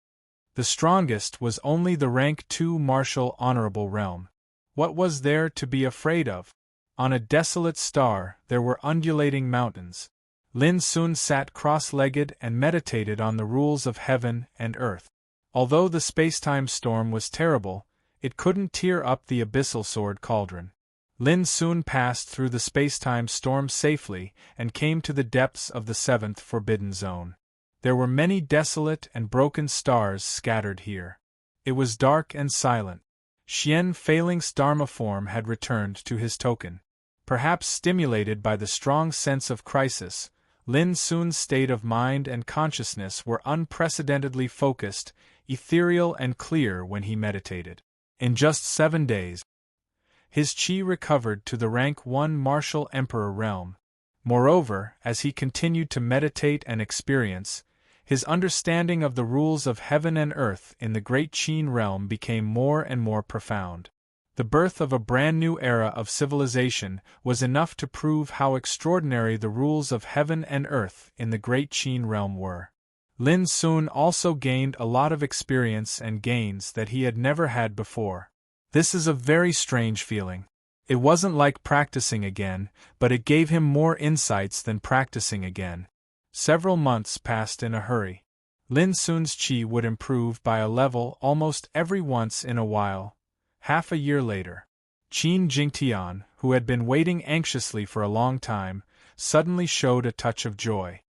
The strongest was only the rank 2 martial honorable realm. What was there to be afraid of? On a desolate star there were undulating mountains. Lin Sun sat cross-legged and meditated on the rules of heaven and earth. Although the spacetime storm was terrible, it couldn't tear up the abyssal sword cauldron. Lin Sun passed through the spacetime storm safely and came to the depths of the 7th Forbidden Zone. There were many desolate and broken stars scattered here. It was dark and silent. Xian Feiling's Dharma form had returned to his token. Perhaps stimulated by the strong sense of crisis, Lin Sun's state of mind and consciousness were unprecedentedly focused, ethereal and clear when he meditated. In just 7 days, his qi recovered to the rank 1 martial emperor realm. Moreover, as he continued to meditate and experience, his understanding of the rules of heaven and earth in the great Qin realm became more and more profound. The birth of a brand new era of civilization was enough to prove how extraordinary the rules of heaven and earth in the great Qin realm were. Lin Sun also gained a lot of experience and gains that he had never had before. This is a very strange feeling. It wasn't like practicing again, but it gave him more insights than practicing again. Several months passed in a hurry. Lin Sun's qi would improve by a level almost every once in a while. Half a year later, Qin Jingtian, who had been waiting anxiously for a long time, suddenly showed a touch of joy.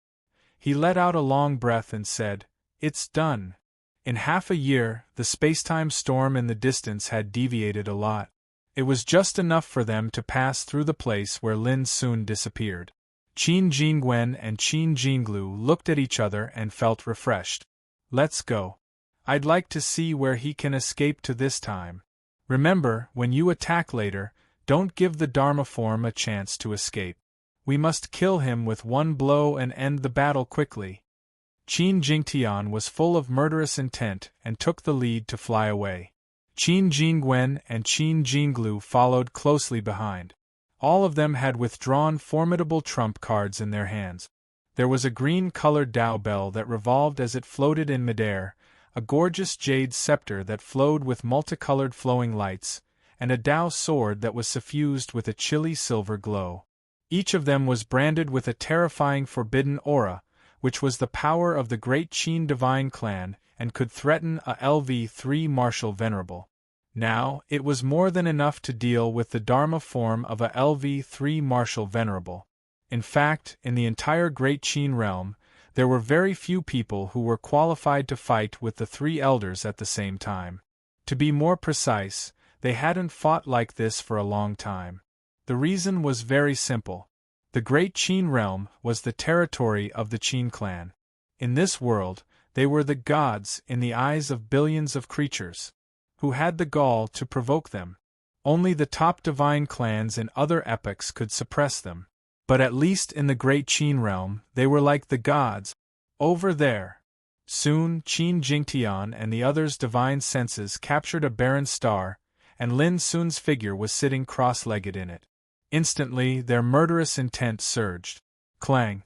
He let out a long breath and said, "It's done." In half a year, the spacetime storm in the distance had deviated a lot. It was just enough for them to pass through the place where Lin Sun disappeared. Qin Jingwen and Qin Jinglu looked at each other and felt refreshed. "Let's go. I'd like to see where he can escape to this time. Remember, when you attack later, don't give the Dharma form a chance to escape. We must kill him with one blow and end the battle quickly." Qin Jingtian was full of murderous intent and took the lead to fly away. Qin Jingwen and Qin Jinglu followed closely behind. All of them had withdrawn formidable trump cards in their hands. There was a green-colored Dao bell that revolved as it floated in midair, a gorgeous jade scepter that flowed with multicolored flowing lights, and a Dao sword that was suffused with a chilly silver glow. Each of them was branded with a terrifying forbidden aura, which was the power of the great Qin divine clan and could threaten a LV3 martial venerable. Now, it was more than enough to deal with the Dharma form of a LV3 martial venerable. In fact, in the entire Great Qin realm, there were very few people who were qualified to fight with the 3 elders at the same time. To be more precise, they hadn't fought like this for a long time. The reason was very simple. The Great Qin realm was the territory of the Qin clan. In this world, they were the gods in the eyes of billions of creatures. Who had the gall to provoke them? Only the top divine clans in other epochs could suppress them. But at least in the Great Qin realm, they were like the gods. Over there. Soon, Qin Jingtian and the others' divine senses captured a barren star, and Lin Sun's figure was sitting cross-legged in it. Instantly, their murderous intent surged. Clang!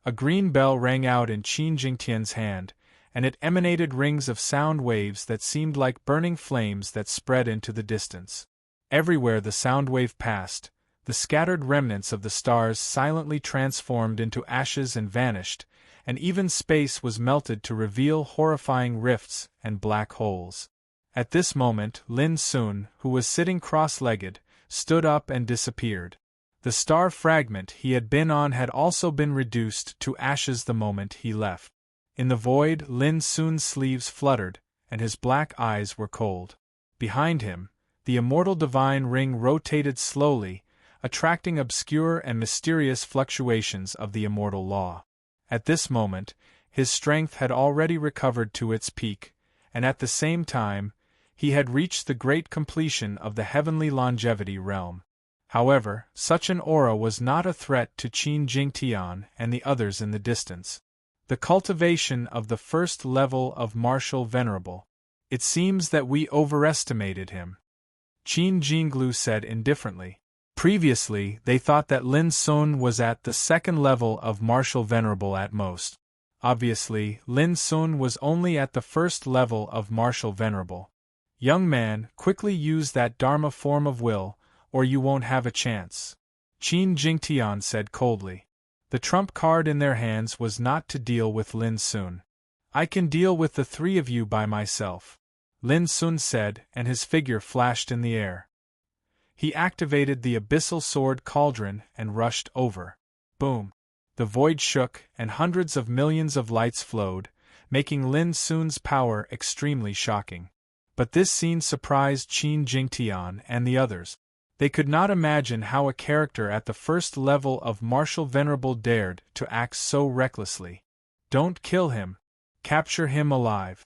A green bell rang out in Qin Jingtian's hand, and it emanated rings of sound waves that seemed like burning flames that spread into the distance. Everywhere the sound wave passed, the scattered remnants of the stars silently transformed into ashes and vanished, and even space was melted to reveal horrifying rifts and black holes. At this moment, Lin Sun, who was sitting cross-legged, stood up and disappeared. The star fragment he had been on had also been reduced to ashes the moment he left. In the void, Lin Sun's sleeves fluttered, and his black eyes were cold. Behind him, the immortal divine ring rotated slowly, attracting obscure and mysterious fluctuations of the immortal law. At this moment, his strength had already recovered to its peak, and at the same time, he had reached the great completion of the heavenly longevity realm. However, such an aura was not a threat to Qin Jingtian and the others in the distance. The cultivation of the first level of martial venerable. It seems that we overestimated him, Qin Jinglu said indifferently. Previously, they thought that Lin Sun was at the second level of martial venerable at most. Obviously, Lin Sun was only at the first level of martial venerable. Young man, quickly use that Dharma form of will, or you won't have a chance, Qin Jingtian said coldly. The trump card in their hands was not to deal with Lin Sun. I can deal with the three of you by myself, Lin Sun said, and his figure flashed in the air. He activated the abyssal sword cauldron and rushed over. Boom! The void shook, and hundreds of millions of lights flowed, making Lin Sun's power extremely shocking. But this scene surprised Qin Jingtian and the others. They could not imagine how a character at the first level of martial venerable dared to act so recklessly. Don't kill him. Capture him alive,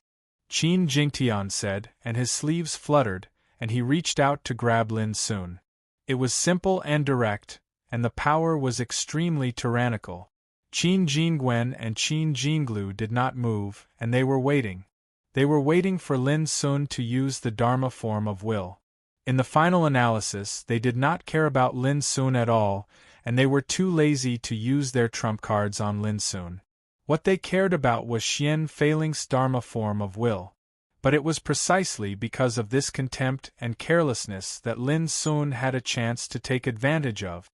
Qin Jingtian said, and his sleeves fluttered, and he reached out to grab Lin Sun. It was simple and direct, and the power was extremely tyrannical. Qin Jingwen and Qin Jinglu did not move, and they were waiting. They were waiting for Lin Sun to use the Dharma form of will. In the final analysis, they did not care about Lin Sun at all, and they were too lazy to use their trump cards on Lin Sun. What they cared about was Xian Feiling's Dharma form of will. But it was precisely because of this contempt and carelessness that Lin Sun had a chance to take advantage of.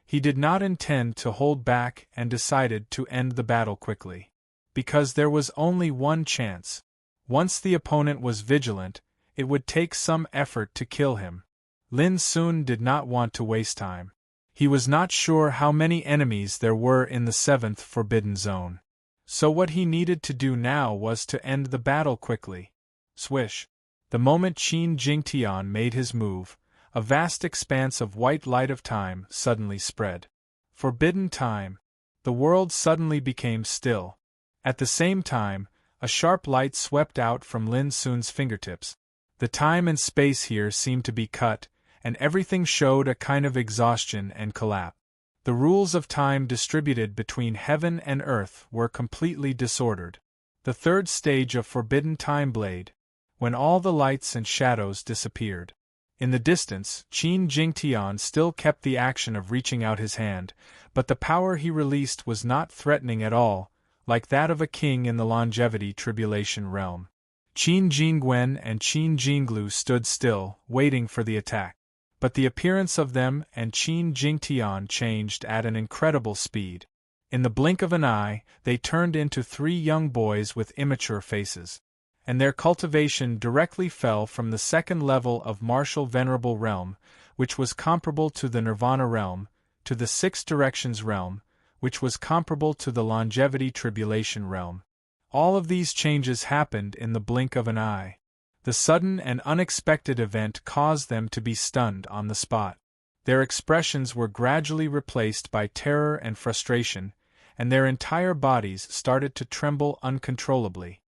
He did not intend to hold back and decided to end the battle quickly. Because there was only one chance. Once the opponent was vigilant, it would take some effort to kill him. Lin Sun did not want to waste time. He was not sure how many enemies there were in the 7th Forbidden Zone. So what he needed to do now was to end the battle quickly. Swish! The moment Qin Jingtian made his move, a vast expanse of white light of time suddenly spread. Forbidden time. The world suddenly became still. At the same time, a sharp light swept out from Lin Sun's fingertips. The time and space here seemed to be cut, and everything showed a kind of exhaustion and collapse. The rules of time distributed between heaven and earth were completely disordered. The third stage of Forbidden Time Blade, when all the lights and shadows disappeared. In the distance, Qin Jingtian still kept the action of reaching out his hand, but the power he released was not threatening at all, like that of a king in the longevity tribulation realm. Qin Jingwen and Qin Jinglu stood still, waiting for the attack. But the appearance of them and Qin Jingtian changed at an incredible speed. In the blink of an eye, they turned into three young boys with immature faces. And their cultivation directly fell from the second level of martial venerable realm, which was comparable to the nirvana realm, to the six directions realm, which was comparable to the longevity tribulation realm. All of these changes happened in the blink of an eye. The sudden and unexpected event caused them to be stunned on the spot. Their expressions were gradually replaced by terror and frustration, and their entire bodies started to tremble uncontrollably.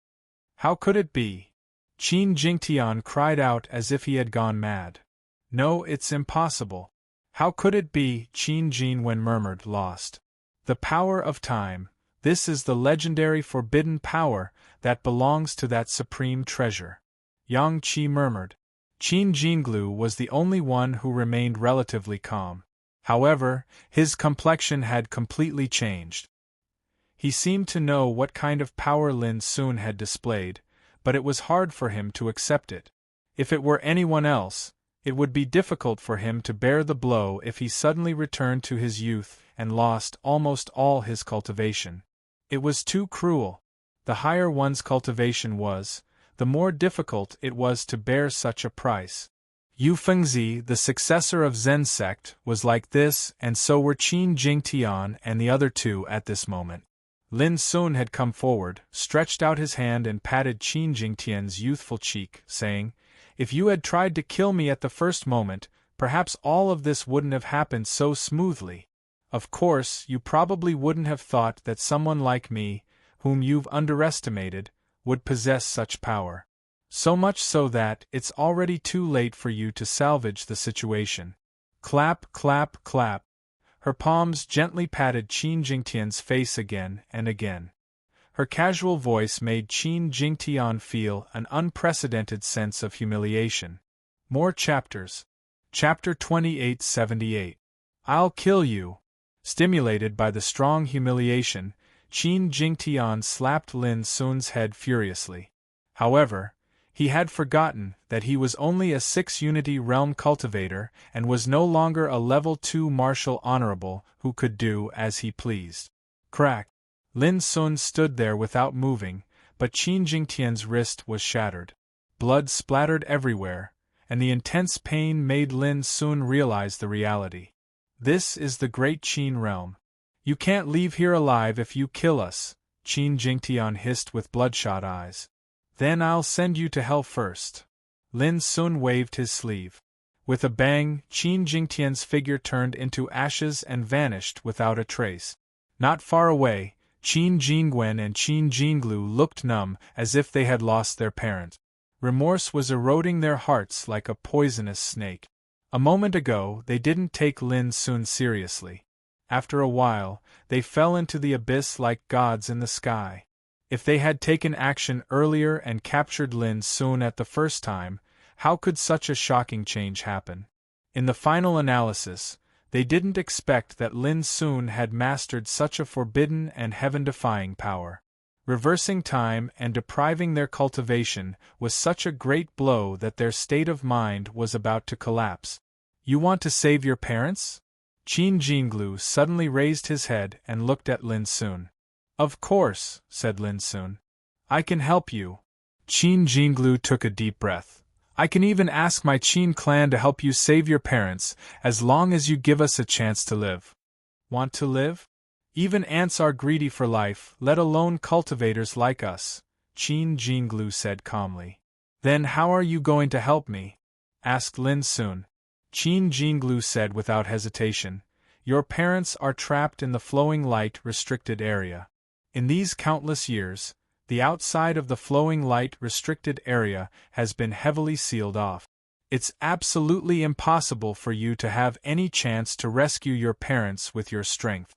How could it be? Qin Jingtian cried out as if he had gone mad. No, it's impossible. How could it be? Qin Jingwen murmured, lost. The power of time. This is the legendary forbidden power that belongs to that supreme treasure. Yang Qi murmured. Qin Jinglu was the only one who remained relatively calm. However, his complexion had completely changed. He seemed to know what kind of power Lin Sun had displayed, but it was hard for him to accept it. If it were anyone else, it would be difficult for him to bear the blow if he suddenly returned to his youth and lost almost all his cultivation. It was too cruel. The higher one's cultivation was, the more difficult it was to bear such a price. Yu Fengzi, the successor of Zen sect, was like this, and so were Qin Jingtian and the other two at this moment. Lin Sun had come forward, stretched out his hand and patted Qin Jingtian's youthful cheek, saying, "If you had tried to kill me at the first moment, perhaps all of this wouldn't have happened so smoothly. Of course, you probably wouldn't have thought that someone like me, whom you've underestimated, would possess such power. So much so that it's already too late for you to salvage the situation." Clap, clap, clap. Her palms gently patted Qin Jingtian's face again and again. Her casual voice made Qin Jingtian feel an unprecedented sense of humiliation. More chapters. Chapter 2878. I'll kill you. Stimulated by the strong humiliation, Qin Jingtian slapped Lin Sun's head furiously. However, he had forgotten that he was only a 6-unity realm cultivator and was no longer a level 2 martial honorable who could do as he pleased. Crack! Lin Sun stood there without moving, but Qin Jingtian's wrist was shattered. Blood splattered everywhere, and the intense pain made Lin Sun realize the reality. This is the great Qin realm. You can't leave here alive if you kill us, Qin Jingtian hissed with bloodshot eyes. Then I'll send you to hell first. Lin Sun waved his sleeve. With a bang, Qin Jingtian's figure turned into ashes and vanished without a trace. Not far away, Qin Jingwen and Qin Jinglu looked numb as if they had lost their parent. Remorse was eroding their hearts like a poisonous snake. A moment ago, they didn't take Lin Sun seriously. After a while, they fell into the abyss like gods in the sky. If they had taken action earlier and captured Lin Sun at the first time, how could such a shocking change happen? In the final analysis, they didn't expect that Lin Sun had mastered such a forbidden and heaven-defying power. Reversing time and depriving their cultivation was such a great blow that their state of mind was about to collapse. You want to save your parents? Qin Jinglu suddenly raised his head and looked at Lin Sun. Of course, said Lin Sun. I can help you. Qin Jinglu took a deep breath. I can even ask my Qin clan to help you save your parents, as long as you give us a chance to live. Want to live? Even ants are greedy for life, let alone cultivators like us, Qin Jinglu said calmly. Then how are you going to help me? Asked Lin Sun. Qin Jinglu said without hesitation. Your parents are trapped in the flowing light restricted area. In these countless years, the outside of the flowing light restricted area has been heavily sealed off. It's absolutely impossible for you to have any chance to rescue your parents with your strength.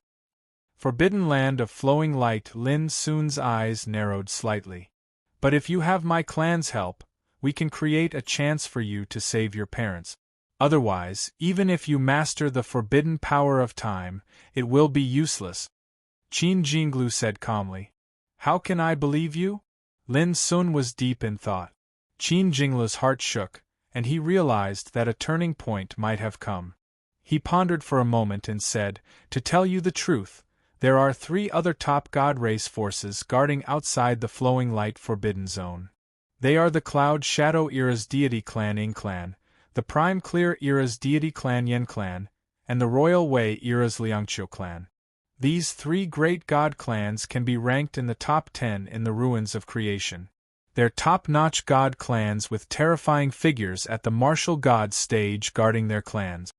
Forbidden land of flowing light. Lin Sun's eyes narrowed slightly. But if you have my clan's help, we can create a chance for you to save your parents. Otherwise, even if you master the forbidden power of time, it will be useless. Qin Jinglu said calmly. How can I believe you? Lin Sun was deep in thought. Qin Jinglu's heart shook, and he realized that a turning point might have come. He pondered for a moment and said, To tell you the truth, there are 3 other top god race forces guarding outside the flowing light forbidden zone. They are the Cloud Shadow Era's deity clan Ying clan, the Prime Clear Era's deity clan Yen clan, and the Royal Wei Era's Liangqiu clan. These 3 great god clans can be ranked in the top 10 in the ruins of creation. They're top-notch god clans with terrifying figures at the martial god stage guarding their clans.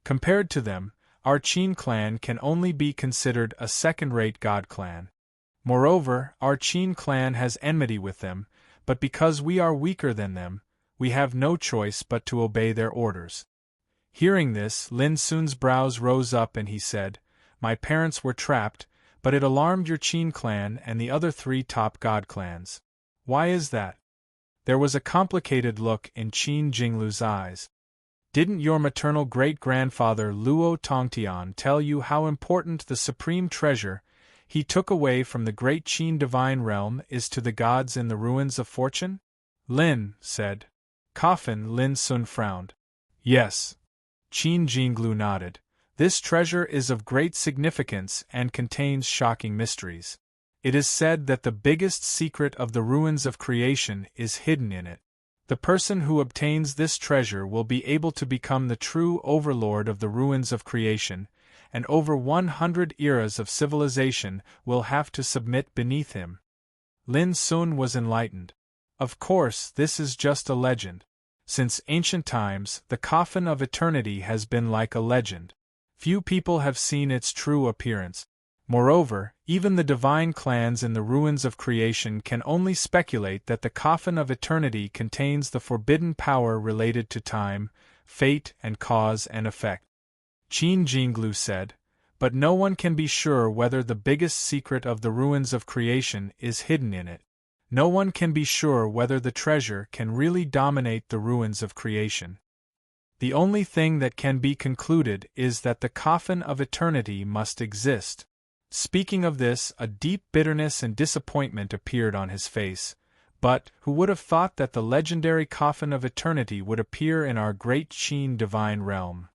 Compared to them, our Qin clan can only be considered a second-rate god clan. Moreover, our Qin clan has enmity with them, but because we are weaker than them, we have no choice but to obey their orders. Hearing this, Lin Sun's brows rose up and he said, My parents were trapped, but it alarmed your Qin clan and the other 3 top god clans. Why is that? There was a complicated look in Qin Jinglu's eyes. Didn't your maternal great-grandfather Luo Tongtian tell you how important the supreme treasure he took away from the great Qin divine realm is to the gods in the ruins of fortune? Lin said. Coffin. Lin Sun frowned. Yes. Qin Jinglu nodded. This treasure is of great significance and contains shocking mysteries. It is said that the biggest secret of the ruins of creation is hidden in it. The person who obtains this treasure will be able to become the true overlord of the ruins of creation, and over 100 eras of civilization will have to submit beneath him. Lin Sun was enlightened. Of course, this is just a legend. Since ancient times, the coffin of eternity has been like a legend. Few people have seen its true appearance. Moreover, even the divine clans in the ruins of creation can only speculate that the coffin of eternity contains the forbidden power related to time, fate, and cause and effect. Qin Jinglu said, but no one can be sure whether the biggest secret of the ruins of creation is hidden in it. No one can be sure whether the treasure can really dominate the ruins of creation. The only thing that can be concluded is that the coffin of eternity must exist. Speaking of this, a deep bitterness and disappointment appeared on his face. But who would have thought that the legendary coffin of eternity would appear in our great Qin divine realm?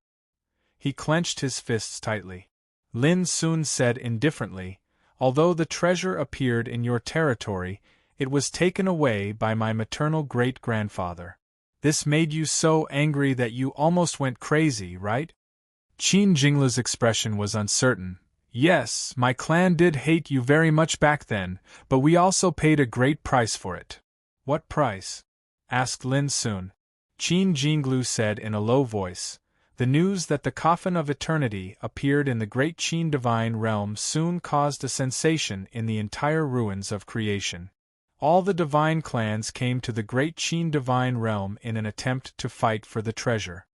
He clenched his fists tightly. Lin Sun said indifferently, although the treasure appeared in your territory, it was taken away by my maternal great-grandfather. This made you so angry that you almost went crazy, right? Qin Jinglu's expression was uncertain. Yes, my clan did hate you very much back then, but we also paid a great price for it. What price? Asked Lin Sun. Qin Jinglu said in a low voice. The news that the coffin of eternity appeared in the great Qin divine realm soon caused a sensation in the entire ruins of creation. All the divine clans came to the great Qin divine realm in an attempt to fight for the treasure.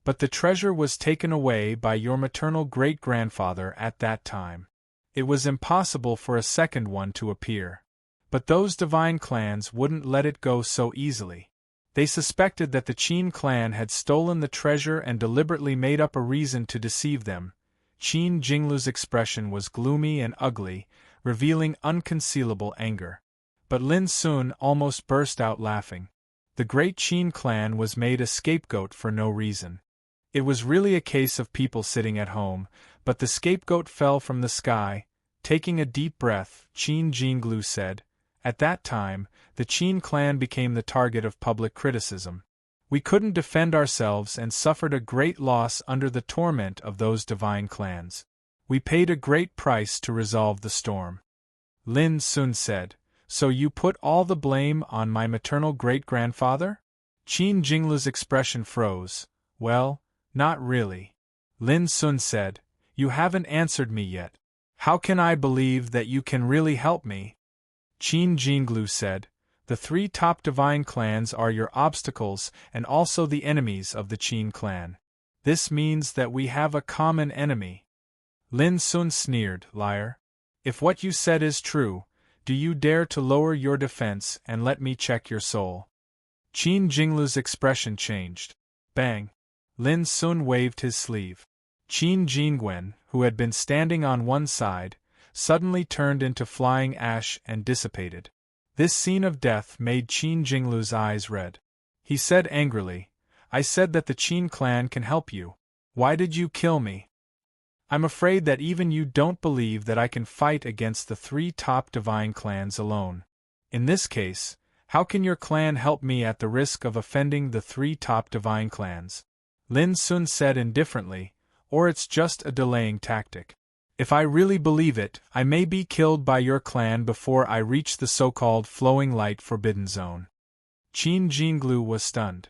But the treasure was taken away by your maternal great-grandfather at that time. It was impossible for a second one to appear. But those divine clans wouldn't let it go so easily. They suspected that the Qin clan had stolen the treasure and deliberately made up a reason to deceive them. Qin Jinglu's expression was gloomy and ugly, revealing unconcealable anger. But Lin Sun almost burst out laughing. The great Qin clan was made a scapegoat for no reason. It was really a case of people sitting at home, but the scapegoat fell from the sky. Taking a deep breath, Qin Jinglu said, at that time, the Qin clan became the target of public criticism. We couldn't defend ourselves and suffered a great loss under the torment of those divine clans. We paid a great price to resolve the storm. Lin Sun said, so you put all the blame on my maternal great-grandfather? Qin Jinglu's expression froze. Well, not really. Lin Sun said, you haven't answered me yet. How can I believe that you can really help me? Qin Jinglu said, the 3 top divine clans are your obstacles and also the enemies of the Qin clan. This means that we have a common enemy. Lin Sun sneered, liar. If what you said is true, do you dare to lower your defense and let me check your soul? Qin Jinglu's expression changed. Bang! Lin Sun waved his sleeve. Qin Jingwen, who had been standing on one side, suddenly turned into flying ash and dissipated. This scene of death made Qin Jinglu's eyes red. He said angrily, I said that the Qin clan can help you. Why did you kill me? I'm afraid that even you don't believe that I can fight against the 3 top divine clans alone. In this case, how can your clan help me at the risk of offending the 3 top divine clans? Lin Sun said indifferently, or it's just a delaying tactic. If I really believe it, I may be killed by your clan before I reach the so-called flowing light forbidden zone. Qin Jinglu was stunned.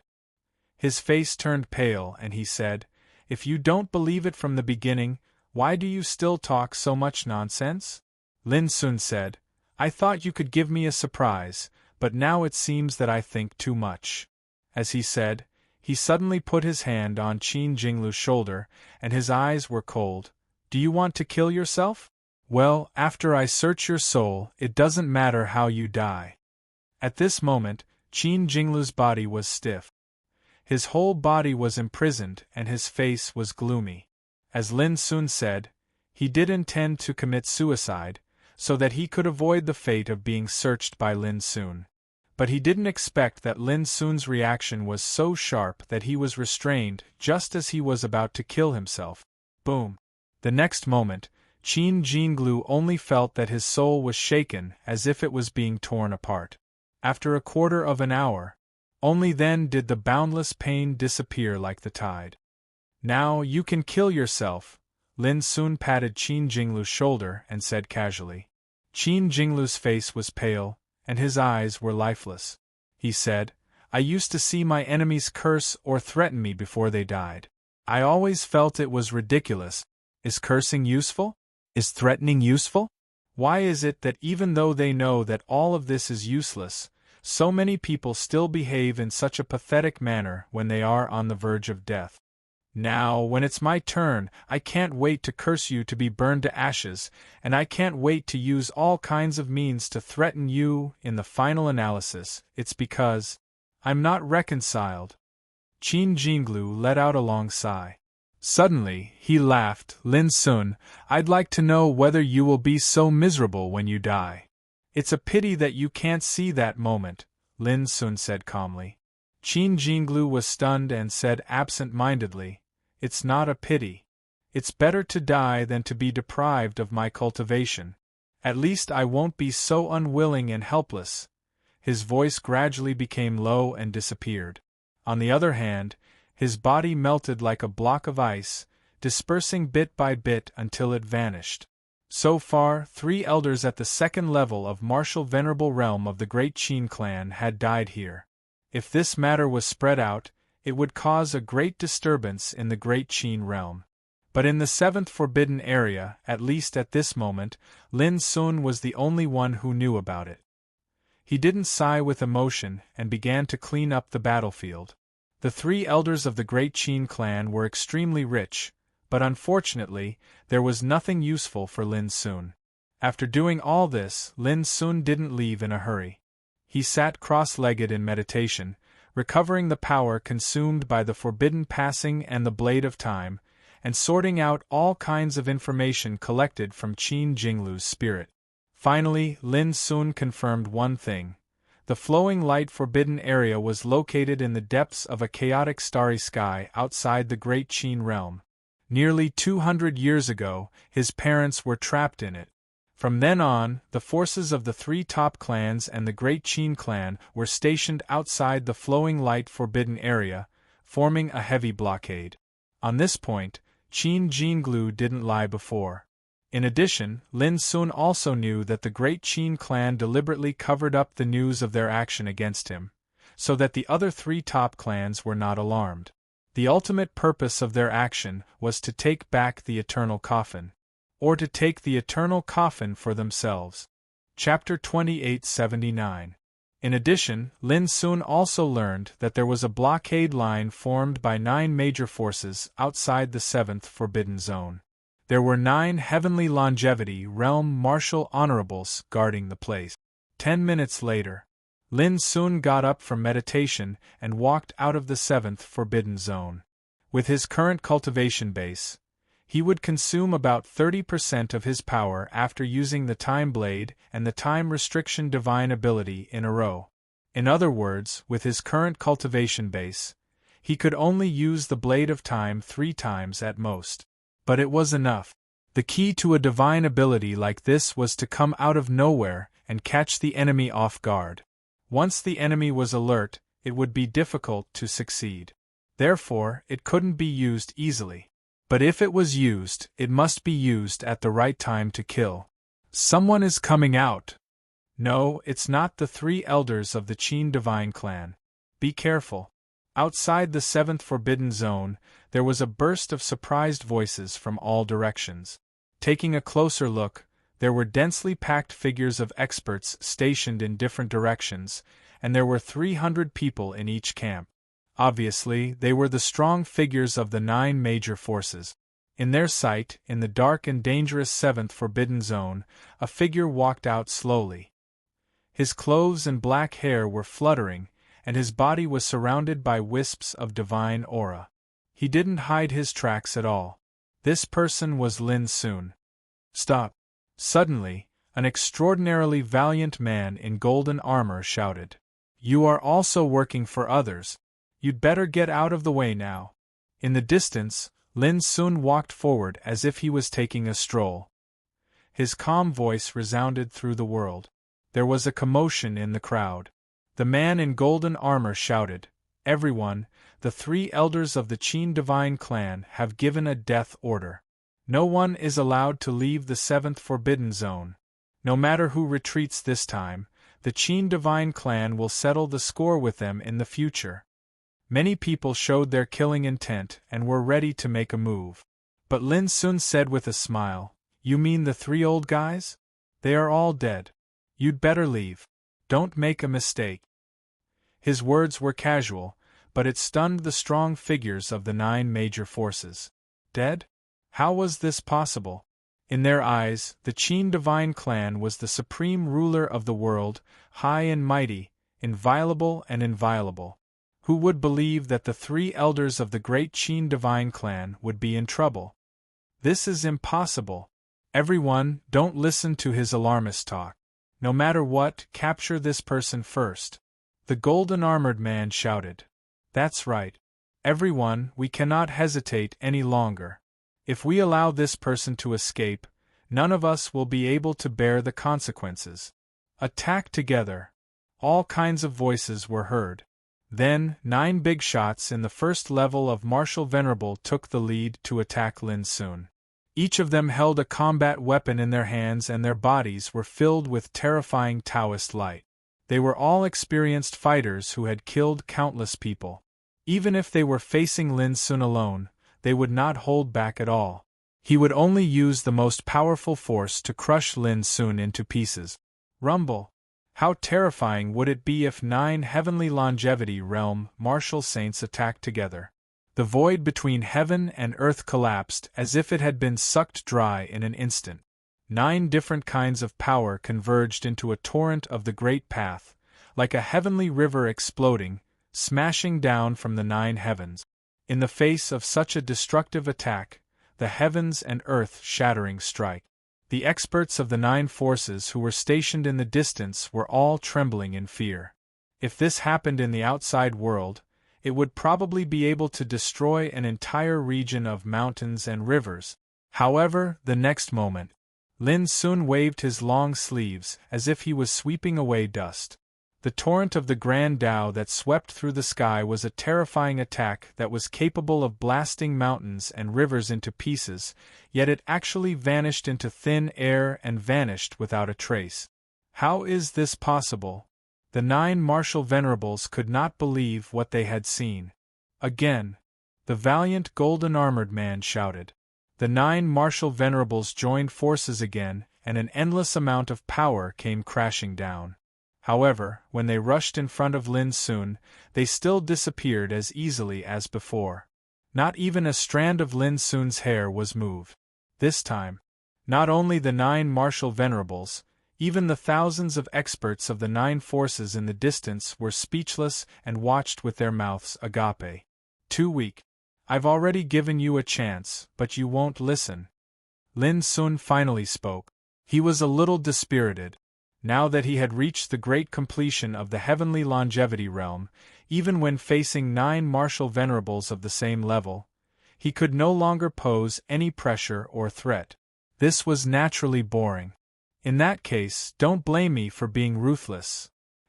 His face turned pale and he said, if you don't believe it from the beginning, why do you still talk so much nonsense? Lin Sun said, I thought you could give me a surprise, but now it seems that I think too much. As he said, he suddenly put his hand on Qin Jinglu's shoulder, and his eyes were cold. Do you want to kill yourself? Well, after I search your soul, it doesn't matter how you die. At this moment, Qin Jinglu's body was stiff. His whole body was imprisoned and his face was gloomy. As Lin Sun said, he did intend to commit suicide, so that he could avoid the fate of being searched by Lin Sun. But he didn't expect that Lin Sun's reaction was so sharp that he was restrained just as he was about to kill himself. Boom! The next moment, Qin Jinglu only felt that his soul was shaken as if it was being torn apart. After a quarter of an hour, Only then did the boundless pain disappear like the tide. Now you can kill yourself, Lin Sun patted Qin Jinglu's shoulder and said casually. Qin Jinglu's face was pale, and his eyes were lifeless. He said, I used to see my enemies curse or threaten me before they died. I always felt it was ridiculous. Is cursing useful? Is threatening useful? Why is it that even though they know that all of this is useless, so many people still behave in such a pathetic manner when they are on the verge of death? Now, when it's my turn, I can't wait to curse you to be burned to ashes, and I can't wait to use all kinds of means to threaten you. In the final analysis, it's because I'm not reconciled. Qin Jinglu let out a long sigh. Suddenly, he laughed. Lin Sun, I'd like to know whether you will be so miserable when you die. It's a pity that you can't see that moment, Lin Sun said calmly. Qin Jinglu was stunned and said absent-mindedly, It's not a pity. It's better to die than to be deprived of my cultivation. At least I won't be so unwilling and helpless. His voice gradually became low and disappeared. On the other hand, his body melted like a block of ice, dispersing bit by bit until it vanished. So far, 3 elders at the second level of martial venerable realm of the great Qin clan had died here. If this matter was spread out, it would cause a great disturbance in the great Qin realm. But in the 7th forbidden area, at least at this moment, Lin Sun was the only one who knew about it. He didn't sigh with emotion and began to clean up the battlefield. The 3 elders of the great Qin clan were extremely rich, but unfortunately, there was nothing useful for Lin Sun. After doing all this, Lin Sun didn't leave in a hurry. He sat cross-legged in meditation, recovering the power consumed by the forbidden passing and the blade of time, and sorting out all kinds of information collected from Qin Jinglu's spirit. Finally, Lin Sun confirmed one thing. The flowing light forbidden area was located in the depths of a chaotic starry sky outside the great Qin realm. Nearly 200 years ago, his parents were trapped in it. From then on, the forces of the 3 top clans and the great Qin clan were stationed outside the flowing light forbidden area, forming a heavy blockade. On this point, Qin Jinglu didn't lie before. In addition, Lin Sun also knew that the great Qin clan deliberately covered up the news of their action against him, so that the other 3 top clans were not alarmed. The ultimate purpose of their action was to take back the eternal coffin, or to take the eternal coffin for themselves. Chapter 2879. In addition, Lin Sun also learned that there was a blockade line formed by 9 major forces outside the 7th forbidden zone. There were 9 heavenly longevity realm martial honorables guarding the place. 10 minutes later, Lin Sun got up from meditation and walked out of the 7th forbidden zone. With his current cultivation base, he would consume about 30% of his power after using the Time Blade and the Time Restriction Divine ability in a row. In other words, with his current cultivation base, he could only use the Blade of Time 3 times at most. But it was enough. The key to a divine ability like this was to come out of nowhere and catch the enemy off guard. Once the enemy was alert, it would be difficult to succeed. Therefore, it couldn't be used easily. But if it was used, it must be used at the right time to kill. Someone is coming out. No, it's not the 3 elders of the Qin divine clan. Be careful. Outside the 7th forbidden zone, there was a burst of surprised voices from all directions. Taking a closer look, there were densely packed figures of experts stationed in different directions, and there were 300 people in each camp. Obviously, they were the strong figures of the 9 major forces. In their sight, in the dark and dangerous 7th forbidden zone, a figure walked out slowly. His clothes and black hair were fluttering, and his body was surrounded by wisps of divine aura. He didn't hide his tracks at all. This person was Lin Sun. Stop! Suddenly, an extraordinarily valiant man in golden armor shouted. You are also working for others. You'd better get out of the way now. In the distance, Lin Sun walked forward as if he was taking a stroll. His calm voice resounded through the world. There was a commotion in the crowd. The man in golden armor shouted, "Everyone, the 3 elders of the Qin divine clan have given a death order. No one is allowed to leave the 7th forbidden zone. No matter who retreats this time, the Qin divine clan will settle the score with them in the future." Many people showed their killing intent and were ready to make a move. But Lin Sun said with a smile, "You mean the 3 old guys? They are all dead. You'd better leave. Don't make a mistake." His words were casual, but it stunned the strong figures of the 9 major forces. Dead? How was this possible? In their eyes, the Qin divine clan was the supreme ruler of the world, high and mighty, inviolable and inviolable. Who would believe that the 3 elders of the great Qin divine clan would be in trouble? This is impossible. Everyone, don't listen to his alarmist talk. No matter what, capture this person first. The golden-armored man shouted. That's right. Everyone, we cannot hesitate any longer. If we allow this person to escape, none of us will be able to bear the consequences. Attack together. All kinds of voices were heard. Then, 9 big shots in the first level of Martial Venerable took the lead to attack Lin Sun. Each of them held a combat weapon in their hands and their bodies were filled with terrifying Taoist light. They were all experienced fighters who had killed countless people. Even if they were facing Lin Sun alone, they would not hold back at all. He would only use the most powerful force to crush Lin Sun into pieces. Rumble! How terrifying would it be if 9 heavenly longevity realm martial saints attacked together? The void between heaven and earth collapsed as if it had been sucked dry in an instant. 9 different kinds of power converged into a torrent of the great path, like a heavenly river exploding, smashing down from the 9 heavens. In the face of such a destructive attack, the heavens and earth shattering strike. The experts of the 9 forces who were stationed in the distance were all trembling in fear. If this happened in the outside world, it would probably be able to destroy an entire region of mountains and rivers. However, the next moment, Lin Sun waved his long sleeves as if he was sweeping away dust. The torrent of the Grand Tao that swept through the sky was a terrifying attack that was capable of blasting mountains and rivers into pieces, yet it actually vanished into thin air and vanished without a trace. How is this possible? The 9 martial venerables could not believe what they had seen. Again, the valiant golden-armored man shouted. The 9 martial venerables joined forces again, and an endless amount of power came crashing down. However, when they rushed in front of Lin Sun, they still disappeared as easily as before. Not even a strand of Lin Sun's hair was moved. This time, not only the 9 martial venerables, even the thousands of experts of the 9 forces in the distance were speechless and watched with their mouths agape. Too weak. I've already given you a chance, but you won't listen. Lin Sun finally spoke. He was a little dispirited. Now that he had reached the great completion of the heavenly longevity realm, even when facing 9 martial venerables of the same level, he could no longer pose any pressure or threat. This was naturally boring. In that case, don't blame me for being ruthless.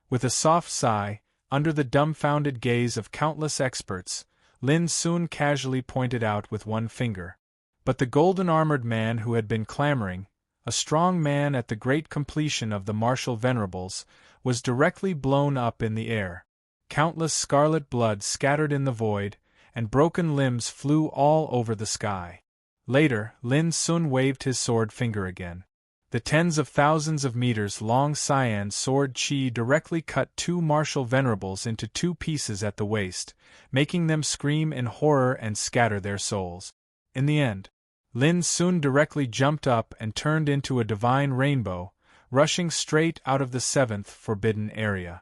With a soft sigh, under the dumbfounded gaze of countless experts, Lin Sun casually pointed out with one finger. But the golden-armored man who had been clamoring, a strong man at the great completion of the martial venerables, was directly blown up in the air. Countless scarlet blood scattered in the void, and broken limbs flew all over the sky. Later, Lin Sun waved his sword finger again. The tens of thousands of meters long cyan sword Qi directly cut 2 martial venerables into 2 pieces at the waist, making them scream in horror and scatter their souls. In the end, Lin Sun directly jumped up and turned into a divine rainbow, rushing straight out of the 7th forbidden area.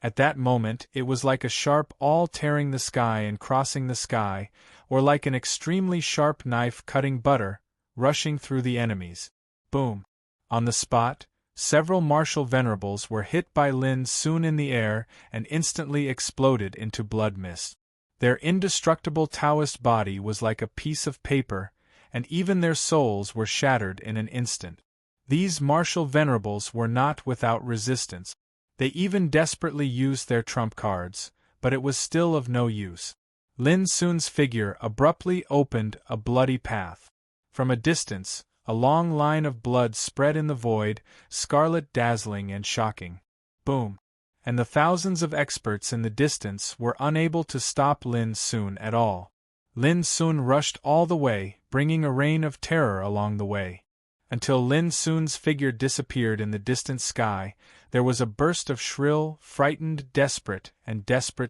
At that moment it was like a sharp awl tearing the sky and crossing the sky, or like an extremely sharp knife cutting butter, rushing through the enemies. Boom! On the spot, several martial venerables were hit by Lin Sun in the air and instantly exploded into blood mist. Their indestructible Taoist body was like a piece of paper, and even their souls were shattered in an instant. These martial venerables were not without resistance. They even desperately used their trump cards, but it was still of no use. Lin Sun's figure abruptly opened a bloody path. From a distance, a long line of blood spread in the void, scarlet, dazzling and shocking. Boom! And the thousands of experts in the distance were unable to stop Lin Sun at all. Lin Sun rushed all the way, bringing a reign of terror along the way. Until Lin Sun's figure disappeared in the distant sky, there was a burst of shrill, frightened, desperate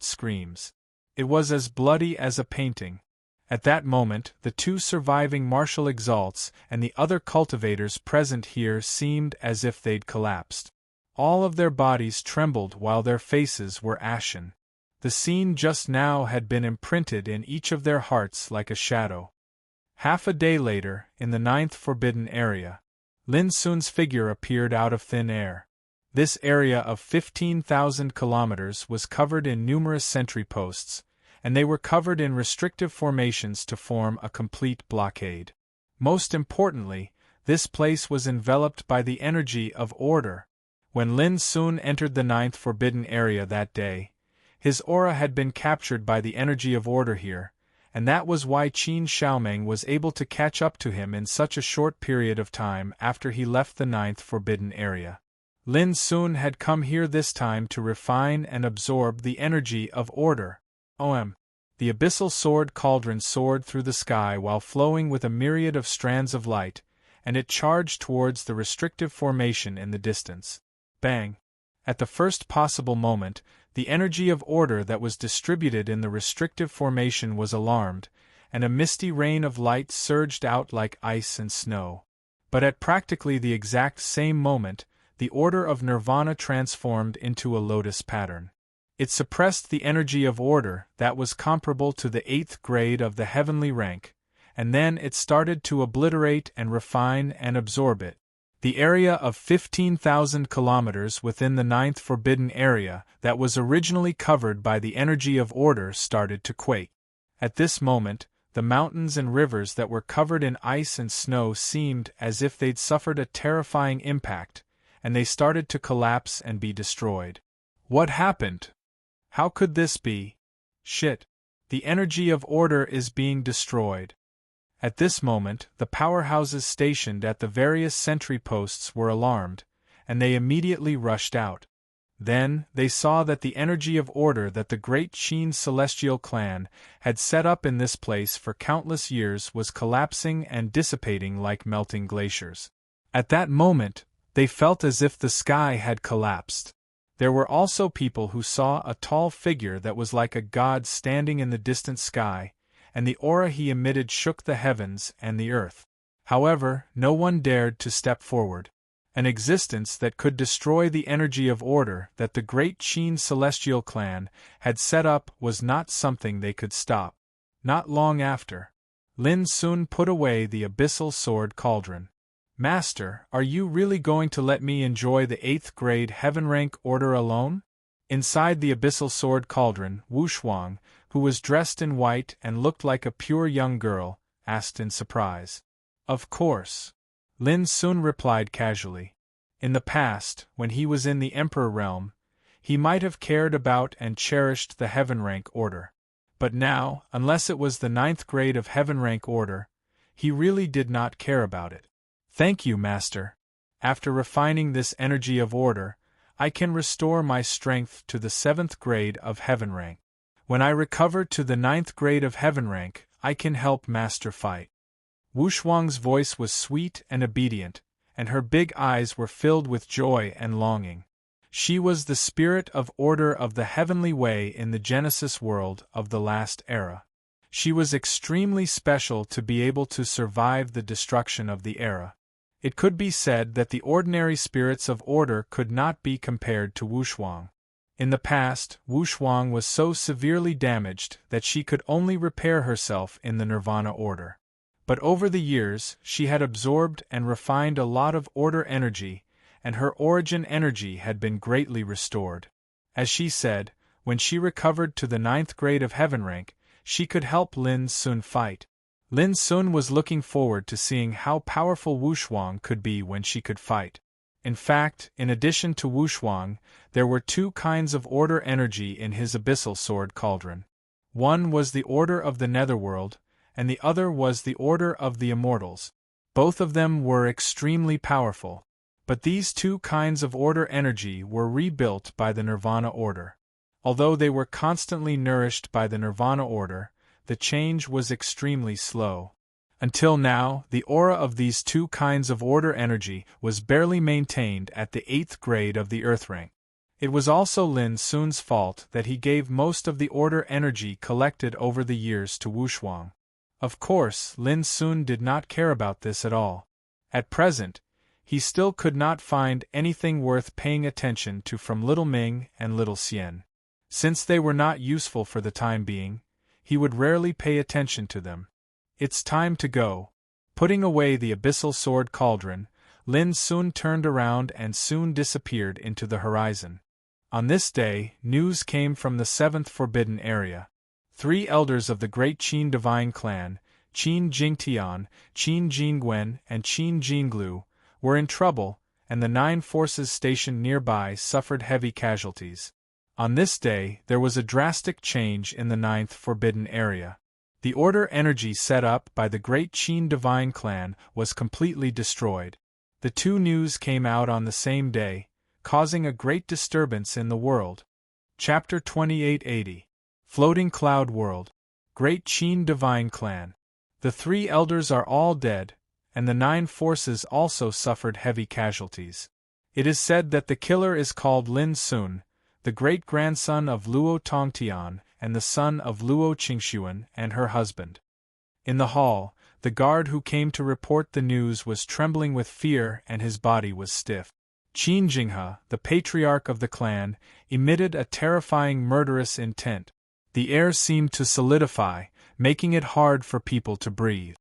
screams. It was as bloody as a painting. At that moment, the two surviving martial exalts and the other cultivators present here seemed as if they'd collapsed. All of their bodies trembled while their faces were ashen. The scene just now had been imprinted in each of their hearts like a shadow. Half a day later, in the 9th Forbidden Area, Lin Sun's figure appeared out of thin air. This area of 15,000 kilometers was covered in numerous sentry posts, and they were covered in restrictive formations to form a complete blockade. Most importantly, this place was enveloped by the energy of order. When Lin Sun entered the 9th Forbidden Area that day, his aura had been captured by the energy of order here, and that was why Qin Xiaomeng was able to catch up to him in such a short period of time after he left the 9th Forbidden Area. Lin Sun had come here this time to refine and absorb the energy of order. The abyssal sword cauldron soared through the sky while flowing with a myriad of strands of light, and it charged towards the restrictive formation in the distance. Bang! At the first possible moment, the energy of order that was distributed in the restrictive formation was alarmed, and a misty rain of light surged out like ice and snow. But at practically the exact same moment, the order of nirvana transformed into a lotus pattern. It suppressed the energy of order that was comparable to the 8th grade of the heavenly rank, and then it started to obliterate and refine and absorb it. The area of 15,000 kilometers within the 9th Forbidden Area that was originally covered by the energy of order started to quake. At this moment, the mountains and rivers that were covered in ice and snow seemed as if they'd suffered a terrifying impact, and they started to collapse and be destroyed. What happened? How could this be? Shit! The energy of order is being destroyed. At this moment, the powerhouses stationed at the various sentry posts were alarmed, and they immediately rushed out. Then, they saw that the energy of order that the great Qin celestial clan had set up in this place for countless years was collapsing and dissipating like melting glaciers. At that moment, they felt as if the sky had collapsed. There were also people who saw a tall figure that was like a god standing in the distant sky, and the aura he emitted shook the heavens and the earth. However, no one dared to step forward. An existence that could destroy the energy of order that the great Qin celestial clan had set up was not something they could stop. Not long after, Lin Sun put away the abyssal sword cauldron. Master, are you really going to let me enjoy the 8th grade heaven rank order alone? Inside the abyssal sword cauldron, Wu Shuang, who was dressed in white and looked like a pure young girl, asked in surprise. Of course. Lin Sun replied casually. In the past, when he was in the Emperor realm, he might have cared about and cherished the heaven rank order. But now, unless it was the 9th grade of heaven rank order, he really did not care about it. Thank you, Master. After refining this energy of order, I can restore my strength to the 7th grade of heaven rank. When I recover to the 9th grade of heaven rank, I can help Master fight. Wu Shuang's voice was sweet and obedient, and her big eyes were filled with joy and longing. She was the spirit of order of the heavenly way in the Genesis world of the last era. She was extremely special to be able to survive the destruction of the era. It could be said that the ordinary spirits of order could not be compared to Wu Shuang. In the past, Wu Shuang was so severely damaged that she could only repair herself in the Nirvana order. But over the years, she had absorbed and refined a lot of order energy, and her origin energy had been greatly restored. As she said, when she recovered to the 9th grade of heaven rank, she could help Lin Sun fight. Lin Sun was looking forward to seeing how powerful Wu Shuang could be when she could fight. In fact, in addition to Wushuang, there were two kinds of order energy in his abyssal sword cauldron. One was the order of the netherworld, and the other was the order of the immortals. Both of them were extremely powerful. But these two kinds of order energy were rebuilt by the Nirvana order. Although they were constantly nourished by the Nirvana order, the change was extremely slow. Until now, the aura of these two kinds of order energy was barely maintained at the 8th grade of the Earth Ring. It was also Lin Sun's fault that he gave most of the order energy collected over the years to Wushuang. Of course, Lin Sun did not care about this at all. At present, he still could not find anything worth paying attention to from Little Ming and Little Xian. Since they were not useful for the time being, he would rarely pay attention to them. It's time to go. Putting away the abyssal sword cauldron, Lin Sun turned around and soon disappeared into the horizon. On this day, news came from the 7th Forbidden Area. 3 elders of the great Qin divine clan, Qin Jingtian, Qin Jingwen, and Qin Jinglu, were in trouble, and the 9 forces stationed nearby suffered heavy casualties. On this day, there was a drastic change in the 9th Forbidden Area. The order energy set up by the great Qin divine clan was completely destroyed. The two news came out on the same day, causing a great disturbance in the world. Chapter 2880. Floating Cloud World. Great Qin divine clan. The 3 elders are all dead, and the 9 forces also suffered heavy casualties. It is said that the killer is called Lin Sun, the great-grandson of Luo Tongtian and the son of Luo Qingxuan and her husband. In the hall, the guard who came to report the news was trembling with fear and his body was stiff. Qin Jinghe, the patriarch of the clan, emitted a terrifying murderous intent. The air seemed to solidify, making it hard for people to breathe.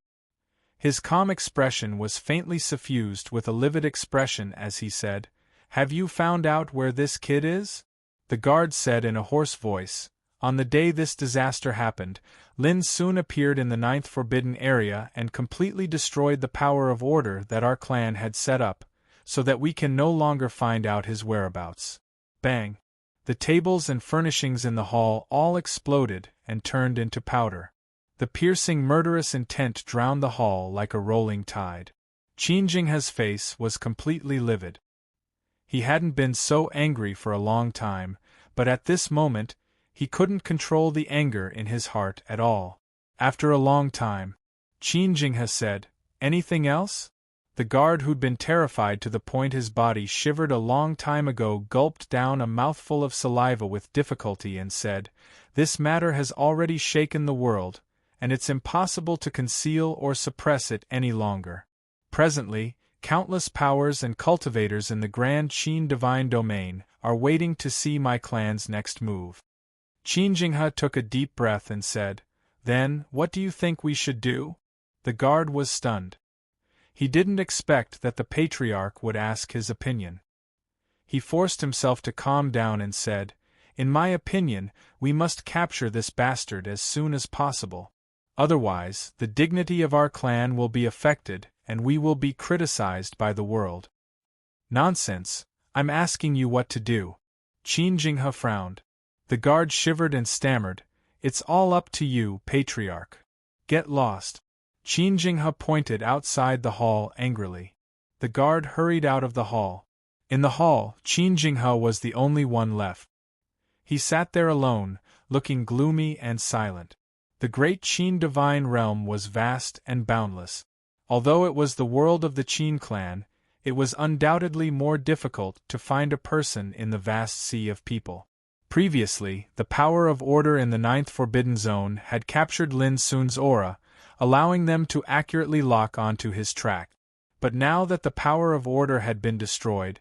His calm expression was faintly suffused with a livid expression as he said, "Have you found out where this kid is?" The guard said in a hoarse voice, "On the day this disaster happened, Lin Sun appeared in the 9th Forbidden Area and completely destroyed the power of order that our clan had set up, so that we can no longer find out his whereabouts." Bang! The tables and furnishings in the hall all exploded and turned into powder. The piercing murderous intent drowned the hall like a rolling tide. Qin Jinghe's face was completely livid. He hadn't been so angry for a long time, but at this moment, he couldn't control the anger in his heart at all. After a long time, Qin Jinghe said, "Anything else?" The guard who'd been terrified to the point his body shivered a long time ago gulped down a mouthful of saliva with difficulty and said, "This matter has already shaken the world, and it's impossible to conceal or suppress it any longer. Presently, countless powers and cultivators in the grand Qin divine domain are waiting to see my clan's next move." Qin Jinghe took a deep breath and said, "Then, what do you think we should do?" The guard was stunned. He didn't expect that the patriarch would ask his opinion. He forced himself to calm down and said, "In my opinion, we must capture this bastard as soon as possible. Otherwise, the dignity of our clan will be affected, and we will be criticized by the world." "Nonsense, I'm asking you what to do." Qin Jinghe frowned. The guard shivered and stammered, "It's all up to you, patriarch. Get lost." Qin Jinghe pointed outside the hall angrily. The guard hurried out of the hall. In the hall, Qin Jinghe was the only one left. He sat there alone, looking gloomy and silent. The great Qin divine realm was vast and boundless. Although it was the world of the Qin clan, it was undoubtedly more difficult to find a person in the vast sea of people. Previously, the power of order in the 9th Forbidden Zone had captured Lin Sun's aura, allowing them to accurately lock onto his track. But now that the power of order had been destroyed,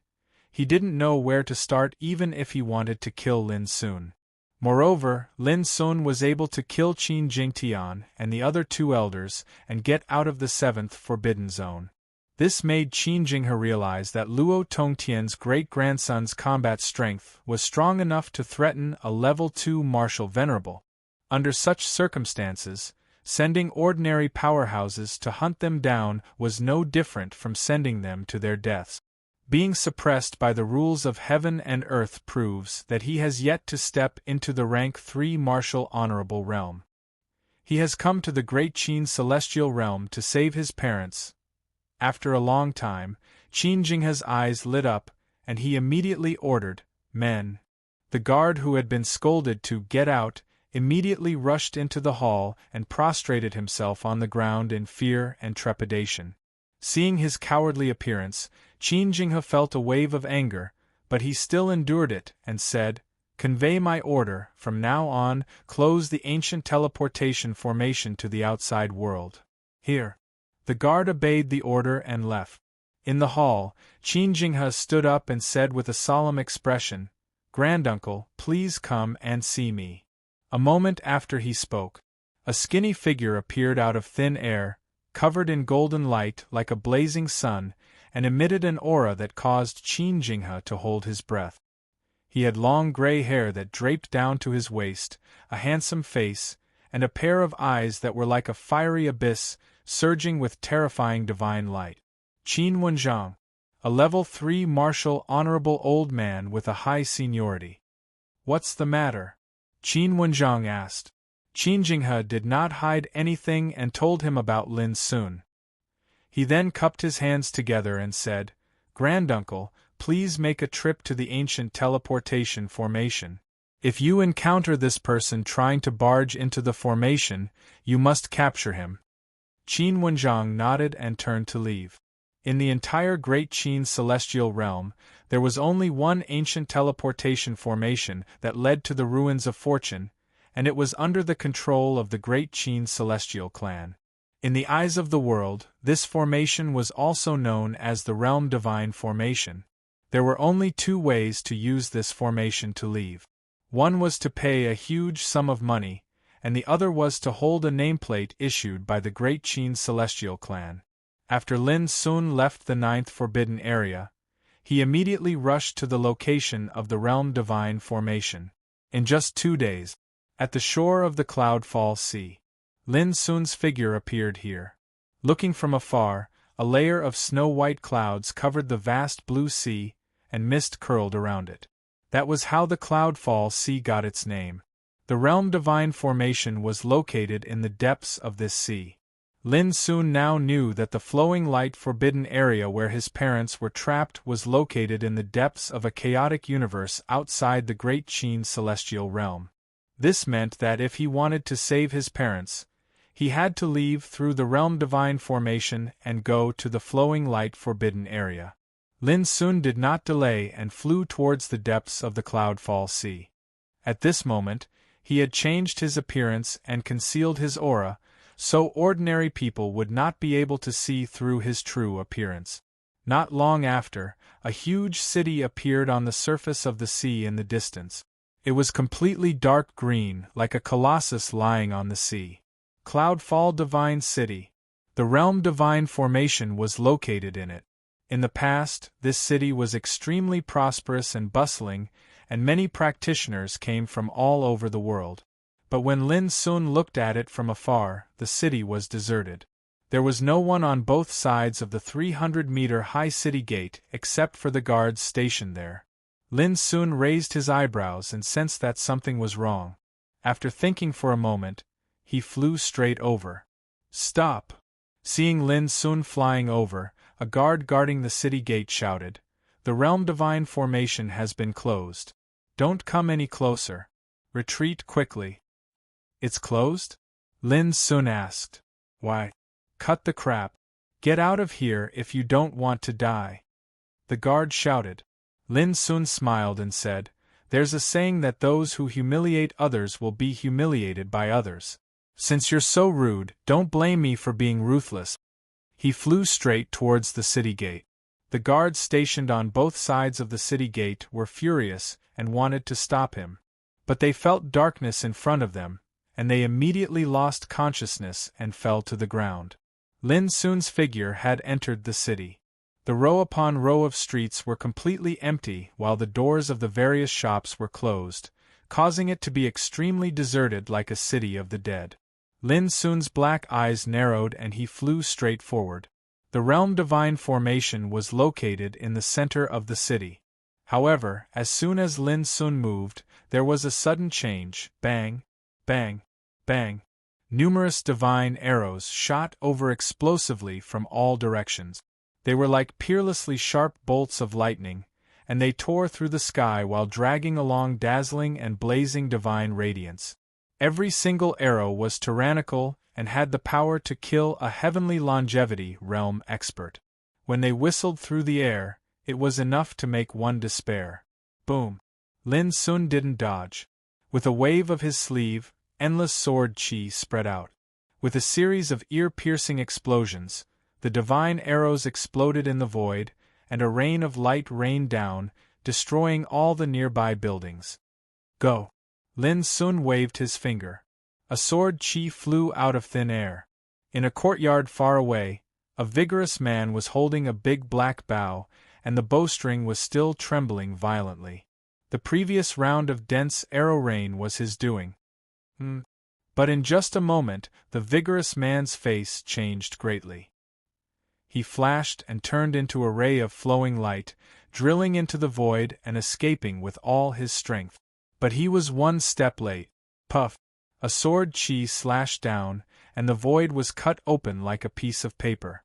he didn't know where to start even if he wanted to kill Lin Sun. Moreover, Lin Sun was able to kill Qin Jingtian and the other 2 elders and get out of the 7th Forbidden Zone. This made Qin Jinghe realize that Luo Tongtian's great-grandson's combat strength was strong enough to threaten a level 2 martial venerable. Under such circumstances, sending ordinary powerhouses to hunt them down was no different from sending them to their deaths. being suppressed by the rules of heaven and earth proves that he has yet to step into the rank 3 martial honorable realm. He has come to the great Qin celestial realm to save his parents. After a long time, Qin Jinghe's eyes lit up, and he immediately ordered, "Men." The guard who had been scolded to "get out" immediately rushed into the hall and prostrated himself on the ground in fear and trepidation. Seeing his cowardly appearance, Qin Jinghe felt a wave of anger, but he still endured it and said, "Convey my order, from now on, close the ancient teleportation formation to the outside world." Here. The guard obeyed the order and left. In the hall, Qin Jinghe stood up and said with a solemn expression, "Granduncle, please come and see me." A moment after he spoke, a skinny figure appeared out of thin air, covered in golden light like a blazing sun, and emitted an aura that caused Qin Jinghe to hold his breath. He had long gray hair that draped down to his waist, a handsome face, and a pair of eyes that were like a fiery abyss, surging with terrifying divine light. Qin Wenjiang, a level 3 martial honorable old man with a high seniority. "What's the matter?" Qin Wenjiang asked. Qin Jinghe did not hide anything and told him about Lin Sun. He then cupped his hands together and said, "Granduncle, please make a trip to the ancient teleportation formation. If you encounter this person trying to barge into the formation, you must capture him." Qin Wenjiang nodded and turned to leave. In the entire Great Qin celestial realm, there was only one ancient teleportation formation that led to the ruins of fortune, and it was under the control of the Great Qin celestial clan. In the eyes of the world, this formation was also known as the Realm Divine Formation. There were only 2 ways to use this formation to leave. One was to pay a huge sum of money, and the other was to hold a nameplate issued by the Great Qin celestial clan. After Lin Sun left the 9th Forbidden Area, he immediately rushed to the location of the Realm Divine Formation. In just 2 days, at the shore of the Cloudfall Sea, Lin Sun's figure appeared here. Looking from afar, a layer of snow-white clouds covered the vast blue sea, and mist curled around it. That was how the Cloudfall Sea got its name. The Realm Divine Formation was located in the depths of this sea. Lin Sun now knew that the flowing light forbidden area where his parents were trapped was located in the depths of a chaotic universe outside the Great Qin celestial realm. This meant that if he wanted to save his parents, he had to leave through the Realm Divine Formation and go to the flowing light forbidden area. Lin Sun did not delay and flew towards the depths of the Cloudfall Sea. At this moment, he had changed his appearance and concealed his aura, so ordinary people would not be able to see through his true appearance. Not long after, a huge city appeared on the surface of the sea in the distance. It was completely dark green, like a colossus lying on the sea. Cloudfall Divine City. The Realm Divine Formation was located in it. In the past, this city was extremely prosperous and bustling, and many practitioners came from all over the world. But when Lin Sun looked at it from afar, the city was deserted. There was no one on both sides of the 300-meter-high city gate except for the guards stationed there. Lin Sun raised his eyebrows and sensed that something was wrong. After thinking for a moment, he flew straight over. "Stop!" Seeing Lin Sun flying over, a guard guarding the city gate shouted, "The Realm Divine Formation has been closed. Don't come any closer. Retreat quickly." "It's closed?" Lin Sun asked. "Why? Cut the crap. Get out of here if you don't want to die." The guard shouted. Lin Sun smiled and said, "There's a saying that those who humiliate others will be humiliated by others. Since you're so rude, don't blame me for being ruthless." He flew straight towards the city gate. The guards stationed on both sides of the city gate were furious and wanted to stop him. But they felt darkness in front of them, and they immediately lost consciousness and fell to the ground. Lin Sun's figure had entered the city. The row upon row of streets were completely empty while the doors of the various shops were closed, causing it to be extremely deserted like a city of the dead. Lin Sun's black eyes narrowed and he flew straight forward. The realm divine formation was located in the center of the city. However, as soon as Lin Sun moved, there was a sudden change. Bang, bang, bang. Numerous divine arrows shot over explosively from all directions. They were like peerlessly sharp bolts of lightning, and they tore through the sky while dragging along dazzling and blazing divine radiance. Every single arrow was tyrannical and had the power to kill a heavenly longevity realm expert. When they whistled through the air, it was enough to make one despair. Boom! Lin Sun didn't dodge. With a wave of his sleeve, endless sword chi spread out. With a series of ear-piercing explosions, the divine arrows exploded in the void, and a rain of light rained down, destroying all the nearby buildings. Go! Lin Sun waved his finger. A sword chi flew out of thin air. In a courtyard far away, a vigorous man was holding a big black bow, and the bowstring was still trembling violently. The previous round of dense arrow rain was his doing. But in just a moment, the vigorous man's face changed greatly. He flashed and turned into a ray of flowing light, drilling into the void and escaping with all his strength. But he was one step late. Puff! A sword chi slashed down, and the void was cut open like a piece of paper.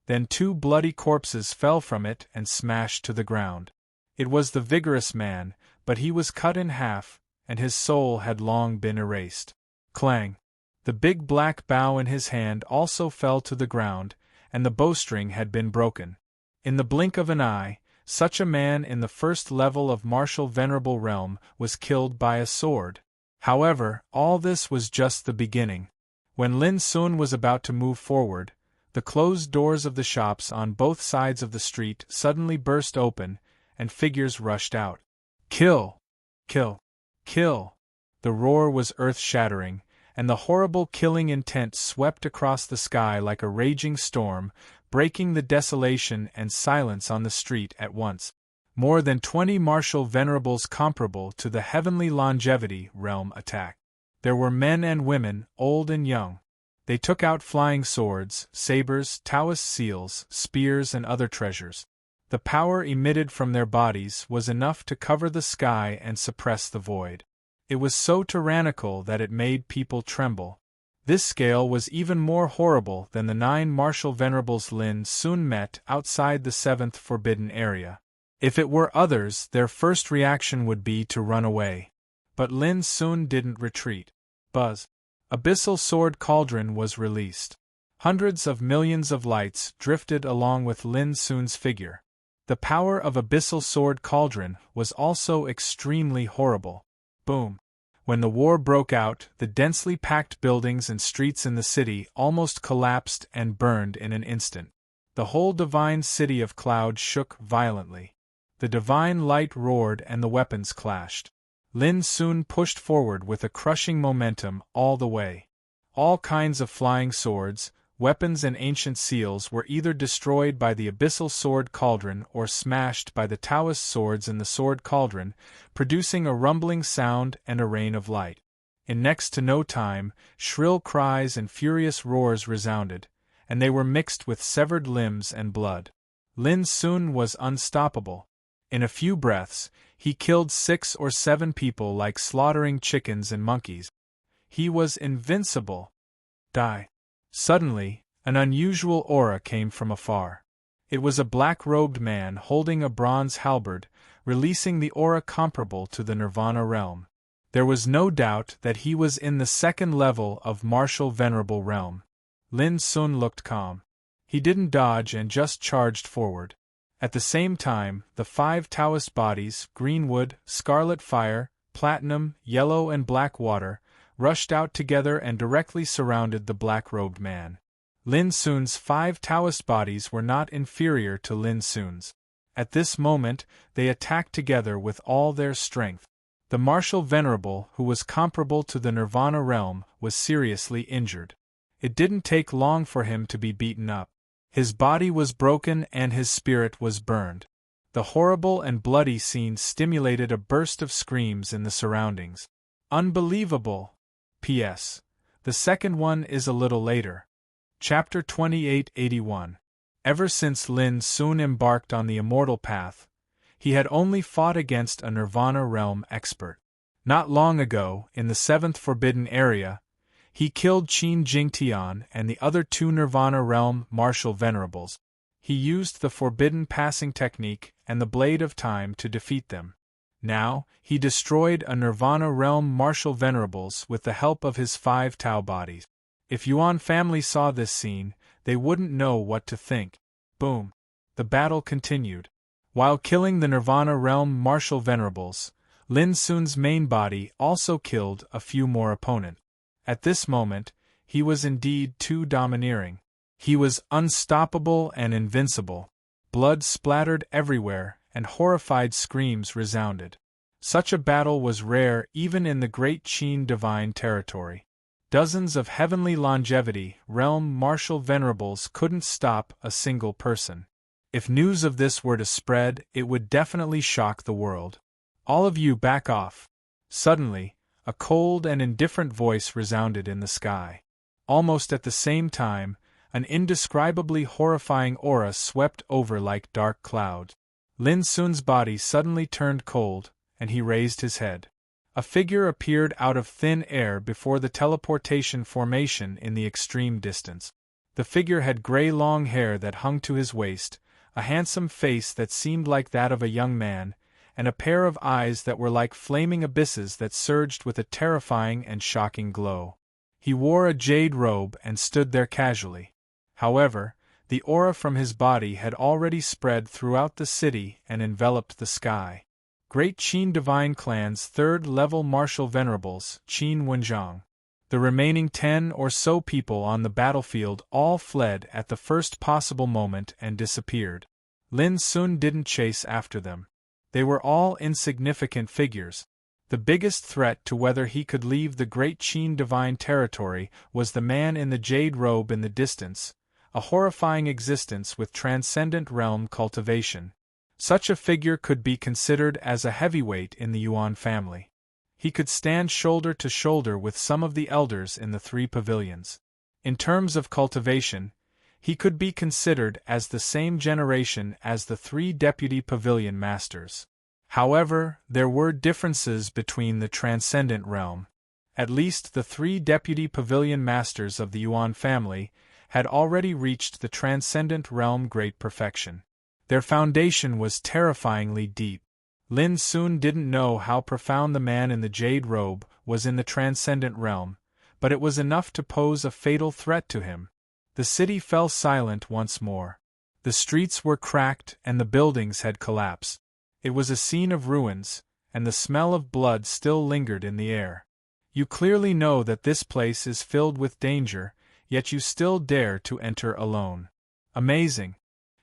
Then two bloody corpses fell from it and smashed to the ground. It was the vigorous man, but he was cut in half, and his soul had long been erased. Clang! The big black bow in his hand also fell to the ground, and the bowstring had been broken. In the blink of an eye, such a man in the first level of martial venerable realm was killed by a sword. However, all this was just the beginning. When Lin Sun was about to move forward, the closed doors of the shops on both sides of the street suddenly burst open, and figures rushed out. Kill! Kill! Kill! The roar was earth-shattering, and the horrible killing intent swept across the sky like a raging storm, breaking the desolation and silence on the street at once. More than 20 martial venerables comparable to the heavenly longevity realm attacked. There were men and women, old and young. They took out flying swords, sabers, Taoist seals, spears and other treasures. The power emitted from their bodies was enough to cover the sky and suppress the void. It was so tyrannical that it made people tremble. This scale was even more horrible than the 9 martial venerables Lin Sun met outside the 7th forbidden area. If it were others, their first reaction would be to run away. But Lin Sun didn't retreat. Buzz! Abyssal Sword Cauldron was released. Hundreds of millions of lights drifted along with Lin Sun's figure. The power of Abyssal Sword Cauldron was also extremely horrible. Boom! When the war broke out, the densely packed buildings and streets in the city almost collapsed and burned in an instant. The whole divine city of cloud shook violently. The divine light roared and the weapons clashed. Lin Sun pushed forward with a crushing momentum all the way. All kinds of flying swords, weapons and ancient seals were either destroyed by the Abyssal Sword Cauldron or smashed by the Taoist swords in the Sword Cauldron, producing a rumbling sound and a rain of light. In next to no time, shrill cries and furious roars resounded, and they were mixed with severed limbs and blood. Lin Sun was unstoppable. In a few breaths, he killed 6 or 7 people like slaughtering chickens and monkeys. He was invincible. Die. Suddenly, an unusual aura came from afar. It was a black-robed man holding a bronze halberd, releasing the aura comparable to the Nirvana realm. There was no doubt that he was in the 2nd level of martial venerable realm. Lin Sun looked calm. He didn't dodge and just charged forward. At the same time, the 5 Taoist bodies, green wood, scarlet fire, platinum, yellow and black water, rushed out together and directly surrounded the black-robed man. Lin Sun's 5 Taoist bodies were not inferior to Lin Sun's. At this moment, they attacked together with all their strength. The martial venerable, who was comparable to the Nirvana realm, was seriously injured. It didn't take long for him to be beaten up. His body was broken and his spirit was burned. The horrible and bloody scene stimulated a burst of screams in the surroundings. Unbelievable! P.S. The second one is a little later. Chapter 2881. Ever since Lin Sun embarked on the immortal path, he had only fought against a Nirvana realm expert. Not long ago, in the 7th Forbidden Area, he killed Qin Jingtian and the other 2 Nirvana realm martial venerables. He used the Forbidden Passing technique and the Blade of Time to defeat them. Now, he destroyed a Nirvana realm martial venerables with the help of his 5 Tao bodies. If Yuan family saw this scene, they wouldn't know what to think. Boom. The battle continued. While killing the Nirvana realm martial venerables, Lin Sun's main body also killed a few more opponents. At this moment, he was indeed too domineering. He was unstoppable and invincible. Blood splattered everywhere, and horrified screams resounded. Such a battle was rare even in the great Qin divine territory. Dozens of heavenly longevity realm martial venerables couldn't stop a single person. If news of this were to spread, it would definitely shock the world. All of you back off. Suddenly, a cold and indifferent voice resounded in the sky. Almost at the same time, an indescribably horrifying aura swept over like dark clouds. Lin Sun's body suddenly turned cold, and he raised his head. A figure appeared out of thin air before the teleportation formation in the extreme distance. The figure had gray long hair that hung to his waist, a handsome face that seemed like that of a young man, and a pair of eyes that were like flaming abysses that surged with a terrifying and shocking glow. He wore a jade robe and stood there casually. However, the aura from his body had already spread throughout the city and enveloped the sky. Great Qin Divine Clan's 3rd-level martial venerables, Qin Wenjiang. The remaining 10 or so people on the battlefield all fled at the first possible moment and disappeared. Lin Sun didn't chase after them. They were all insignificant figures. The biggest threat to whether he could leave the great Qin divine territory was the man in the jade robe in the distance, a horrifying existence with transcendent realm cultivation. Such a figure could be considered as a heavyweight in the Yuan family. He could stand shoulder to shoulder with some of the elders in the 3 pavilions. In terms of cultivation, he could be considered as the same generation as the 3 deputy pavilion masters. However, there were differences between the transcendent realm. At least the 3 deputy pavilion masters of the Yuan family had already reached the transcendent realm great perfection. Their foundation was terrifyingly deep. Lin Sun didn't know how profound the man in the jade robe was in the transcendent realm, but it was enough to pose a fatal threat to him. The city fell silent once more. The streets were cracked and the buildings had collapsed. It was a scene of ruins, and the smell of blood still lingered in the air. You clearly know that this place is filled with danger, yet you still dare to enter alone. Amazing.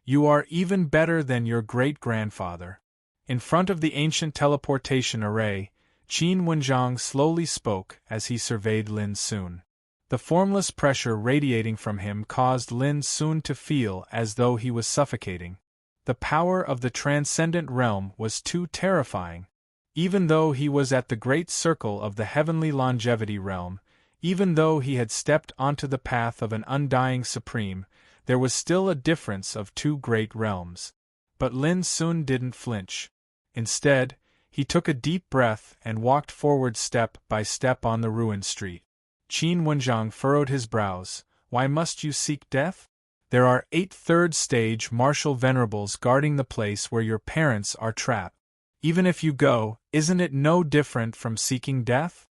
You are even better than your great-grandfather. In front of the ancient teleportation array, Qin Wenjiang slowly spoke as he surveyed Lin Sun. The formless pressure radiating from him caused Lin Sun to feel as though he was suffocating. The power of the transcendent realm was too terrifying. Even though he was at the great circle of the heavenly longevity realm, even though he had stepped onto the path of an undying supreme, there was still a difference of 2 great realms. But Lin Sun didn't flinch. Instead, he took a deep breath and walked forward step by step on the ruined street. Qin Wenjiang furrowed his brows. Why must you seek death? There are 8 3rd-stage martial venerables guarding the place where your parents are trapped. Even if you go, isn't it no different from seeking death?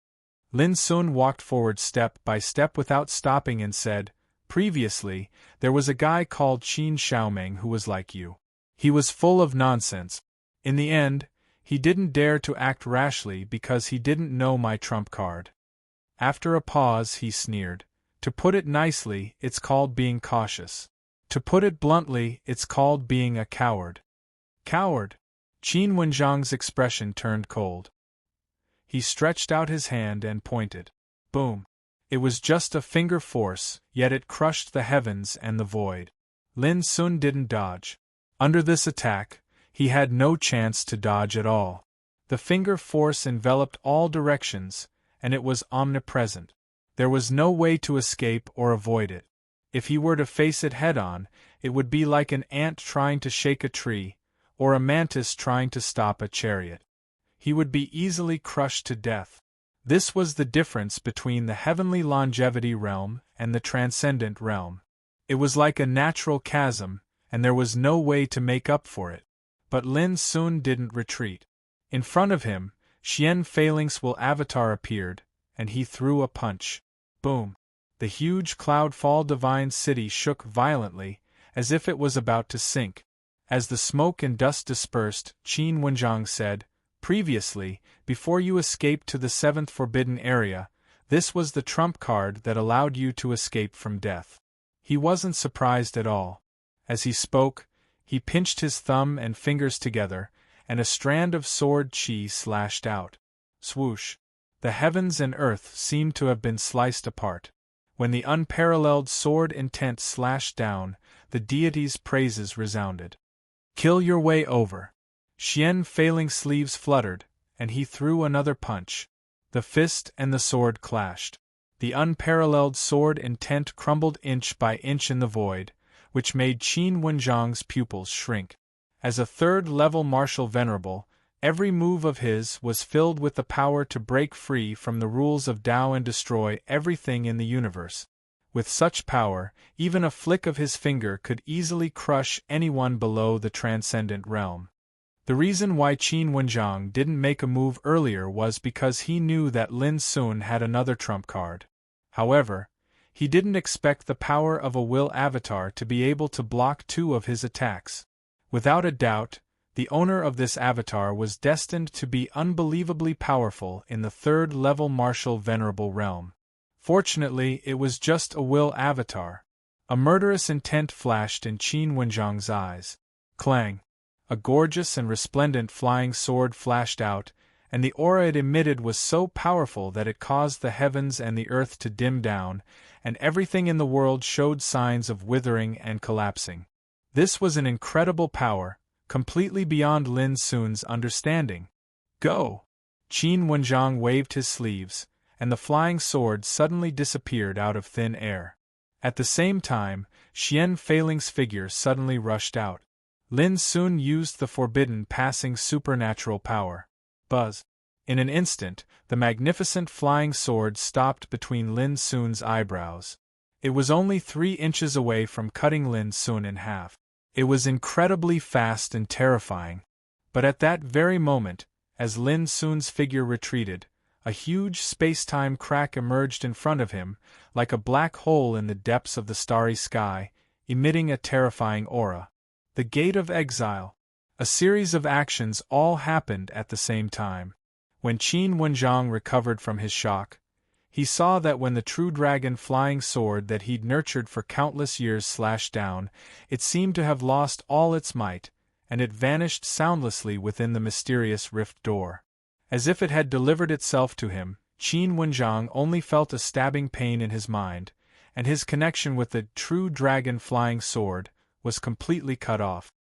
Lin Sun walked forward step by step without stopping and said, "Previously, there was a guy called Qin Xiaomeng who was like you. He was full of nonsense. In the end, he didn't dare to act rashly because he didn't know my trump card." After a pause, he sneered. "To put it nicely, it's called being cautious. To put it bluntly, it's called being a coward." Coward? Qin Wenjiang's expression turned cold. He stretched out his hand and pointed. Boom. It was just a finger force, yet it crushed the heavens and the void. Lin Sun didn't dodge. Under this attack, he had no chance to dodge at all. The finger force enveloped all directions, and it was omnipresent. There was no way to escape or avoid it. If he were to face it head-on, It would be like an ant trying to shake a tree, or a mantis trying to stop a chariot. He would be easily crushed to death. This was the difference between the heavenly longevity realm and the transcendent realm. It was like a natural chasm, and there was no way to make up for it. But Lin Sun didn't retreat. In front of him, Xian Feiling's will avatar appeared, and he threw a punch. Boom! The huge cloud-fall divine city shook violently, as if it was about to sink. As the smoke and dust dispersed, Qin Wenjiang said, "Previously, before you escaped to the seventh forbidden area, this was the trump card that allowed you to escape from death." He wasn't surprised at all. As he spoke, he pinched his thumb and fingers together, and a strand of sword qi slashed out. Swoosh! The heavens and earth seemed to have been sliced apart. When the unparalleled sword intent slashed down, the deity's praises resounded. "Kill your way over." Xian Feiling's sleeves fluttered, and he threw another punch. The fist and the sword clashed. The unparalleled sword intent crumbled inch by inch in the void, which made Qin Wenjiang's pupils shrink. As a third-level martial venerable, every move of his was filled with the power to break free from the rules of Tao and destroy everything in the universe. With such power, even a flick of his finger could easily crush anyone below the transcendent realm. The reason why Qin Wenjiang didn't make a move earlier was because he knew that Lin Sun had another trump card. However, he didn't expect the power of a will avatar to be able to block two of his attacks. Without a doubt, the owner of this avatar was destined to be unbelievably powerful in the third-level martial venerable realm. Fortunately, it was just a will avatar. A murderous intent flashed in Qin Wenjiang's eyes. Clang! A gorgeous and resplendent flying sword flashed out, and the aura it emitted was so powerful that it caused the heavens and the earth to dim down, and everything in the world showed signs of withering and collapsing. This was an incredible power, completely beyond Lin Sun's understanding. "Go!" Qin Wenjiang waved his sleeves, and the flying sword suddenly disappeared out of thin air. At the same time, Xian Feiling's figure suddenly rushed out. Lin Sun used the forbidden passing supernatural power. Buzz! In an instant, the magnificent flying sword stopped between Lin Sun's eyebrows. It was only 3 inches away from cutting Lin Sun in half. It was incredibly fast and terrifying. But at that very moment, as Lin Sun's figure retreated, a huge space-time crack emerged in front of him, like a black hole in the depths of the starry sky, emitting a terrifying aura. The Gate of Exile. A series of actions all happened at the same time. When Qin Wenjiang recovered from his shock, he saw that when the true dragon flying sword that he'd nurtured for countless years slashed down, it seemed to have lost all its might, and it vanished soundlessly within the mysterious rift door. As if it had delivered itself to him, Qin Wenjiang only felt a stabbing pain in his mind, and his connection with the true dragon flying sword was completely cut off.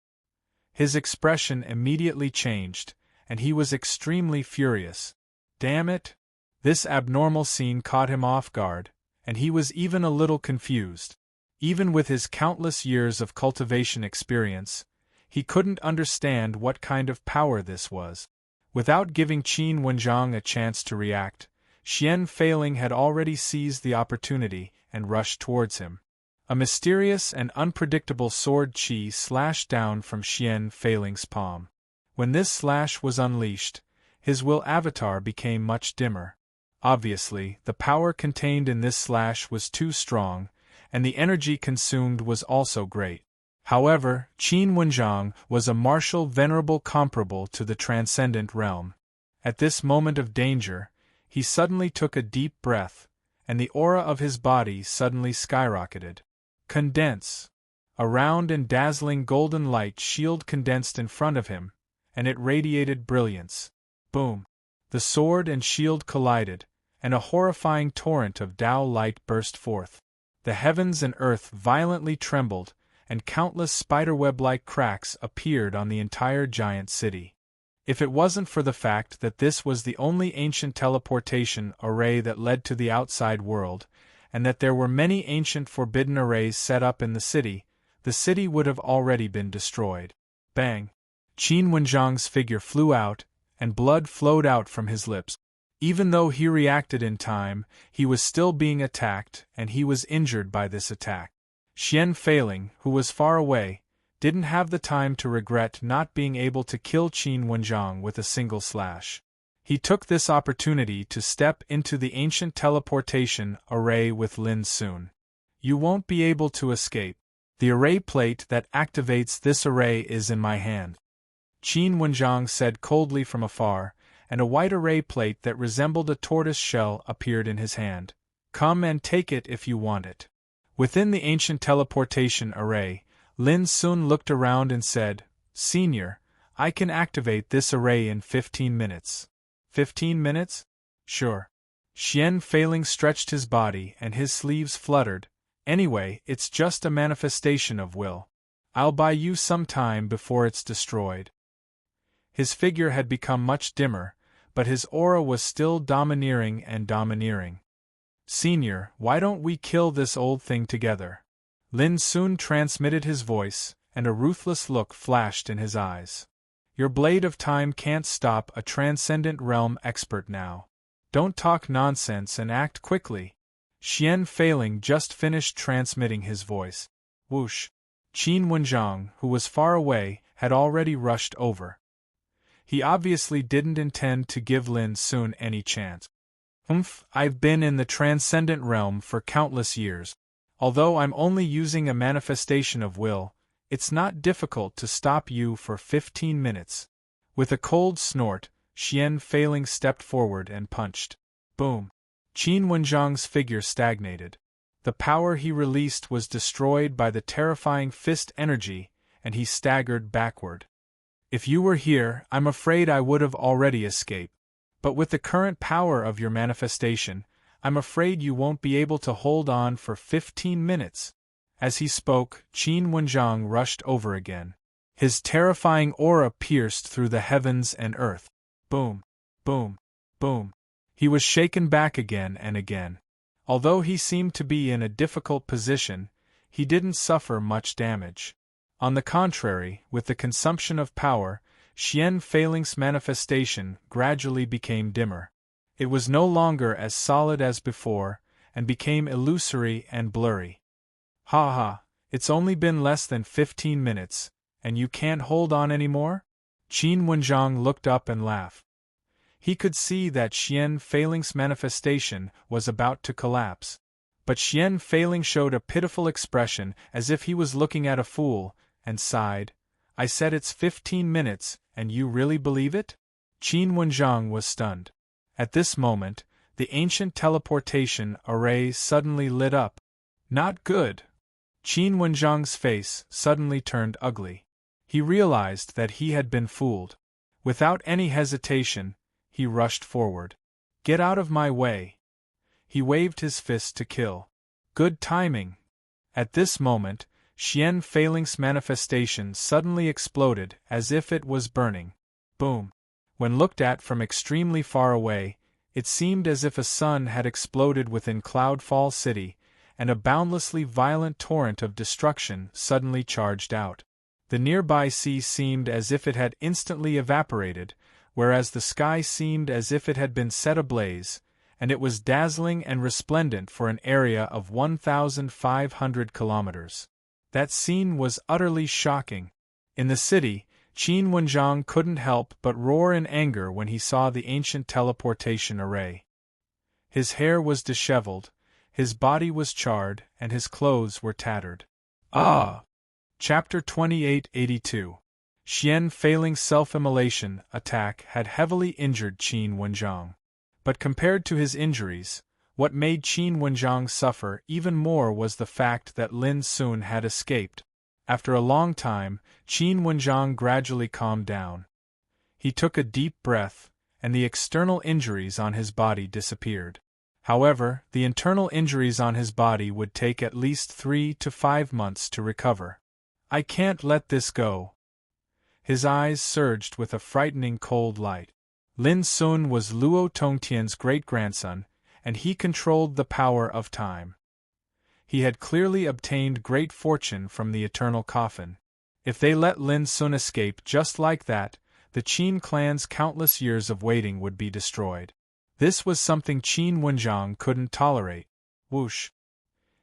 His expression immediately changed, and he was extremely furious. Damn it! This abnormal scene caught him off guard, and he was even a little confused. Even with his countless years of cultivation experience, he couldn't understand what kind of power this was. Without giving Qin Wenjiang a chance to react, Xian Feiling had already seized the opportunity and rushed towards him. A mysterious and unpredictable sword qi slashed down from Xian Feiling's palm. When this slash was unleashed, his will avatar became much dimmer. Obviously, the power contained in this slash was too strong, and the energy consumed was also great. However, Qin Wenjiang was a martial venerable comparable to the transcendent realm. At this moment of danger, he suddenly took a deep breath, and the aura of his body suddenly skyrocketed. Condense! A round and dazzling golden light shield condensed in front of him, and it radiated brilliance. Boom! The sword and shield collided, and a horrifying torrent of Tao light burst forth. The heavens and earth violently trembled, and countless spiderweb-like cracks appeared on the entire giant city. If it wasn't for the fact that this was the only ancient teleportation array that led to the outside world, and that there were many ancient forbidden arrays set up in the city, the city would have already been destroyed. Bang! Qin Wenjiang's figure flew out, and blood flowed out from his lips. Even though he reacted in time, he was still being attacked, and he was injured by this attack. Xian Feiling, who was far away, didn't have the time to regret not being able to kill Qin Wenjiang with a single slash. He took this opportunity to step into the ancient teleportation array with Lin Sun. You won't be able to escape. The array plate that activates this array is in my hand. Qin Wenjiang said coldly from afar, and a white array plate that resembled a tortoise shell appeared in his hand. Come and take it if you want it. Within the ancient teleportation array, Lin Sun looked around and said, Senior, I can activate this array in 15 minutes. 15 minutes? Sure. Xian Feiling stretched his body and his sleeves fluttered. Anyway, it's just a manifestation of will. I'll buy you some time before it's destroyed. His figure had become much dimmer, but his aura was still domineering and domineering. Senior, why don't we kill this old thing together? Lin Sun transmitted his voice, and a ruthless look flashed in his eyes. Your blade of time can't stop a transcendent realm expert now. Don't talk nonsense and act quickly. Xian Feiling just finished transmitting his voice. Whoosh! Qin Wenjiang, who was far away, had already rushed over. He obviously didn't intend to give Lin Sun any chance. I've been in the transcendent realm for countless years. Although I'm only using a manifestation of will, it's not difficult to stop you for 15 minutes. With a cold snort, Xian Feiling stepped forward and punched. Boom! Qin Wenjiang's figure stagnated. The power he released was destroyed by the terrifying fist energy, and he staggered backward. If you were here, I'm afraid I would have already escaped. But with the current power of your manifestation, I'm afraid you won't be able to hold on for 15 minutes. As he spoke, Qin Wenjiang rushed over again. His terrifying aura pierced through the heavens and earth. Boom! Boom! Boom! He was shaken back again and again. Although he seemed to be in a difficult position, he didn't suffer much damage. On the contrary, with the consumption of power, Xian Feiling's manifestation gradually became dimmer. It was no longer as solid as before, and became illusory and blurry. Ha ha, it's only been less than 15 minutes, and you can't hold on anymore? Qin Wenjiang looked up and laughed. He could see that Xian Feiling's manifestation was about to collapse. But Xian Feiling showed a pitiful expression as if he was looking at a fool, and sighed. I said it's 15 minutes, and you really believe it? Qin Wenjiang was stunned. At this moment, the ancient teleportation array suddenly lit up. Not good. Qin Wenjiang's face suddenly turned ugly. He realized that he had been fooled. Without any hesitation, he rushed forward. Get out of my way. He waved his fist to kill. Good timing. At this moment, Xian Feiling's manifestation suddenly exploded as if it was burning. Boom. When looked at from extremely far away, it seemed as if a sun had exploded within Cloudfall City, and a boundlessly violent torrent of destruction suddenly charged out. The nearby sea seemed as if it had instantly evaporated, whereas the sky seemed as if it had been set ablaze, and it was dazzling and resplendent for an area of 1,500 kilometers. That scene was utterly shocking. In the city, Qin Wenjiang couldn't help but roar in anger when he saw the ancient teleportation array. His hair was disheveled, his body was charred, and his clothes were tattered. Ah! Chapter 2882. Xian Feiling's self-immolation attack had heavily injured Qin Wenjiang. But compared to his injuries, what made Qin Wenjiang suffer even more was the fact that Lin Sun had escaped. After a long time, Qin Wenjiang gradually calmed down. He took a deep breath, and the external injuries on his body disappeared. However, the internal injuries on his body would take at least 3 to 5 months to recover. I can't let this go. His eyes surged with a frightening cold light. Lin Sun was Luo Tongtian's great-grandson, and he controlled the power of time. He had clearly obtained great fortune from the eternal coffin. If they let Lin Sun escape just like that, the Qin clan's countless years of waiting would be destroyed. This was something Qin Wenjiang couldn't tolerate. Whoosh!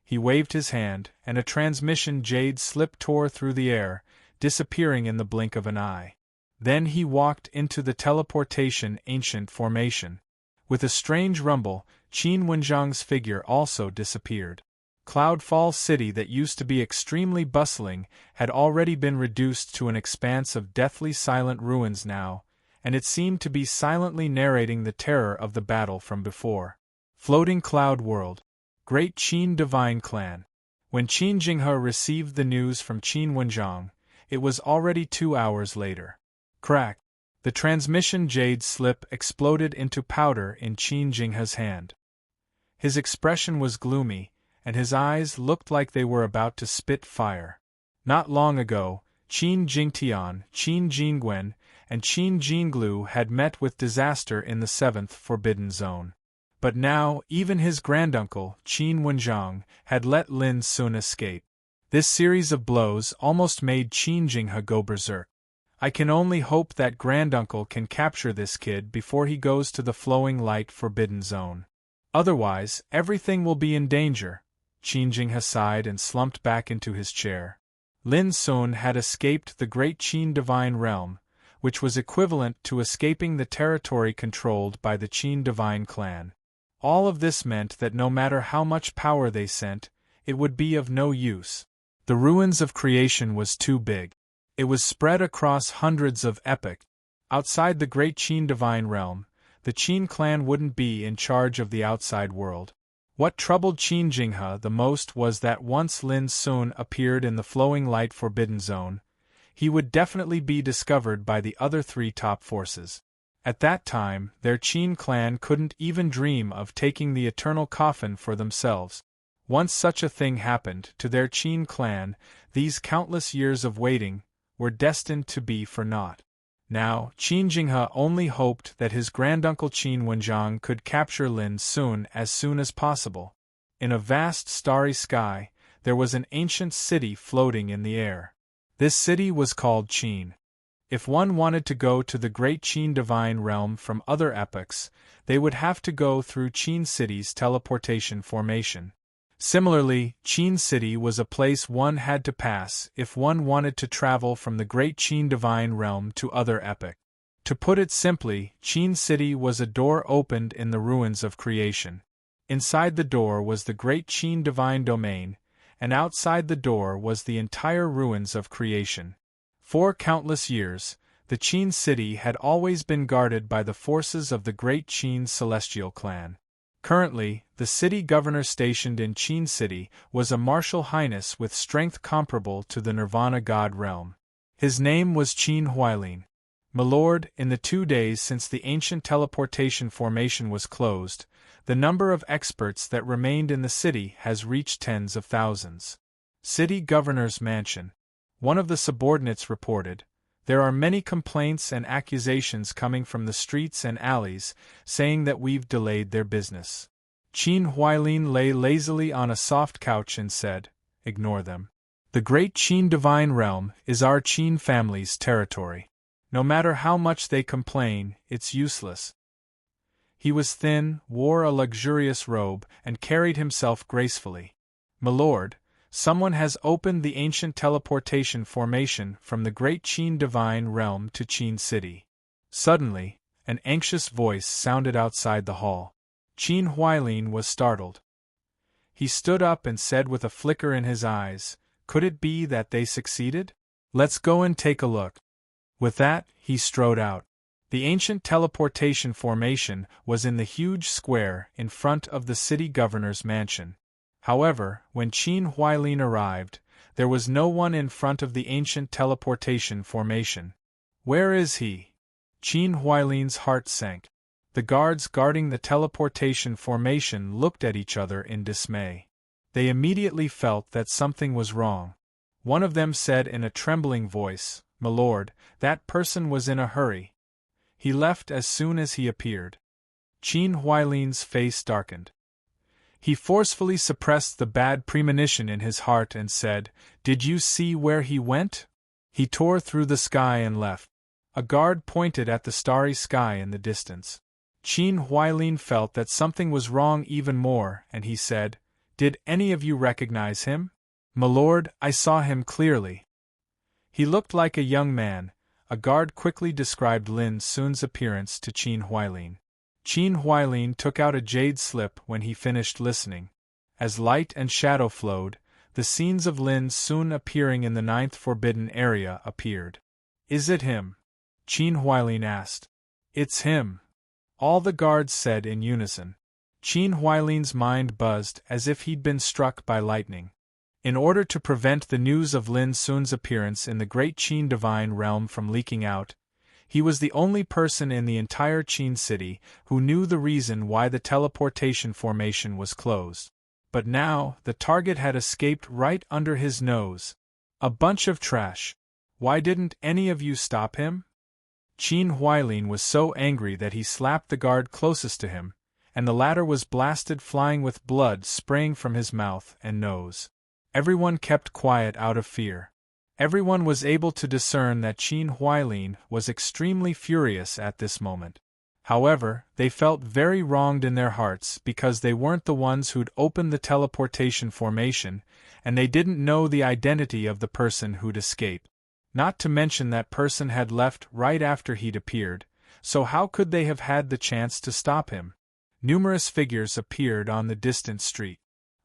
He waved his hand, and a transmission jade slip tore through the air, disappearing in the blink of an eye. Then he walked into the teleportation ancient formation. With a strange rumble, Qin Wenjiang's figure also disappeared. Cloudfall City, that used to be extremely bustling, had already been reduced to an expanse of deathly silent ruins now, and it seemed to be silently narrating the terror of the battle from before. Floating Cloud World. Great Qin Divine Clan. When Qin Jinghe received the news from Qin Wenjiang, it was already 2 hours later. Crack! The transmission jade slip exploded into powder in Qin Jinghe's hand. His expression was gloomy, and his eyes looked like they were about to spit fire. Not long ago, Qin Jingtian, Qin Jingwen, and Qin Jinglu had met with disaster in the 7th Forbidden Zone. But now, even his granduncle, Qin Wenjiang, had let Lin Sun escape. This series of blows almost made Qin Jinghe go berserk. I can only hope that granduncle can capture this kid before he goes to the Flowing Light Forbidden Zone. Otherwise, everything will be in danger. Qin Jinghe sighed and slumped back into his chair. Lin Sun had escaped the Great Qin Divine Realm, which was equivalent to escaping the territory controlled by the Qin Divine Clan. All of this meant that no matter how much power they sent, it would be of no use. The ruins of creation was too big. It was spread across hundreds of epochs. Outside the Great Qin Divine Realm, the Qin clan wouldn't be in charge of the outside world. What troubled Qin Jinghe the most was that once Lin Sun appeared in the Flowing Light Forbidden Zone, he would definitely be discovered by the other 3 top forces. At that time, their Qin clan couldn't even dream of taking the eternal coffin for themselves. Once such a thing happened to their Qin clan, these countless years of waiting were destined to be for naught. Now, Qin Jinghe only hoped that his granduncle Qin Wenjiang could capture Lin Sun as soon as possible. In a vast starry sky, there was an ancient city floating in the air. This city was called Qin. If one wanted to go to the Great Qin Divine Realm from other epochs, they would have to go through Qin City's teleportation formation. Similarly, Qin City was a place one had to pass if one wanted to travel from the Great Qin Divine Realm to other epochs. To put it simply, Qin City was a door opened in the ruins of creation. Inside the door was the Great Qin Divine Domain, and outside the door was the entire ruins of creation. For countless years, the Qin City had always been guarded by the forces of the Great Qin Celestial Clan. Currently, the city governor stationed in Qin City was a martial highness with strength comparable to the Nirvana God realm. His name was Qin Huailin. Milord, in the 2 days since the ancient teleportation formation was closed, the number of experts that remained in the city has reached tens of thousands. City Governor's Mansion. One of the subordinates reported, "There are many complaints and accusations coming from the streets and alleys, saying that we've delayed their business." Qin Huailin lay lazily on a soft couch and said, "Ignore them. The Great Qin Divine Realm is our Qin family's territory. No matter how much they complain, it's useless." He was thin, wore a luxurious robe, and carried himself gracefully. "Milord, someone has opened the ancient teleportation formation from the Great Qin Divine Realm to Qin City." Suddenly, an anxious voice sounded outside the hall. Qin Huailin was startled. He stood up and said with a flicker in his eyes, "Could it be that they succeeded? Let's go and take a look." With that, he strode out. The ancient teleportation formation was in the huge square in front of the city governor's mansion. However, when Qin Huailin arrived, there was no one in front of the ancient teleportation formation. "Where is he?" Qin Huailin's heart sank. The guards guarding the teleportation formation looked at each other in dismay. They immediately felt that something was wrong. One of them said in a trembling voice, "Milord, that person was in a hurry. He left as soon as he appeared." Qin Huailin's face darkened. He forcefully suppressed the bad premonition in his heart and said, "Did you see where he went? He tore through the sky and left." A guard pointed at the starry sky in the distance. Qin Huailin felt that something was wrong even more, and he said, "Did any of you recognize him?" "Milord, I saw him clearly. He looked like a young man." A guard quickly described Lin Sun's appearance to Qin Huailin. Qin Huailin took out a jade slip when he finished listening. As light and shadow flowed, the scenes of Lin Sun appearing in the 9th forbidden area appeared. "Is it him?" Qin Huailin asked. "It's him," all the guards said in unison. Qin Huailin's mind buzzed as if he'd been struck by lightning. In order to prevent the news of Lin Sun's appearance in the great Qin divine realm from leaking out, he was the only person in the entire Qin city who knew the reason why the teleportation formation was closed. But now, the target had escaped right under his nose. A bunch of trash. Why didn't any of you stop him? Qin Huailin was so angry that he slapped the guard closest to him, and the latter was blasted, flying with blood spraying from his mouth and nose. Everyone kept quiet out of fear. Everyone was able to discern that Qin Huailin was extremely furious at this moment. However, they felt very wronged in their hearts because they weren't the ones who'd opened the teleportation formation, and they didn't know the identity of the person who'd escaped. Not to mention that person had left right after he'd appeared, so how could they have had the chance to stop him? Numerous figures appeared on the distant street.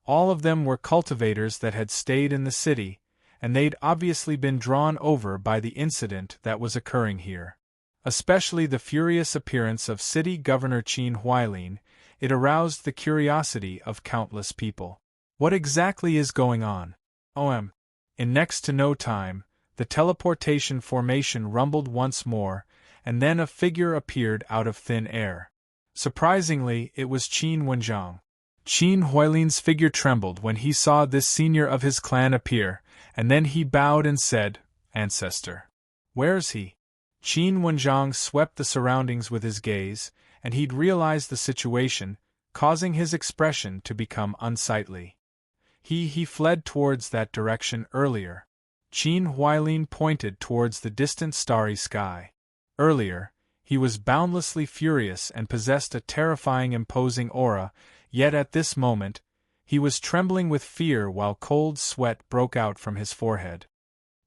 All of them were cultivators that had stayed in the city, and they'd obviously been drawn over by the incident that was occurring here. Especially the furious appearance of City Governor Qin Huailin, it aroused the curiosity of countless people. What exactly is going on? In next to no time, the teleportation formation rumbled once more, and then a figure appeared out of thin air. Surprisingly, it was Qin Wenjiang. Qin Huailin's figure trembled when he saw this senior of his clan appear, and then he bowed and said, "Ancestor. Where's he?" Qin Wenjiang swept the surroundings with his gaze, and he'd realized the situation, causing his expression to become unsightly. He fled towards that direction earlier. Qin Huailin pointed towards the distant starry sky. Earlier, he was boundlessly furious and possessed a terrifying imposing aura, yet at this moment, he was trembling with fear while cold sweat broke out from his forehead.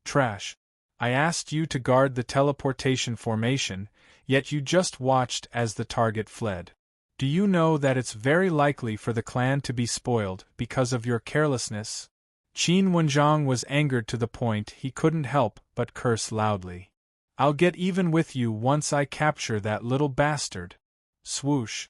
"Trash. I asked you to guard the teleportation formation, yet you just watched as the target fled. Do you know that it's very likely for the clan to be spoiled because of your carelessness?" Qin Wenjiang was angered to the point he couldn't help but curse loudly. "I'll get even with you once I capture that little bastard." Swoosh.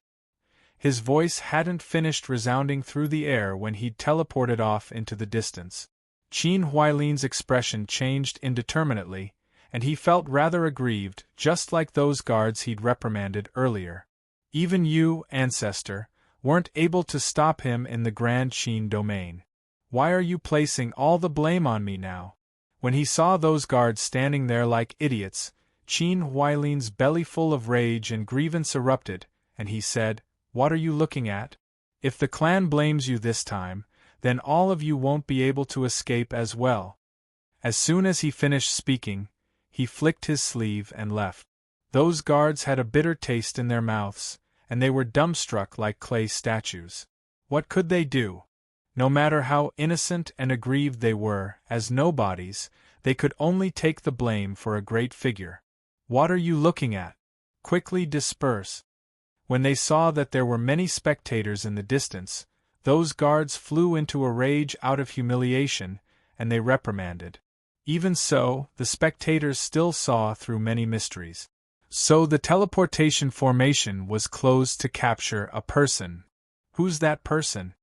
His voice hadn't finished resounding through the air when he'd teleported off into the distance. Qin Huailin's expression changed indeterminately, and he felt rather aggrieved, just like those guards he'd reprimanded earlier. "Even you, Ancestor, weren't able to stop him in the Grand Qin domain. Why are you placing all the blame on me now?" When he saw those guards standing there like idiots, Qin Huailin's belly full of rage and grievance erupted, and he said, "What are you looking at? If the clan blames you this time, then all of you won't be able to escape as well." As soon as he finished speaking, he flicked his sleeve and left. Those guards had a bitter taste in their mouths, and they were dumbstruck like clay statues. What could they do? No matter how innocent and aggrieved they were, as nobodies, they could only take the blame for a great figure. "What are you looking at? Quickly disperse." When they saw that there were many spectators in the distance, those guards flew into a rage out of humiliation, and they reprimanded. Even so, the spectators still saw through many mysteries. So the teleportation formation was closed to capture a person. Who's that person?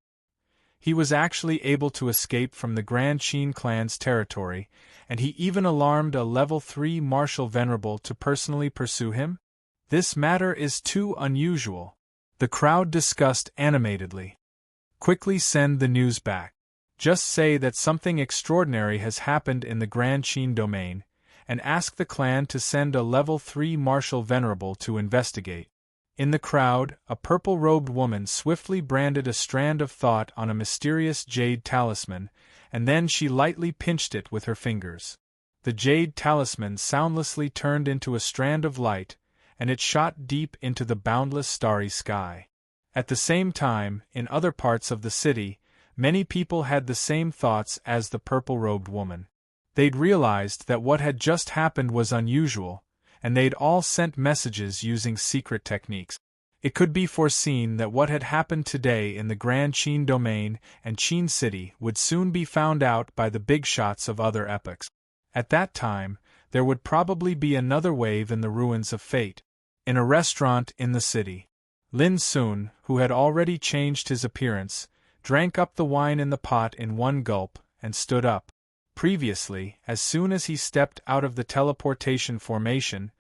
He was actually able to escape from the Grand Qin clan's territory, and he even alarmed a level 3 Martial Venerable to personally pursue him? This matter is too unusual. The crowd discussed animatedly. Quickly send the news back. Just say that something extraordinary has happened in the Grand Qin domain, and ask the clan to send a level 3 Martial Venerable to investigate. In the crowd, a purple-robed woman swiftly branded a strand of thought on a mysterious jade talisman, and then she lightly pinched it with her fingers. The jade talisman soundlessly turned into a strand of light, and it shot deep into the boundless starry sky. At the same time, in other parts of the city, many people had the same thoughts as the purple-robed woman. They'd realized that what had just happened was unusual, and they'd all sent messages using secret techniques. It could be foreseen that what had happened today in the Grand Qin domain and Qin City would soon be found out by the big shots of other epochs. At that time, there would probably be another wave in the ruins of fate. In a restaurant in the city, Lin Sun, who had already changed his appearance, drank up the wine in the pot in one gulp and stood up. Previously, as soon as he stepped out of the teleportation formation,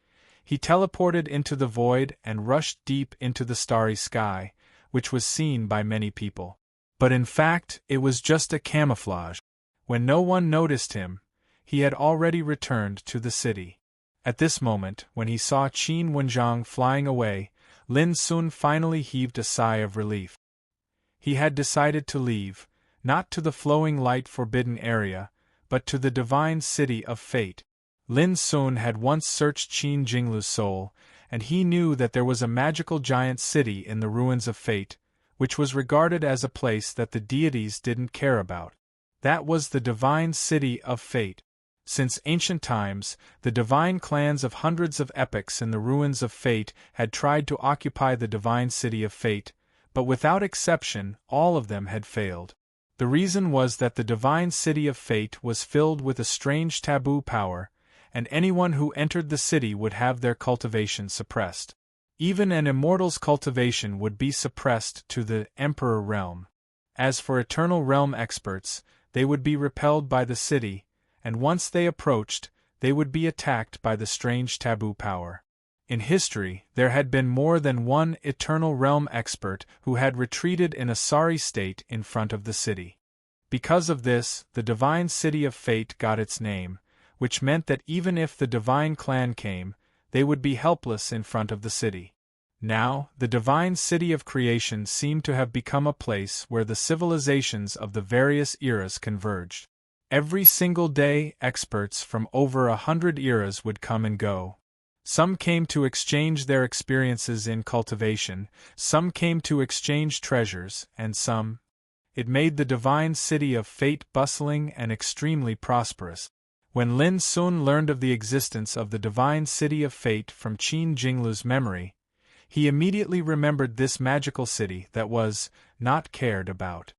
he teleported into the void and rushed deep into the starry sky, which was seen by many people. But in fact, it was just a camouflage. When no one noticed him, he had already returned to the city. At this moment, when he saw Qin Wenjiang flying away, Lin Sun finally heaved a sigh of relief. He had decided to leave, not to the flowing light forbidden area, but to the divine city of fate. Lin Sun had once searched Qin Jinglu's soul, and he knew that there was a magical giant city in the ruins of fate, which was regarded as a place that the deities didn't care about. That was the divine city of fate. Since ancient times, the divine clans of hundreds of epochs in the ruins of fate had tried to occupy the divine city of fate, but without exception, all of them had failed. The reason was that the divine city of fate was filled with a strange taboo power, and anyone who entered the city would have their cultivation suppressed. Even an immortal's cultivation would be suppressed to the Emperor realm. As for Eternal Realm experts, they would be repelled by the city, and once they approached, they would be attacked by the strange taboo power. In history, there had been more than one Eternal Realm expert who had retreated in a sorry state in front of the city. Because of this, the Divine City of Fate got its name, which meant that even if the Divine Clan came, they would be helpless in front of the city. Now, the Divine City of Creation seemed to have become a place where the civilizations of the various eras converged. Every single day, experts from over 100 eras would come and go. Some came to exchange their experiences in cultivation, some came to exchange treasures, and some. It made the divine city of fate bustling and extremely prosperous. When Lin Sun learned of the existence of the divine city of fate from Qin Jinglu's memory, he immediately remembered this magical city that was not cared about.